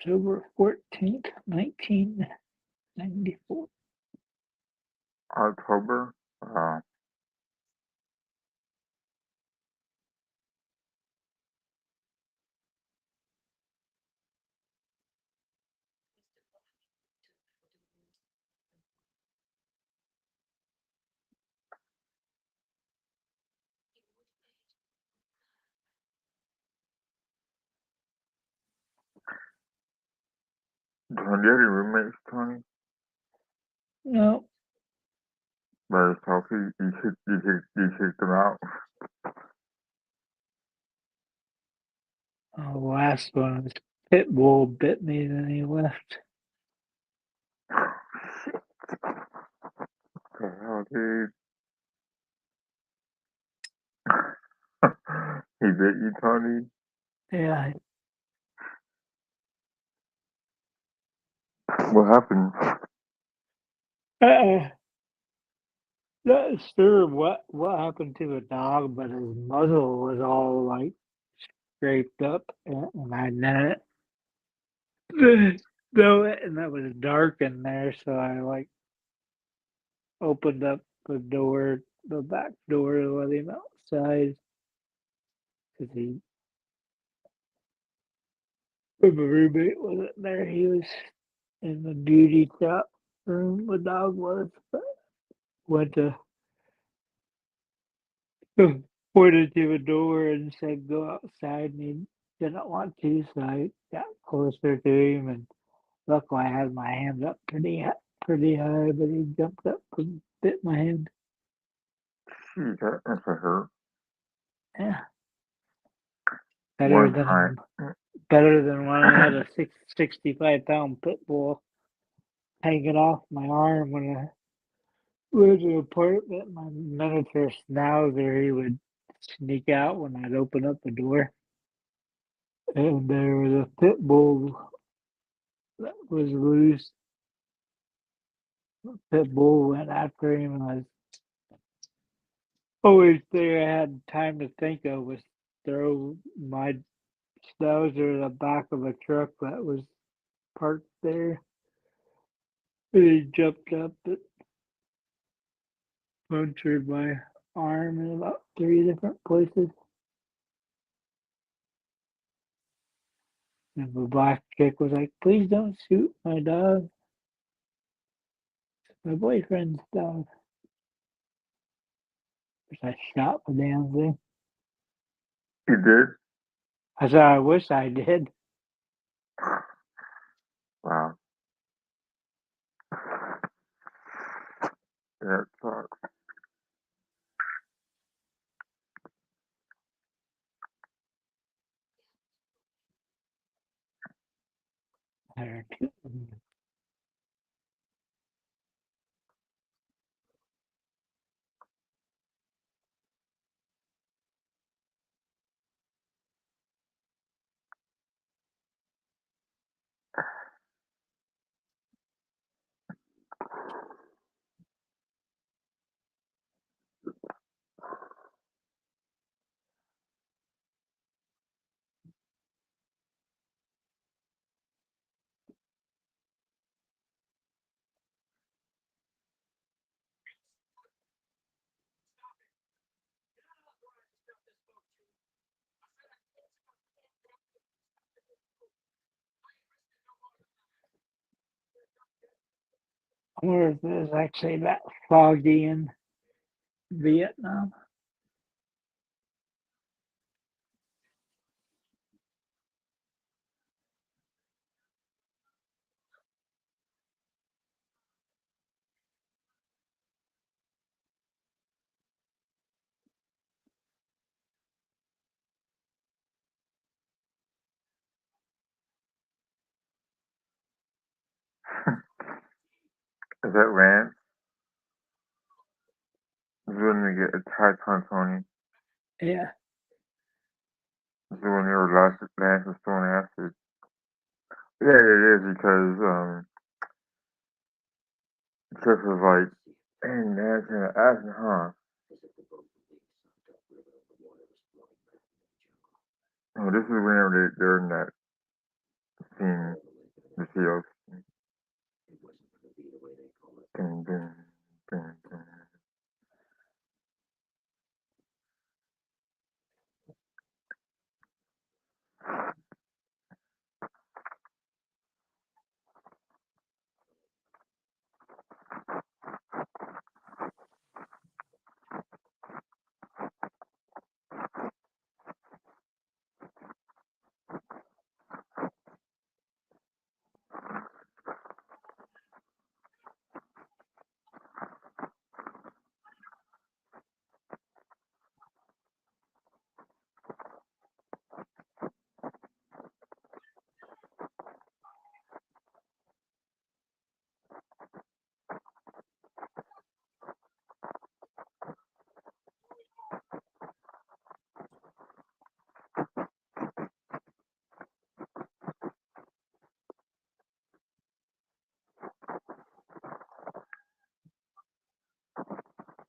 Speaker 2: October 14th, 1994.
Speaker 1: October? Tony, do you have any roommates, Tony?
Speaker 2: No,
Speaker 1: By yourself? You kicked them out?
Speaker 2: the last one was Pitbull bit me, then he left.
Speaker 1: The hell, dude? He bit you, Tony?
Speaker 2: Yeah,
Speaker 1: What happened?
Speaker 2: uh, not sure what happened to the dog, but his muzzle was all like scraped up, and I didn't know it, and that was dark in there, so I like opened up the door, the back door, to let him outside because he, my roommate wasn't there. He was in the beauty shop room. The dog was, but went to pointed to the door and said, "Go outside," and he didn't want to, so I got closer to him, and luckily I had my hand up pretty high, but he jumped up and bit my hand.
Speaker 1: Jeez, that must have hurt.
Speaker 2: Yeah, better
Speaker 1: One time,
Speaker 2: than better than when I had a 65-pound pit bull hanging off my arm when I lived in an apartment. My miniature schnauzer, he would sneak out when I'd open up the door, and there was a pit bull that was loose. Pit bull went after him, and I always thing I had time to think of was throw my schnauzer in the back of a truck that was parked there. And he jumped up and punctured my arm in about 3 different places. And the black chick was like, "Please don't shoot my dog. It's my boyfriend's dog." Which I shot the damn thing.
Speaker 1: he did?
Speaker 2: I said, "I wish I did."
Speaker 1: Wow. Yeah, it sucks.
Speaker 2: There are two of them. I wonder if it was actually that foggy in Vietnam.
Speaker 1: Is that Lance? He's going to get attacked on Tony.
Speaker 2: Yeah.
Speaker 1: This is when they were Lance was throwing acid. Yeah, it is because Chris was like, "Dang, Lance in acid, huh?" Oh, this is whenever they're in that scene, the seals. Dun, dun, dun, dun.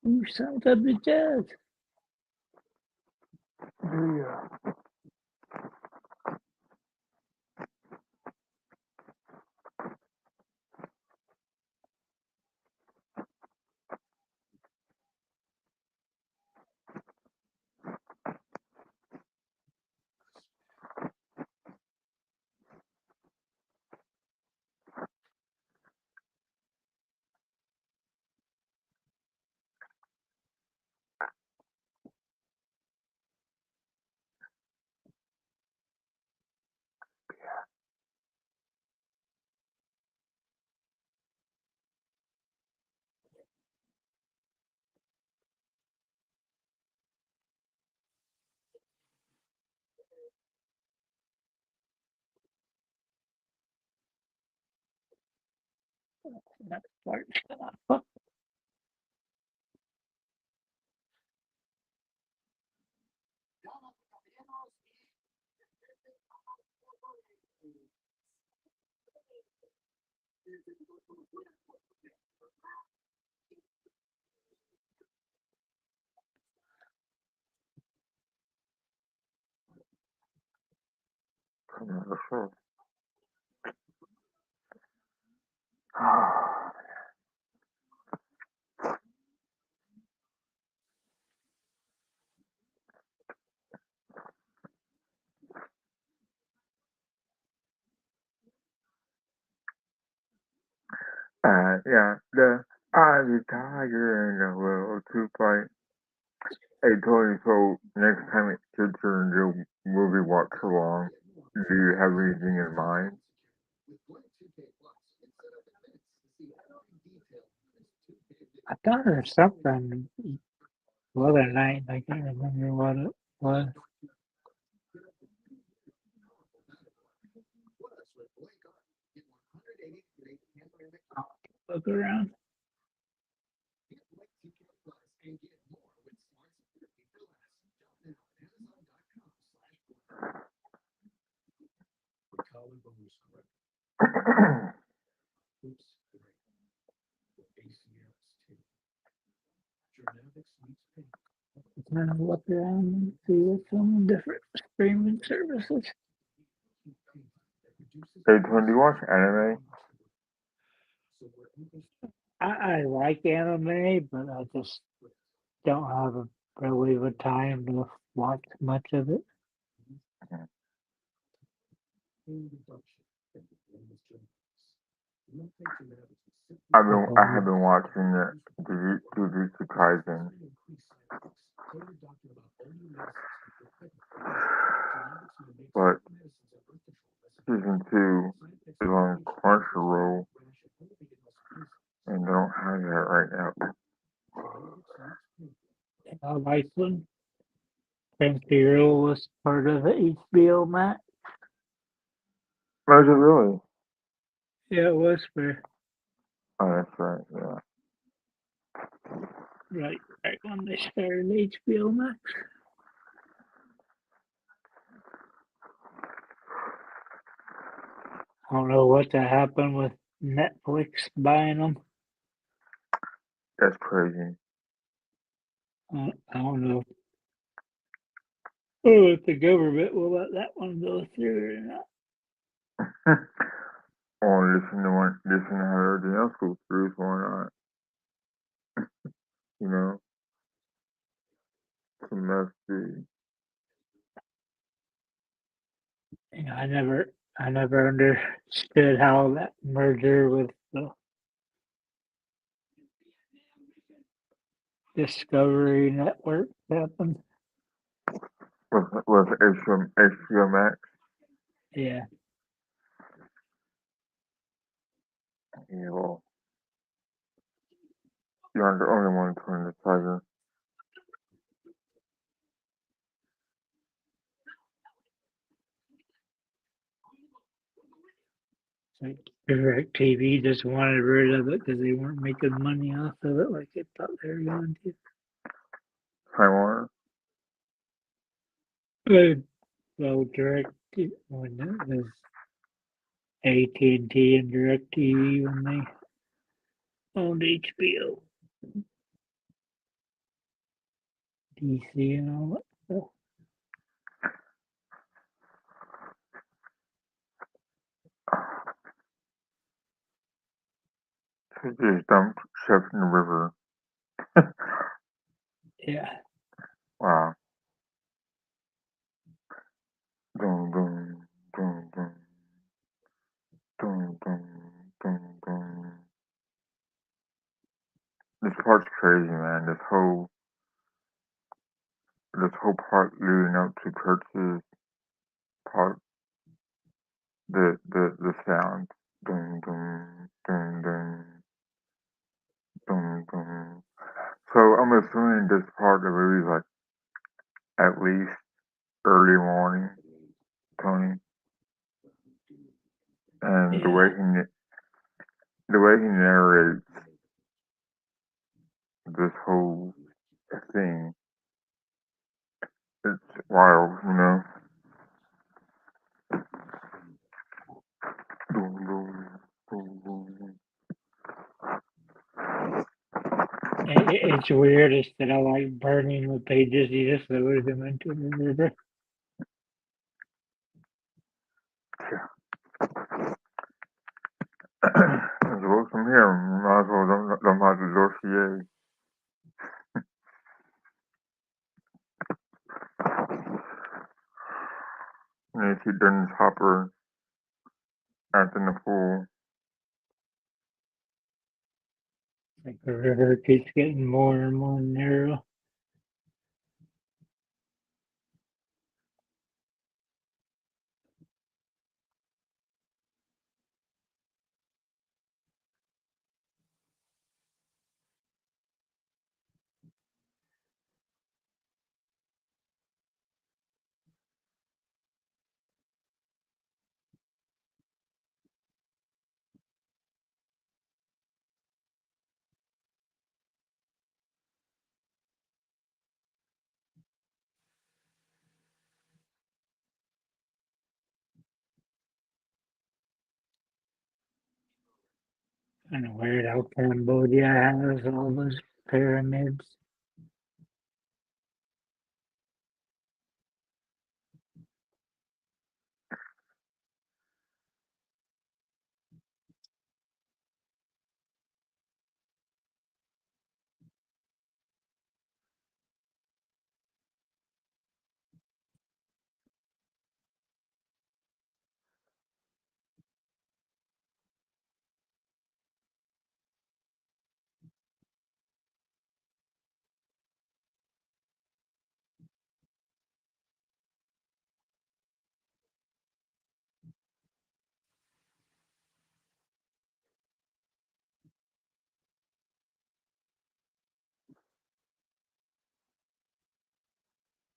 Speaker 2: Ooh, sounds like the jazz.
Speaker 1: Yeah.
Speaker 2: That part's gonna fuck.
Speaker 1: Commercial. Yeah, the I'm the tiger in the world to fight. Hey, Tony, so next time it's your turn to movie watch along, do you have anything in mind?
Speaker 2: I thought there was something the other night. I can't remember what it was. I'll look around. Kind of look around and see what's on different streaming services.
Speaker 1: Hey, Tony, do you watch anime?
Speaker 2: I like anime, but I just don't have a really the time to watch much of it.
Speaker 1: I have been watching the Jujutsu Kaisen, but season 2 is on Crunchyroll, and they don't have that right now.
Speaker 2: Iceland. Crunchyroll was part of the HBO Max.
Speaker 1: Oh, is it really?
Speaker 2: Yeah, it was for
Speaker 1: Oh, that's right. Yeah.
Speaker 2: right when they started HBO Max. I don't know what happened with Netflix buying them.
Speaker 1: That's crazy.
Speaker 2: I don't know. If the government will let that one go through or not.
Speaker 1: Or listen to how everything else goes through, so why not? You know, some must be.
Speaker 2: I never understood how that merger with the Discovery Network happened.
Speaker 1: With HBO Max.
Speaker 2: Yeah,
Speaker 1: Yeah, well, you aren't the only one turning the tiger.
Speaker 2: like DirecTV just wanted rid of it because they weren't making money off of it like they thought they were going to.
Speaker 1: Time Warner.
Speaker 2: Well, when it was AT&T and DirecTV when they owned HBO, DC, and all that stuff.
Speaker 1: He just dumped Chef in the river.
Speaker 2: Yeah,
Speaker 1: Wow. Dun dun dun dun dun dun dun dun. This part's crazy, man. This whole part leading up to Kurtz's part, the sound, dun dun dun dun dun dun. So I'm assuming this part of the movie is like at least early morning, Tony, and
Speaker 2: yeah.
Speaker 1: the way he narrates this whole thing, it's wild, you know. Dun, dun, dun, dun.
Speaker 2: It's weird instead of like burning the pages, you just load them into the river.
Speaker 1: As well from here, might as well don't have the dossier. And you see Dennis Hopper acting the fool.
Speaker 2: Like the river keeps getting more and more narrow. Kind of weird how Cambodia has all those pyramids.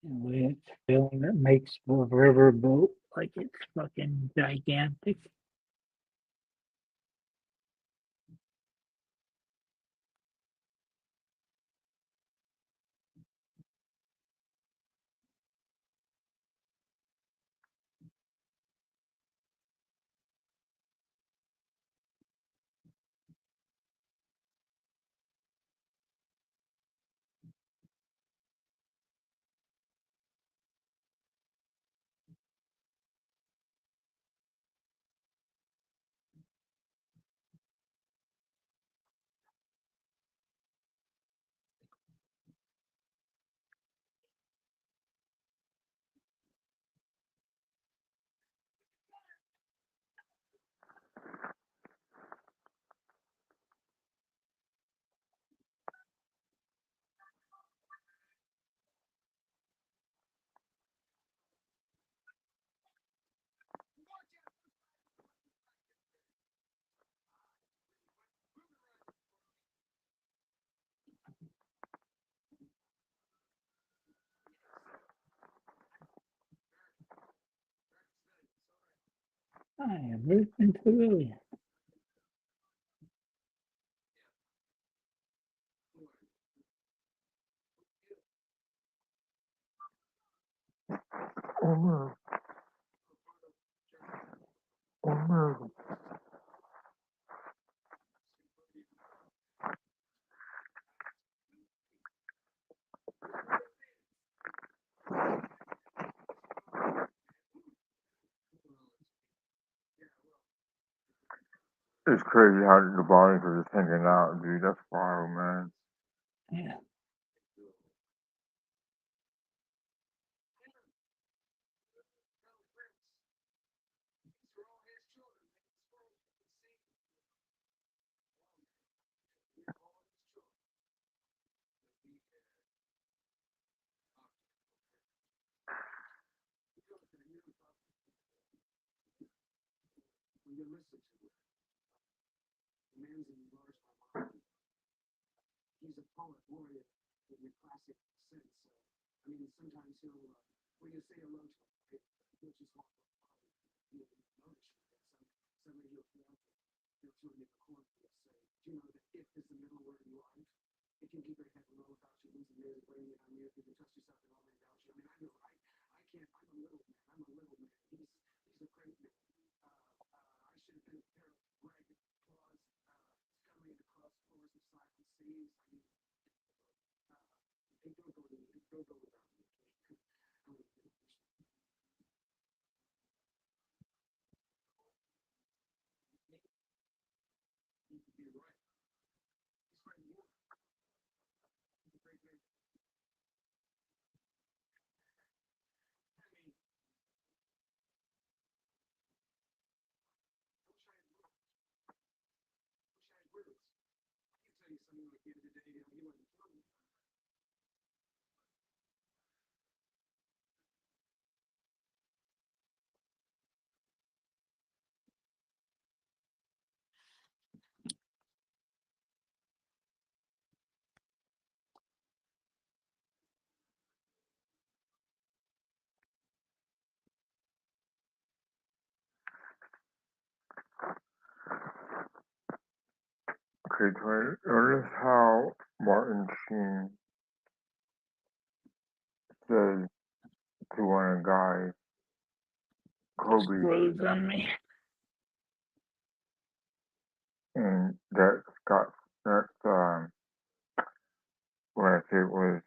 Speaker 2: with film that makes a riverboat like it's fucking gigantic. I am Richmond Pavilion.
Speaker 1: Oh no, oh no. It's crazy how the bodies are just hanging out, dude. That's wild, man.
Speaker 2: Yeah.
Speaker 1: Okay, Tony, notice how Martin Sheen says to one of the guys, Kobe,
Speaker 2: Screws on me.
Speaker 1: and that's what I said was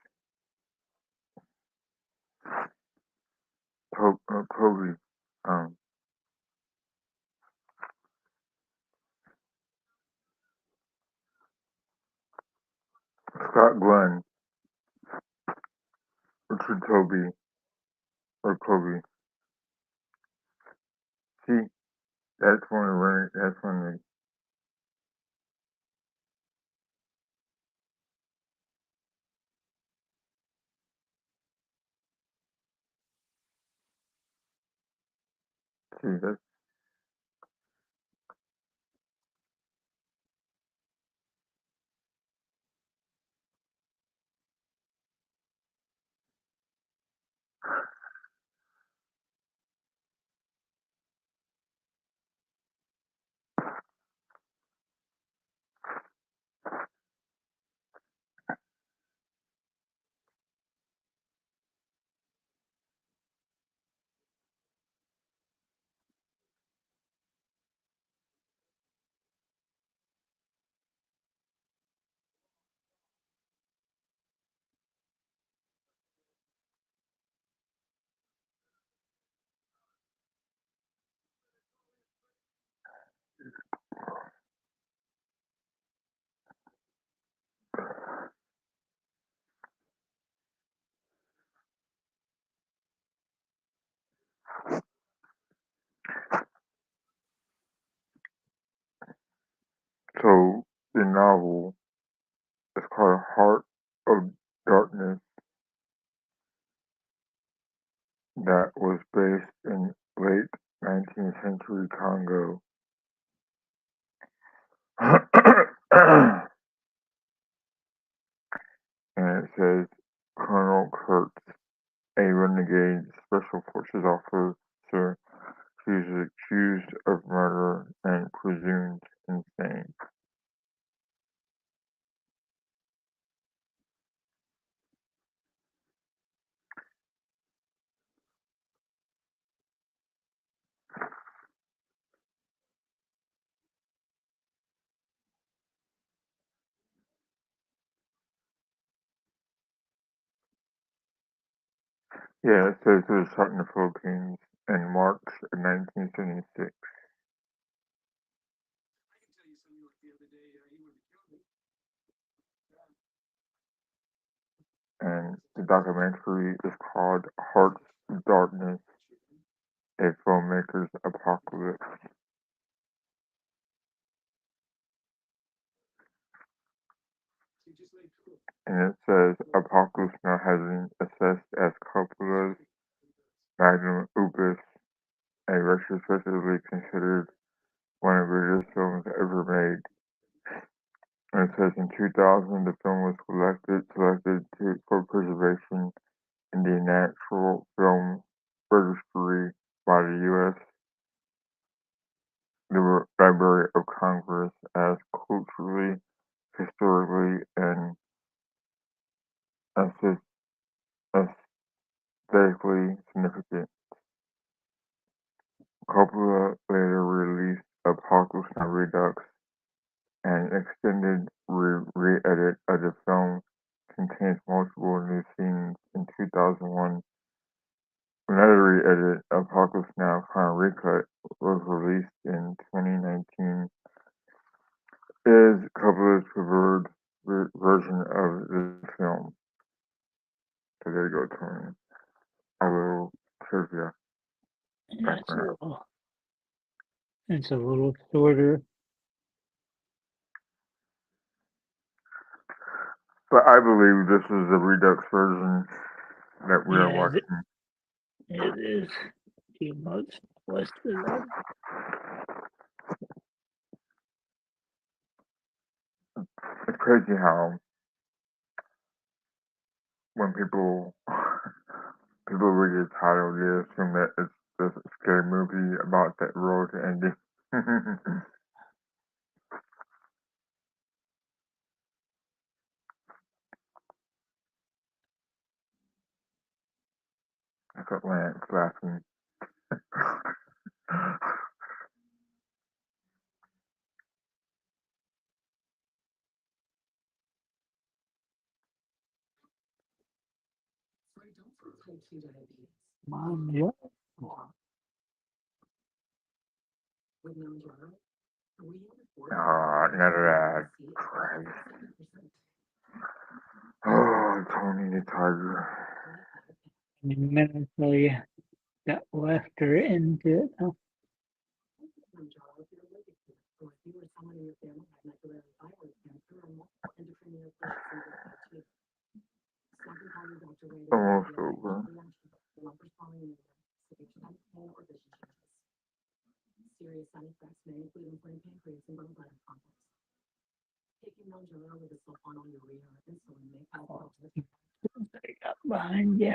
Speaker 1: Kobe, um, Scott Glenn, Richard Toby, or Kobe. See, that's one of see, that's novel. It's called Heart of Darkness that was based in late 19th century Congo. And it says Colonel Kurtz, a renegade special forces officer who is accused of murder and presumed insane. Yeah, it says it was shot in the Philippines in March of 1976. And the documentary is called Heart's Darkness, a filmmaker's apocalypse. And it says Apocalypse Now has been assessed as Coppola's magnum opus, a retrospectively considered one of the greatest films ever made. And it says in 2000 the film was selected for preservation in the Natural Film Registry by the U.S. Library of Congress as culturally, historically, and aesthetically significant. Coppola later released Apocalypse Now Redux, an extended re-edit of the film contains multiple new scenes. In 2001, another re-edit, Apocalypse Now Final Recut, was released in 2019. Is Coppola's preferred version of the film. So there you go, Tony. A little trivia background.
Speaker 2: It's a little shorter.
Speaker 1: But I believe this is the Redux version that we are
Speaker 2: Yeah,
Speaker 1: watching.
Speaker 2: it is too much less than that.
Speaker 1: It's crazy how when people read the title, they assume that it's just a scary movie about that road ending. That's what Lance laughing.
Speaker 2: Mom, yeah.
Speaker 1: None of that. Christ. Oh, Tony the Tiger.
Speaker 2: Mentally got left her into it. Huh?
Speaker 1: Almost over.
Speaker 2: I got behind you.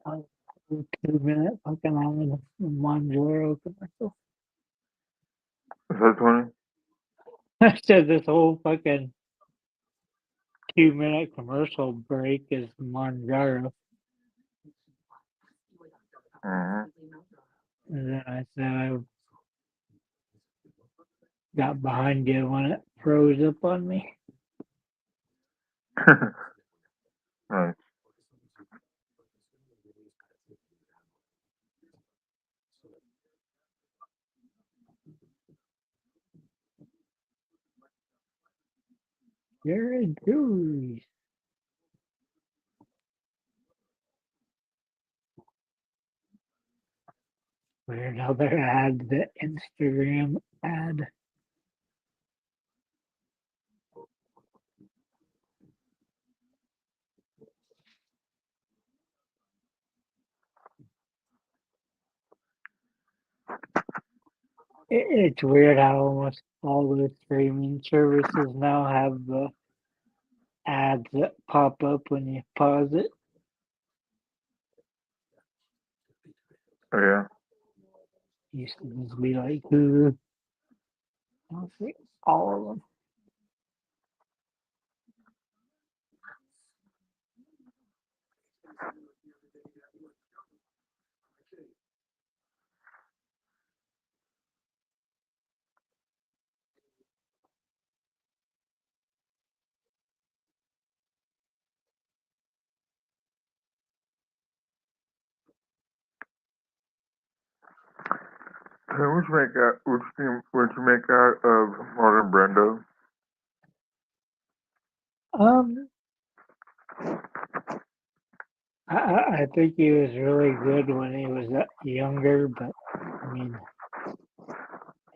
Speaker 2: Oh, 2 minute fucking on the Monjaro commercial.
Speaker 1: Is that Tony?
Speaker 2: I said this whole fucking 2 minute commercial break is Monjaro.
Speaker 1: Mm-hmm.
Speaker 2: And then I said I got behind you when it froze up on me.
Speaker 1: Nice.
Speaker 2: You're a juice. Weird how they ad, the Instagram ad. It's weird how almost all the streaming services now have the ads that pop up when you pause it.
Speaker 1: Oh, yeah.
Speaker 2: Used to just be like Hulu. I think all of them.
Speaker 1: So what you make out of Marlon Brando?
Speaker 2: Um, I think he was really good when he was younger, but I mean,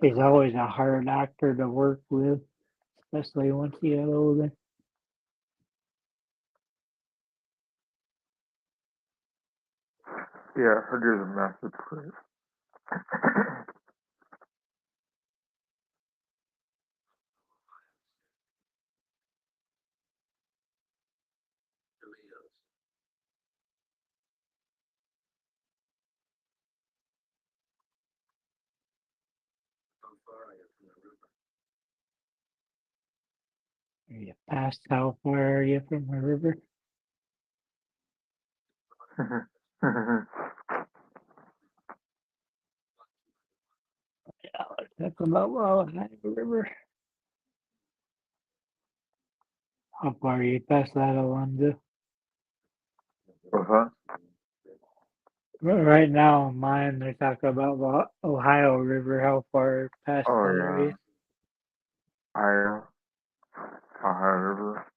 Speaker 2: he's always a hard actor to work with, especially once he got older.
Speaker 1: Yeah, I heard he was a massive prick.
Speaker 2: Are you past how far are you from the river? Yeah, let's talk about Ohio River. How far are you past that, Alonzo?
Speaker 1: What's that?
Speaker 2: Right now, on mine, they're talking about the Ohio River. How far past
Speaker 1: Oh,
Speaker 2: that are
Speaker 1: yeah.
Speaker 2: you?
Speaker 1: Ohio River.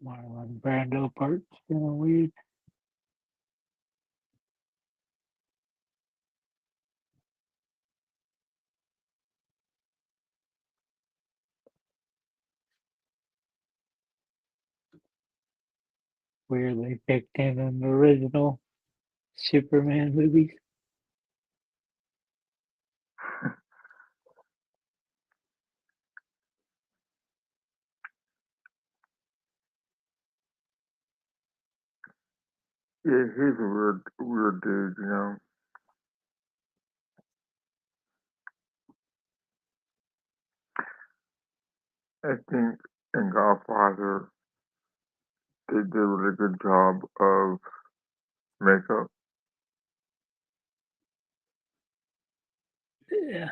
Speaker 2: Marlon Brando part's kind of weird. Weird they picked him in the original Superman movies.
Speaker 1: Yeah, he's a weird dude, you know. I think in Godfather, they did a really good job of makeup.
Speaker 2: Yeah.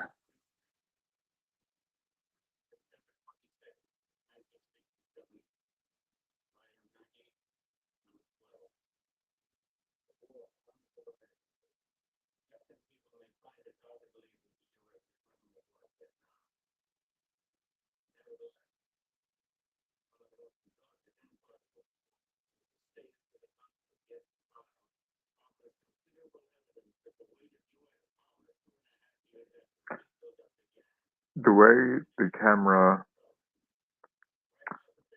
Speaker 1: The way the camera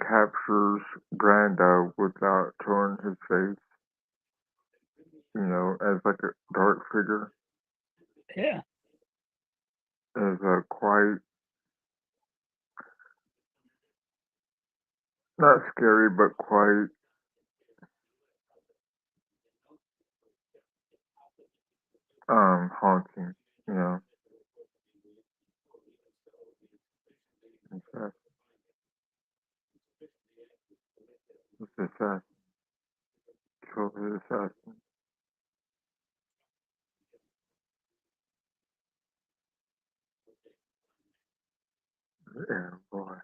Speaker 1: captures Brando without showing his face, you know, as like a dark figure,
Speaker 2: Yeah.
Speaker 1: is quite not scary, but quite haunting. You know, assassin. Kill the assassin. Yeah, boy.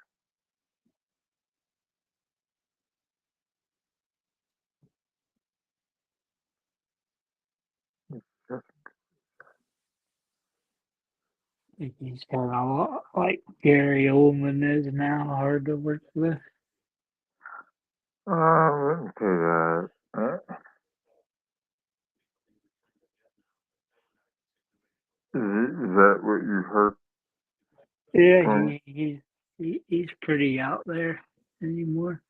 Speaker 1: Just,
Speaker 2: He's kind of like Gary Oldman is now, hard to work with.
Speaker 1: wouldn't say that. Is that what you heard
Speaker 2: Yeah,
Speaker 1: from?
Speaker 2: he's pretty out there anymore.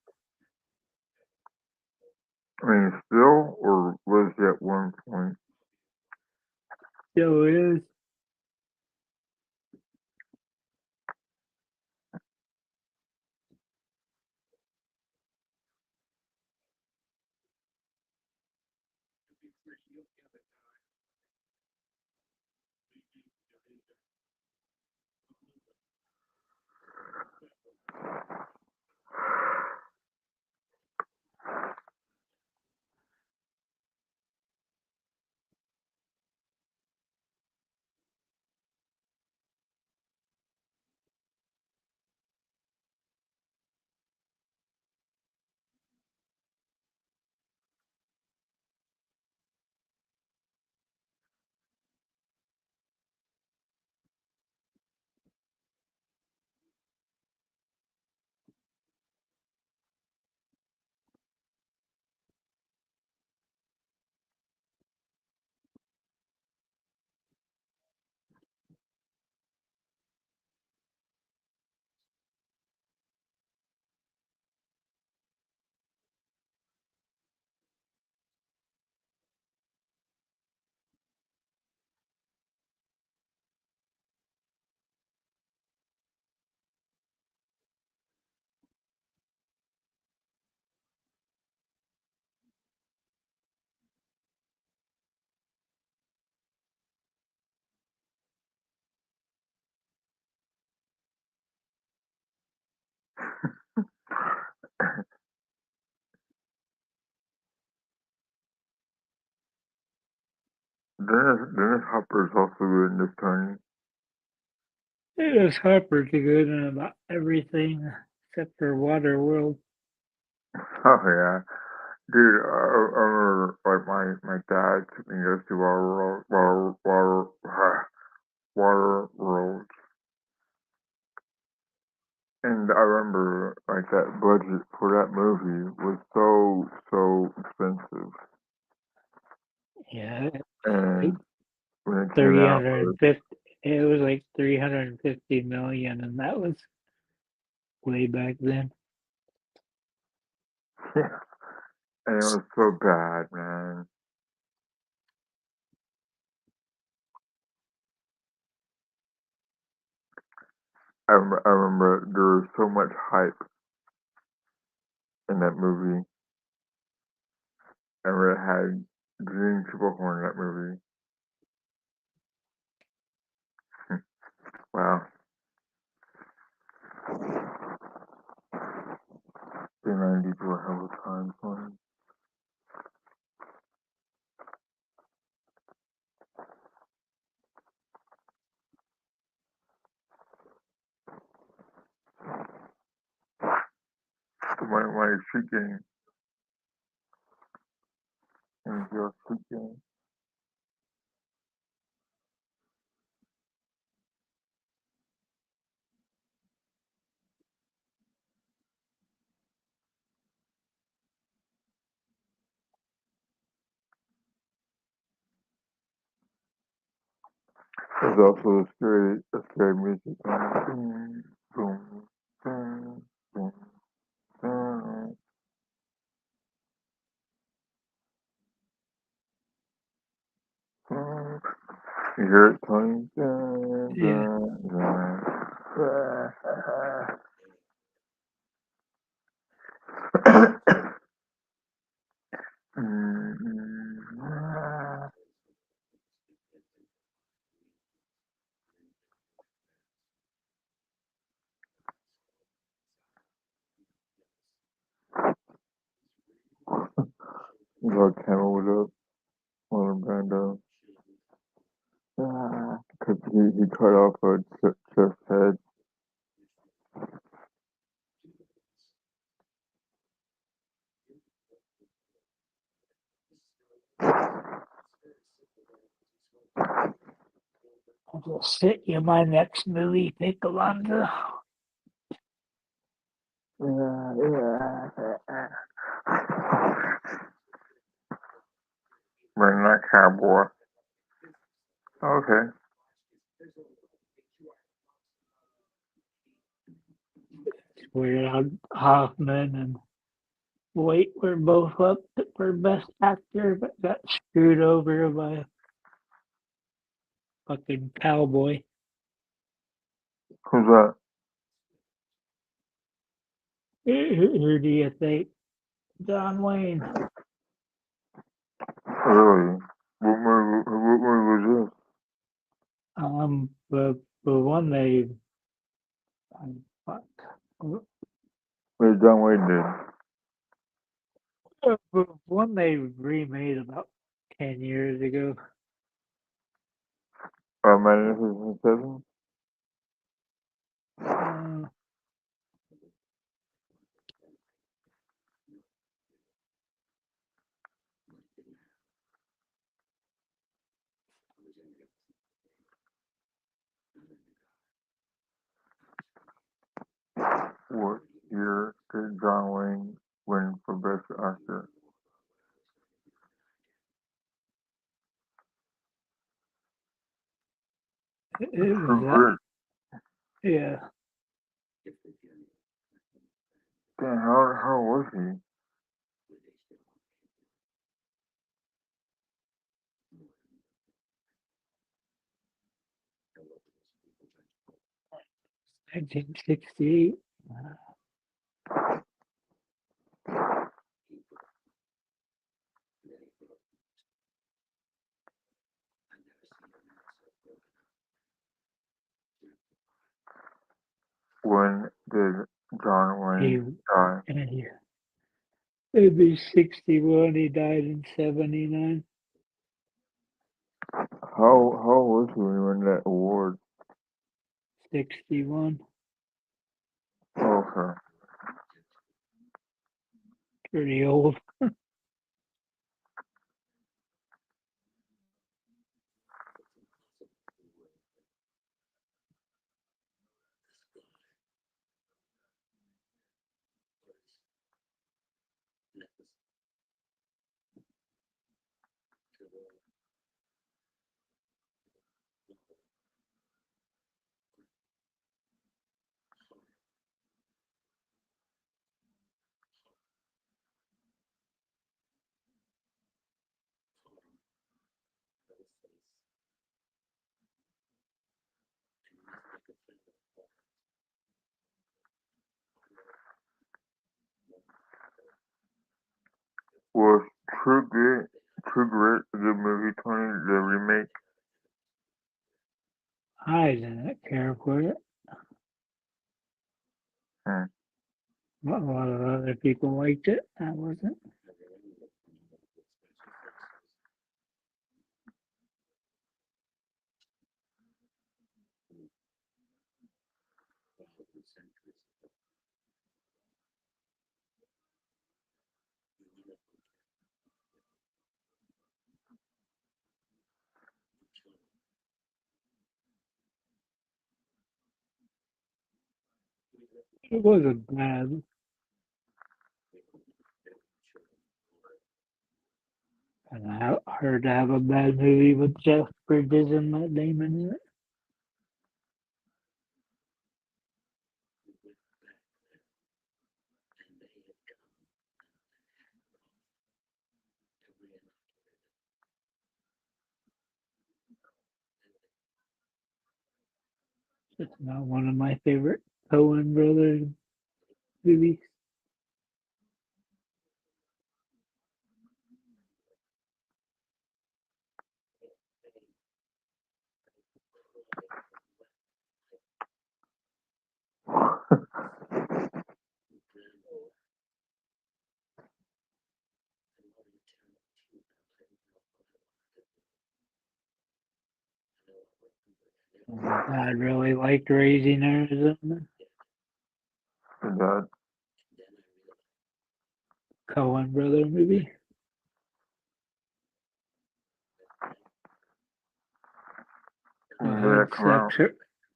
Speaker 1: I mean, still, or was he at one point?
Speaker 2: Still is. Dennis Hopper is also good in this, Tony. Dennis Hopper's good in about everything except for Waterworld.
Speaker 1: Oh yeah, dude. I remember like my dad took me to go see Water World, and I remember like that budget for that movie was so expensive,
Speaker 2: Yeah, like
Speaker 1: and when it came
Speaker 2: three
Speaker 1: out,
Speaker 2: hundred and fifty. It was like 350 million, and that was way back then.
Speaker 1: yeah, and it was so bad, man. I remember there was so much hype in that movie. I remember it had Green Triplehorn in that movie. Wow, the 90s were a hell of a time for me. My street game and your street game. There's also a scary music on. Boom, boom, boom, boom, boom. You hear it, Tony? Dun,
Speaker 2: Yeah,
Speaker 1: dun, dun. Like Camel was up, Marlon Brando. Because he cut off a chef's head.
Speaker 2: I'll just sit you my next movie pick, Alonzo.
Speaker 1: Redneck Cowboy. Okay.
Speaker 2: Where Hoffman and Waite were both up for best actor, but got screwed over by fucking Cowboy.
Speaker 1: Who's that?
Speaker 2: Who do you think? John Wayne.
Speaker 1: Really? What movie was this?
Speaker 2: The one they, fuck.
Speaker 1: Wait, John Wayne did.
Speaker 2: The one they remade about 10 years ago.
Speaker 1: Magnificent Seven? What year did John Wayne win for Best Actor?
Speaker 2: It
Speaker 1: True
Speaker 2: was
Speaker 1: Grit.
Speaker 2: yeah.
Speaker 1: Damn, how was he?
Speaker 2: I 1968.
Speaker 1: When did John
Speaker 2: He,
Speaker 1: Wayne die?
Speaker 2: it'd be 61. He died in 79.
Speaker 1: How was he when he won that award?
Speaker 2: 61.
Speaker 1: Okay.
Speaker 2: Pretty old.
Speaker 1: Was True Grit a good movie, Tony? The remake?
Speaker 2: I didn't care for it.
Speaker 1: Hmm.
Speaker 2: But a lot of other people liked it. I wasn't. It wasn't bad. And I heard to have a bad movie with Jeff Bridges and Matt Damon in it. It's not one of my favorite Coen Brothers movies. My dad really liked Raising Arizona.
Speaker 1: Your dad.
Speaker 2: Coen brother movie. The
Speaker 1: When did
Speaker 2: Hood
Speaker 1: that come out?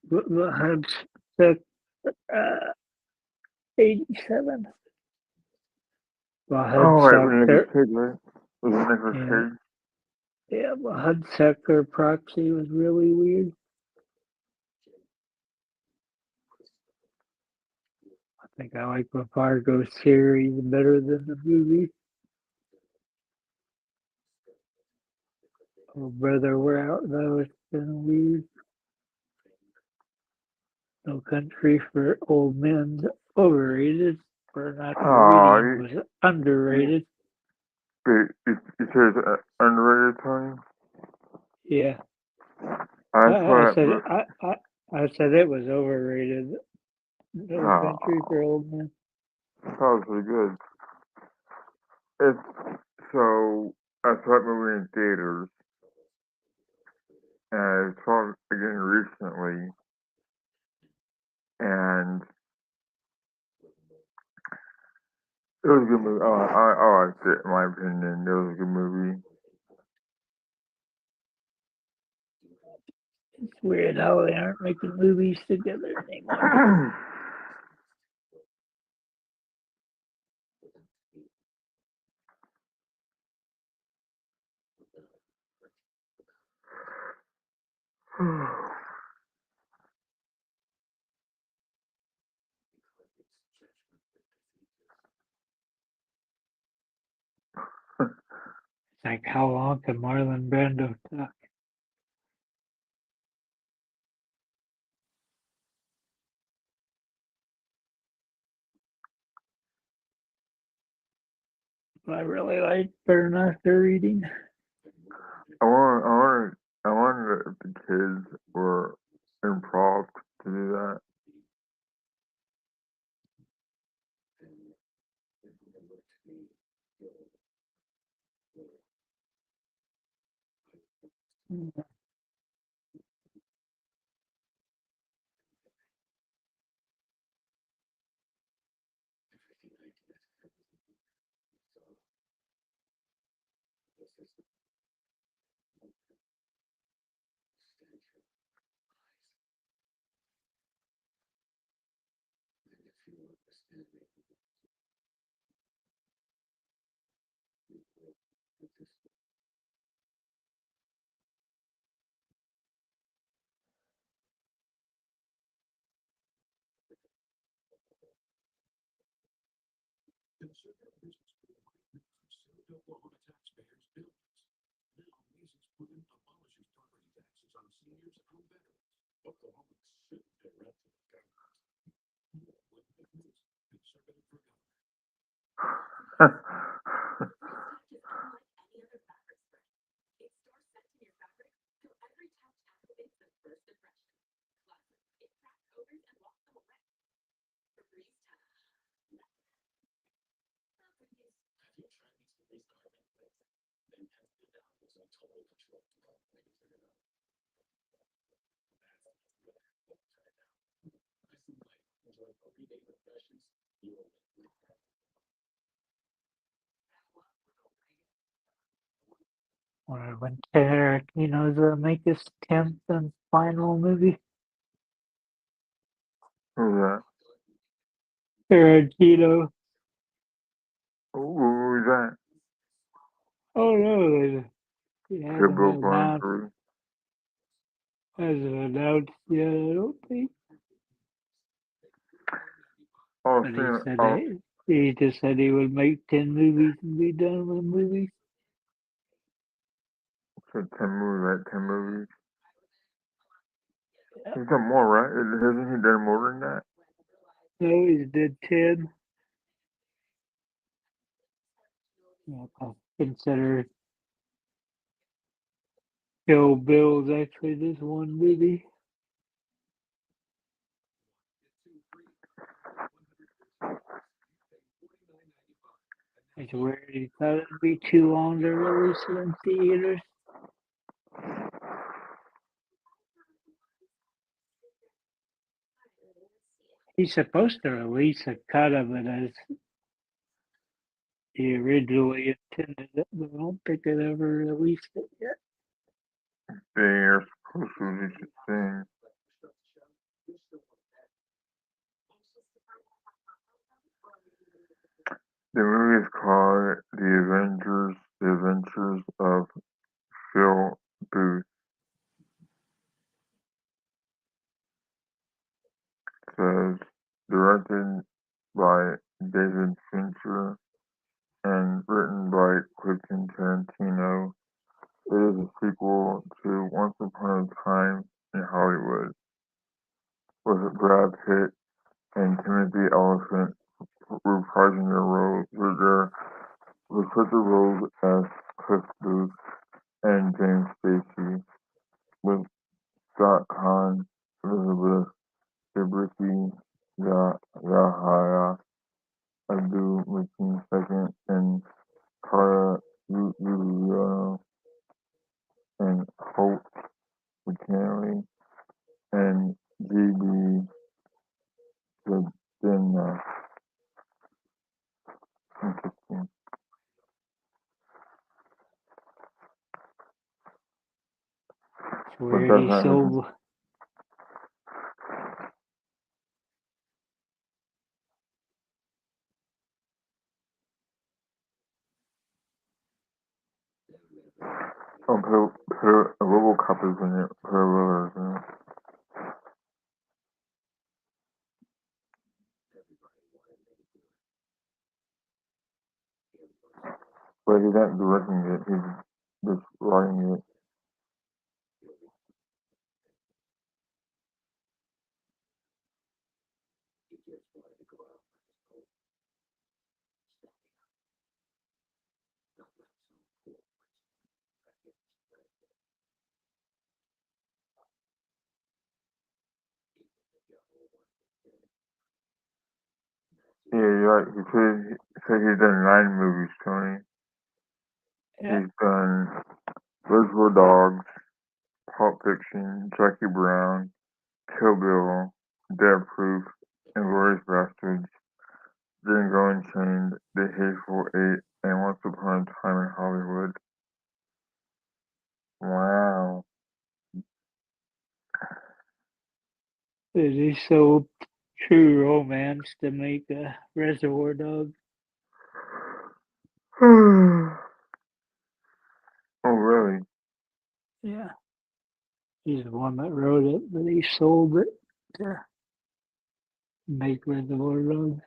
Speaker 2: The Hood Six, 87. The Hood
Speaker 1: Oh, right, with Nicolas
Speaker 2: Sector.
Speaker 1: Cage, right? Was it Nicolas
Speaker 2: Yeah,
Speaker 1: Cage?
Speaker 2: yeah. The Hood Sector Proxy was really weird. I think I like the Fargo series better than the movie. Oh, brother, we're out though. It's been weird. No Country for Old Men's overrated. We're Not for
Speaker 1: Oh,
Speaker 2: Reading was underrated.
Speaker 1: you said it's underrated, Tony?
Speaker 2: Yeah,
Speaker 1: I
Speaker 2: I
Speaker 1: saw that
Speaker 2: said
Speaker 1: book.
Speaker 2: I said it was overrated. No Country
Speaker 1: Oh,
Speaker 2: for Old Men.
Speaker 1: that was really good. It's so I saw that movie in theaters, and I saw it again recently, and it was a good movie. I liked it, in my opinion. It was a good movie.
Speaker 2: It's weird how they aren't making movies together anymore. Like, how long can Marlon Brando talk? I really like Better Not for Reading.
Speaker 1: I wonder if the kids were improv to do that.
Speaker 2: Or when Tarantino's gonna make his 10th and final movie.
Speaker 1: Who's that?
Speaker 2: Tarantino.
Speaker 1: Who's that?
Speaker 2: Oh no, he
Speaker 1: Kill
Speaker 2: hasn't
Speaker 1: Bill Volume
Speaker 2: announced.
Speaker 1: 3.
Speaker 2: Hasn't announced yet. I don't think.
Speaker 1: Oh,
Speaker 2: But he
Speaker 1: seeing,
Speaker 2: said
Speaker 1: oh,
Speaker 2: that he just said he would make 10 movies and be done with movies.
Speaker 1: said 10 movies, right? 10 movies.
Speaker 2: Yeah.
Speaker 1: He's done more, right? Hasn't he done more than that?
Speaker 2: No, he's did 10. Yeah, I consider Kill Bill's actually just one movie. It's weird. He thought it'd be too long to release it in theaters. He's supposed to release a cut of it as he originally intended it, but I don't think it ever released it yet.
Speaker 1: They are supposed to release it soon. The movie is called The Adventures of Phil Booth. It says directed by David Fincher and written by Quentin Tarantino. It is a sequel to Once Upon a Time in Hollywood, with Brad Pitt and Timothy Olyphant reprising their respective roles as Cliff Booth and James Spacey, with Scott Caan, Elizabeth Debicki, Yahya Abdul-Mateen II, and Cara Delevingne, and Hope McKinley, and J.B. Zadina. Interesting.
Speaker 2: It's
Speaker 1: But
Speaker 2: weird
Speaker 1: that's
Speaker 2: he
Speaker 1: not his.
Speaker 2: sold.
Speaker 1: Oh, put a RoboCop is in it. Put a Roller in it. But he's not directing it. He's just writing it. Yeah, you're right. He said he's done 9 movies, Tony.
Speaker 2: Yeah,
Speaker 1: He's done Reservoir Dogs, Pulp Fiction, Jackie Brown, Kill Bill, Death Proof, Inglourious Basterds, Django Unchained, The Hateful Eight, and Once Upon a Time in Hollywood. Wow.
Speaker 2: it is so True Romance to make a Reservoir Dog.
Speaker 1: Oh, really?
Speaker 2: Yeah, he's the one that wrote it, but he sold it to make Reservoir Dogs.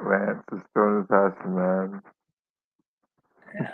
Speaker 1: Lance is still in the passion, man.
Speaker 2: Yeah.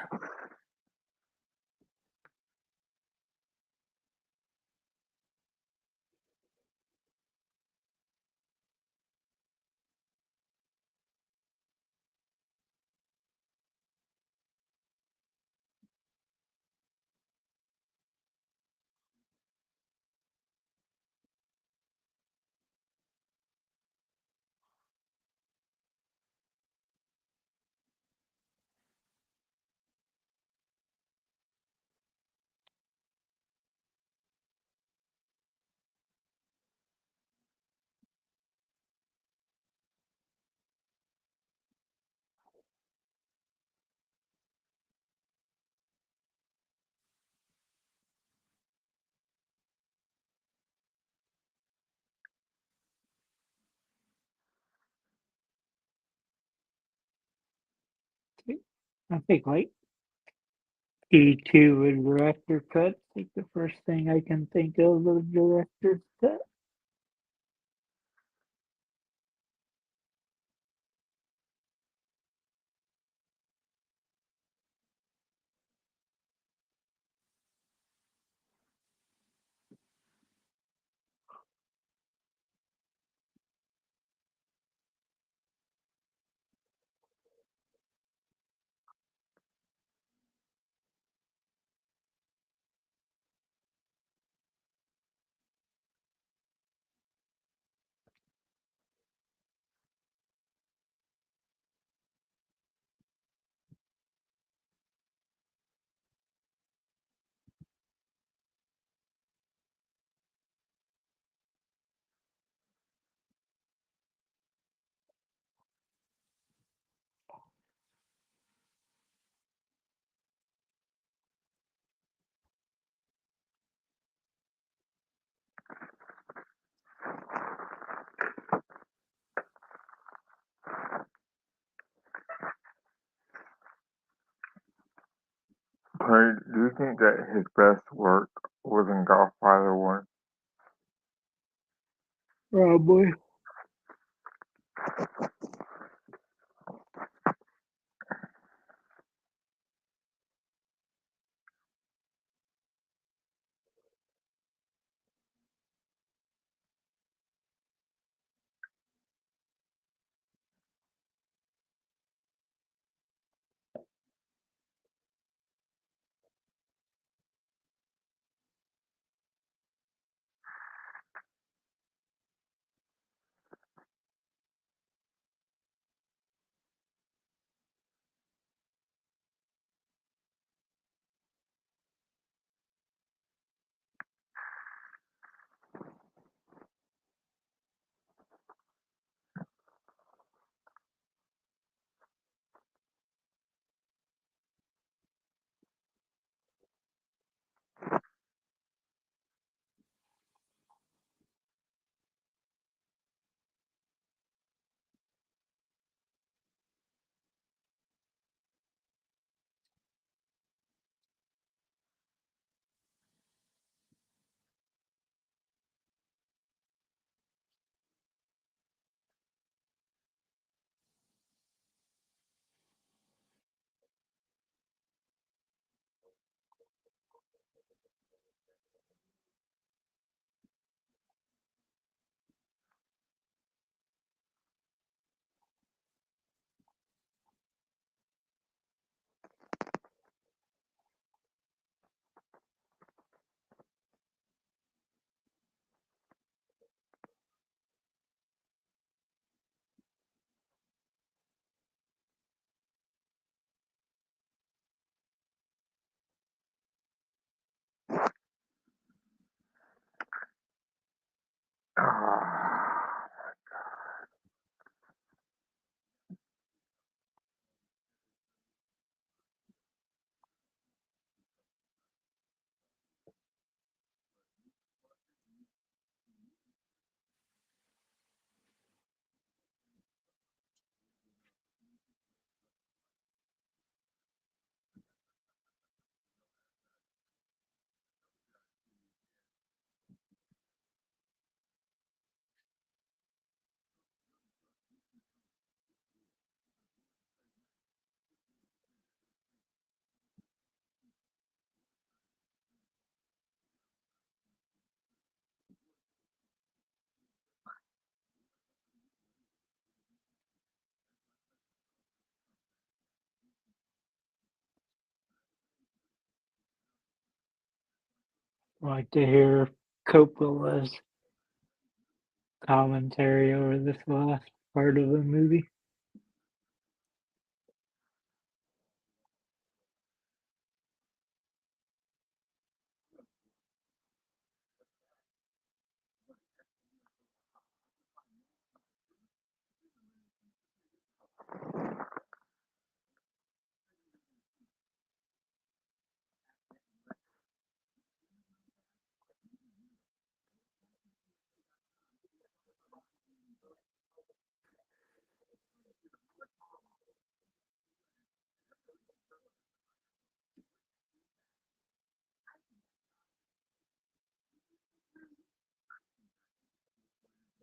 Speaker 2: I think like E2 with director cut. I think the first thing I can think of is director's cut.
Speaker 1: Tony, do you think that his best work was in Godfather 1?
Speaker 2: Probably.
Speaker 1: Ah,
Speaker 2: Like to hear Coppola's commentary over this last part of the movie.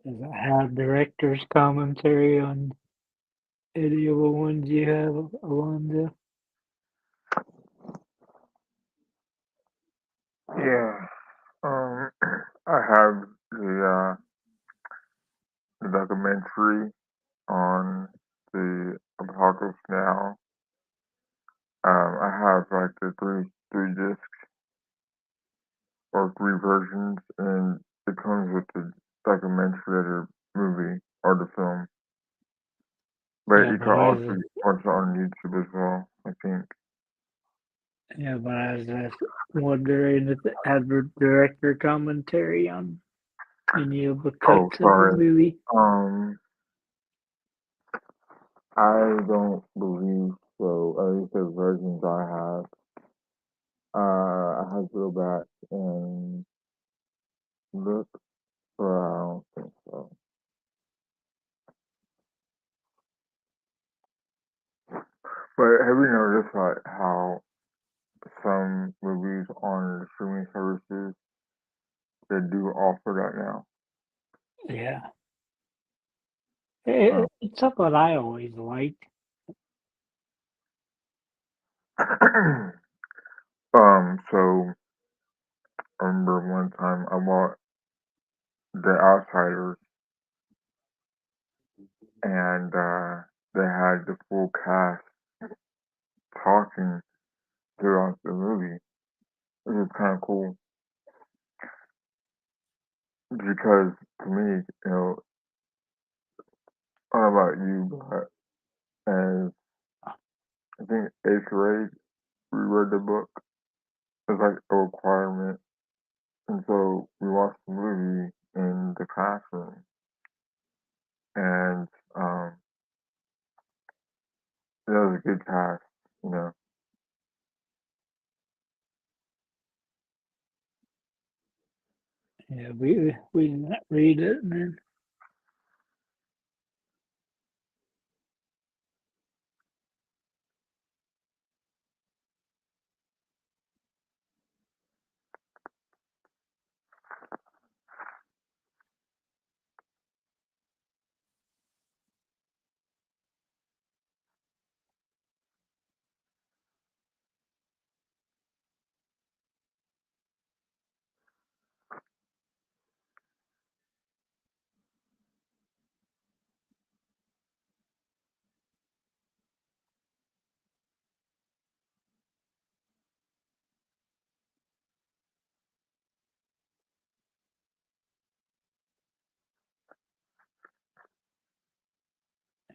Speaker 2: Does it have director's commentary on any of the ones you have, Alonzo?
Speaker 1: Yeah. Um, I have the documentary on the Apocalypse Now. I have like the three discs or three versions, and it comes with the documentary or movie or the film. But
Speaker 2: Yeah,
Speaker 1: you
Speaker 2: but
Speaker 1: can
Speaker 2: as
Speaker 1: also watch it on YouTube as well, I think.
Speaker 2: yeah, but I was just wondering if it had the director commentary on any of the
Speaker 1: Oh,
Speaker 2: cuts of the
Speaker 1: sorry.
Speaker 2: movie.
Speaker 1: Um, I don't believe so. At least the versions I have. I have to go back and look, but I don't think so. But have you noticed like how some movies on streaming services they do offer that now?
Speaker 2: Yeah,
Speaker 1: Um,
Speaker 2: it's something I always liked.
Speaker 1: so I remember one time I watched The Outsiders, and they had the full cast talking throughout the movie. It was kind of cool because to me, I don't know about you, but as I think eighth grade, we read the book. It's like a requirement, and so we watched the movie in the classroom, and um, it was a good cast, you know.
Speaker 2: Yeah, we didn't read it, and then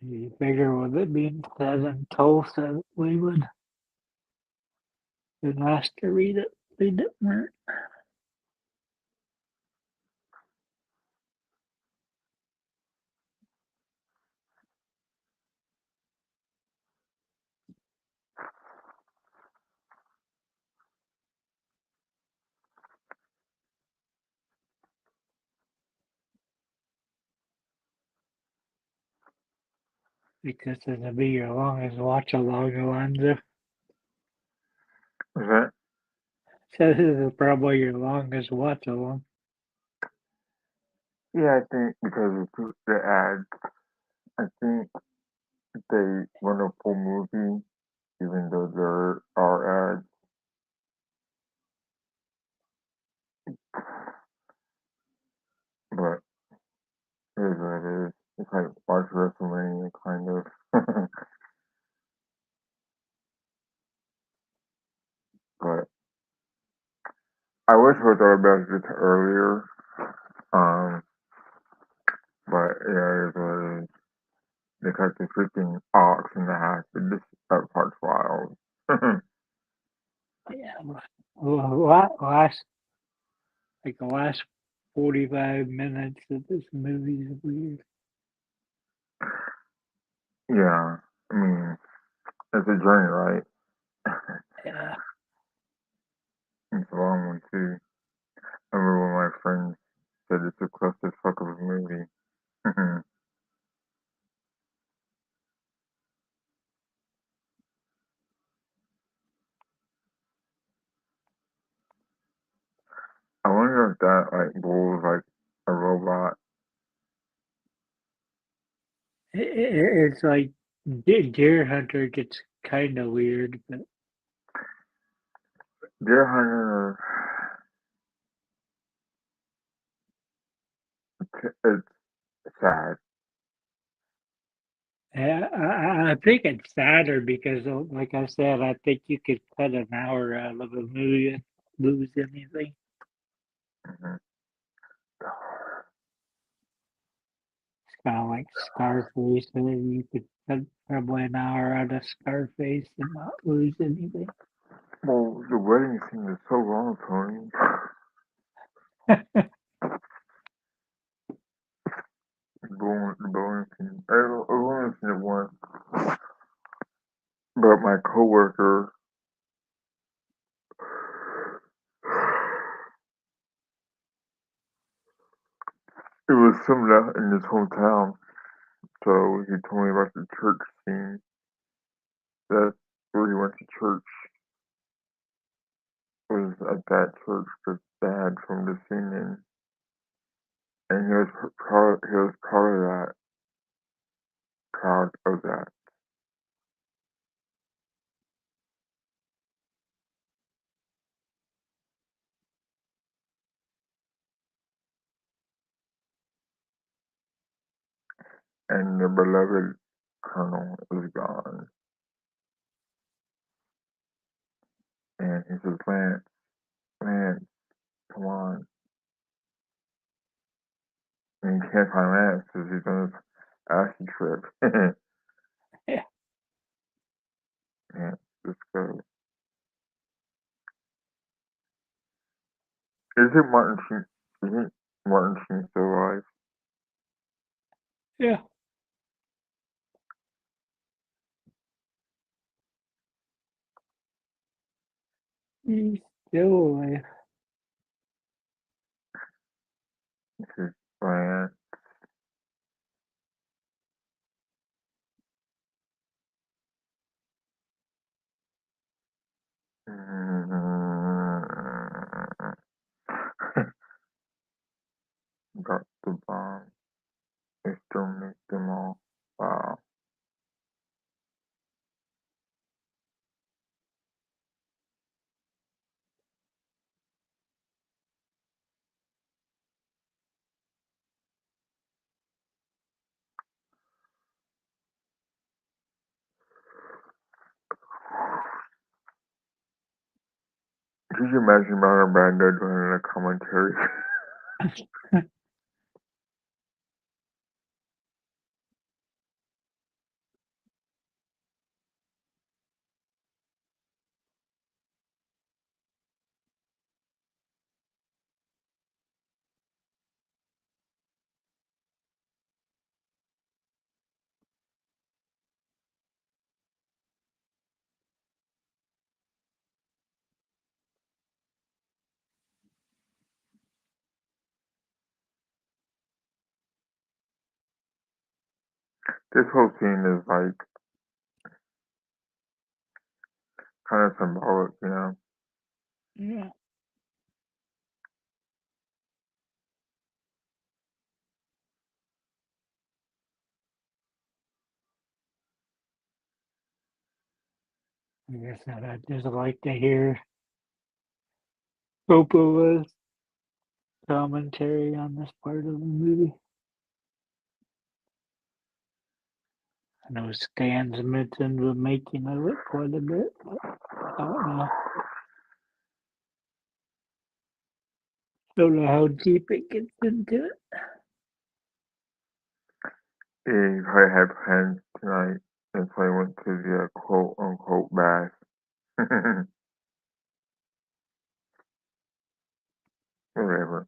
Speaker 2: you figure with it being set in Tulsa, we would be nice to read it. Read it more. Because it'll be your longest watch along, Alonzo.
Speaker 1: Is that?
Speaker 2: So this is probably your longest watch along.
Speaker 1: Yeah, I think because of the ads, I think they run a full movie, even though there are ads. But it is what it is. It's like watch WrestleMania, kind of. But I wish we thought about it earlier. Um, but yeah, it is what it is. They cut the freaking ox in the half. This that part's wild.
Speaker 2: Yeah, last like the last 45 minutes of this movie is weird.
Speaker 1: Yeah, I mean, it's a journey, right?
Speaker 2: Yeah,
Speaker 1: It's a long one too. I remember when my friends said it's a clusterfuck of a movie. I wonder if that like bull was like a robot
Speaker 2: It's like Deer Hunter gets kind of weird, but
Speaker 1: Deer Hunter, it's sad.
Speaker 2: yeah, I think it's sadder because, like I said, I think you could cut an hour out of a movie and lose anything.
Speaker 1: Mhm.
Speaker 2: It's kind of like Scarface, where you could cut probably an hour out of Scarface and not lose anything.
Speaker 1: Well, the wedding scene is so long, Tony. The bowling scene. I've only seen it once, but my coworker, it was similar in his hometown. So he told me about the church scene. That's where he went to church. Was at that church that they had from the scene, and he was proud. He was proud of that. Proud of that. And the beloved colonel is gone. And he says, Lance, Lance, come on. And he can't find Lance because he's on his acid trip.
Speaker 2: Yeah,
Speaker 1: And let's go. Isn't Martin Sheen, isn't Martin Sheen still alive?
Speaker 2: yeah. He's still alive.
Speaker 1: He says, Lance. Got the bomb. They still make them all. Wow. Could you imagine Marlon Brando doing a commentary? This whole scene is like kind of symbolic, you know?
Speaker 2: Yeah, I guess I'd just like to hear Coppola's commentary on this part of the movie. I know Stan's mentioned the making of it quite a bit, but I don't know how deep it gets into it.
Speaker 1: He probably had plans tonight, and so he went to the quote unquote bath. Whatever.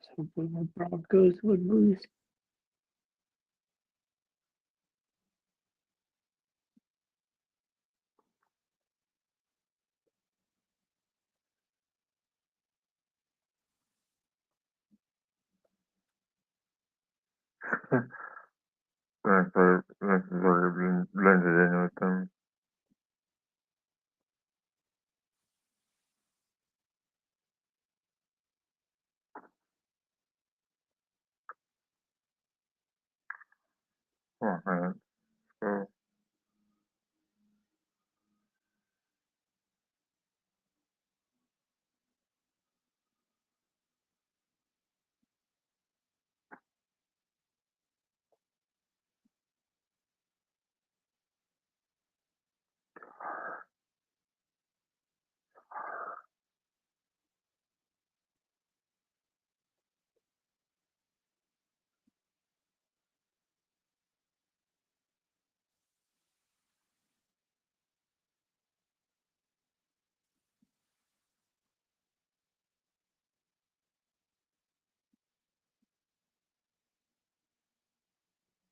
Speaker 2: So when the Broncos would lose.
Speaker 1: And so this is sort of blended in with them. Oh, man. So,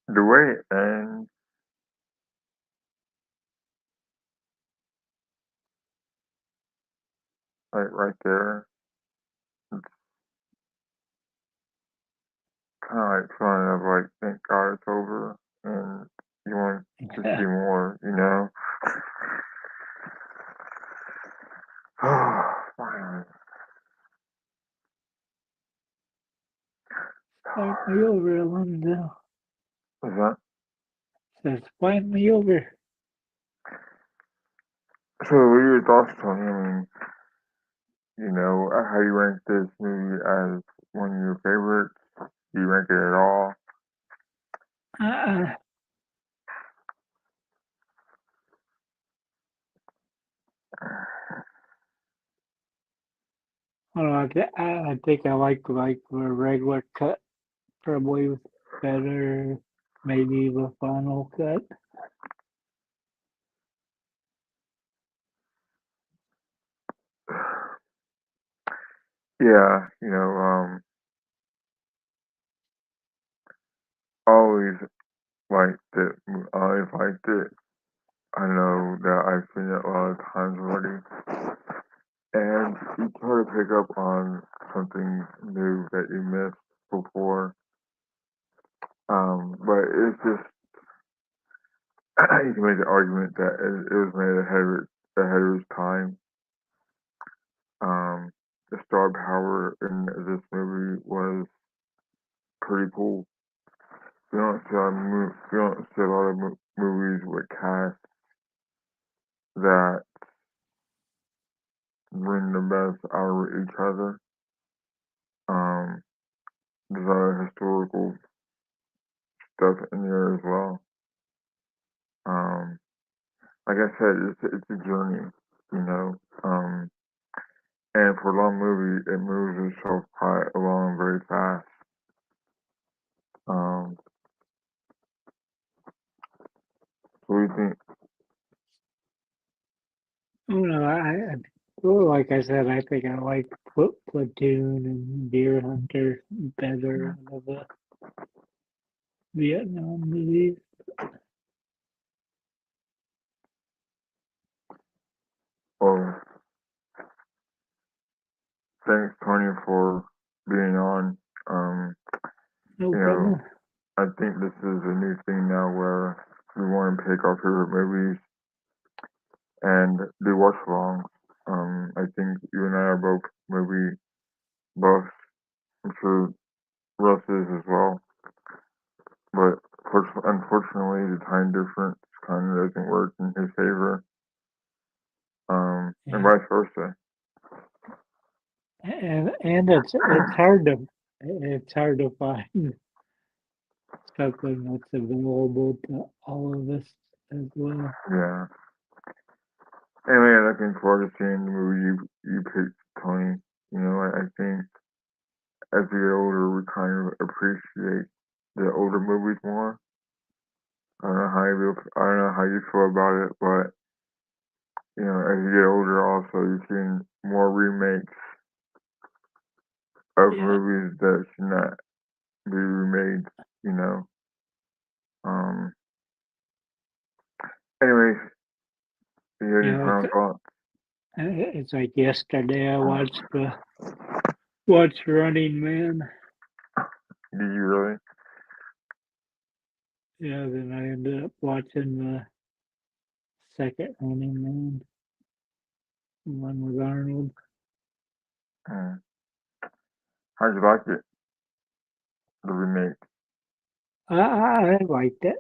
Speaker 1: the way it ends, like right there, it's kind of like feeling of like, thank God it's over, and you want to see more, you know? Oh, man.
Speaker 2: Fight me over, Alonzo.
Speaker 1: Is that?
Speaker 2: Says, fight me over.
Speaker 1: So, what are your thoughts, Tony? I mean, you know, how you rank this movie as one of your favorites? Do you rank it at all?
Speaker 2: Uh, I don't know, I think I like the regular cut probably better. Maybe the final cut.
Speaker 1: Yeah, you know, always liked it. Always liked it. I know that I've seen it a lot of times already. And you try to pick up on something new that you missed before. But it's just, you can make the argument that it was made ahead of its time. Um, the star power in this movie was pretty cool. You don't see a lot of movies with casts that bring the best out of each other. Um, there's a lot of historical stuff in there as well. Um, like I said, it's a journey, you know. And for a long movie, it moves itself quite along very fast. Um, what do you think?
Speaker 2: I don't know. Well, like I said, I think I like Platoon and Deer Hunter better out of the Vietnam movies.
Speaker 1: Well, thanks, Tony, for being on.
Speaker 2: No
Speaker 1: You know,
Speaker 2: problem.
Speaker 1: I think this is a new thing now where we want to pick our favorite movies and do watch alongs. I think you and I are both movie buffs. I'm sure Russ is as well. But unfortunately, the time difference kind of doesn't work in his favor. And
Speaker 2: Yeah,
Speaker 1: vice versa.
Speaker 2: and it's hard to find something that's available to all of us as well.
Speaker 1: Yeah. Anyway, looking forward to seeing the movie you picked, Tony. You know, I think as we get older, we kind of appreciate the older movies more. I don't know how you feel about it, but you know, as you get older, also you're seeing more remakes of
Speaker 2: Yeah,
Speaker 1: movies that should not be remade. You know. Um. Anyways, do you have
Speaker 2: you
Speaker 1: any
Speaker 2: know,
Speaker 1: final thoughts?
Speaker 2: it's like yesterday I watched Running Man.
Speaker 1: Did you really?
Speaker 2: Yeah, then I ended up watching the second Running Man, the one with Arnold.
Speaker 1: Mm. How'd you like it? The remake.
Speaker 2: I liked it.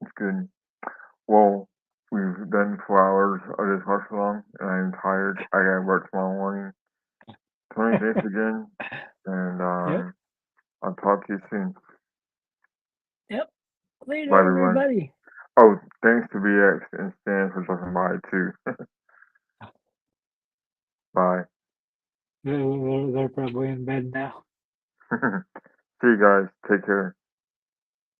Speaker 1: It's good. Well, we've done 4 hours of this watch along, and I'm tired. I gotta work tomorrow morning. Tony, thanks again, and
Speaker 2: Yep.
Speaker 1: I'll talk to you soon.
Speaker 2: Yep. Later,
Speaker 1: Bye, everyone.
Speaker 2: everybody.
Speaker 1: Oh, thanks to BX and Stan for dropping by too. Bye.
Speaker 2: They're probably in bed now.
Speaker 1: See you guys. Take care.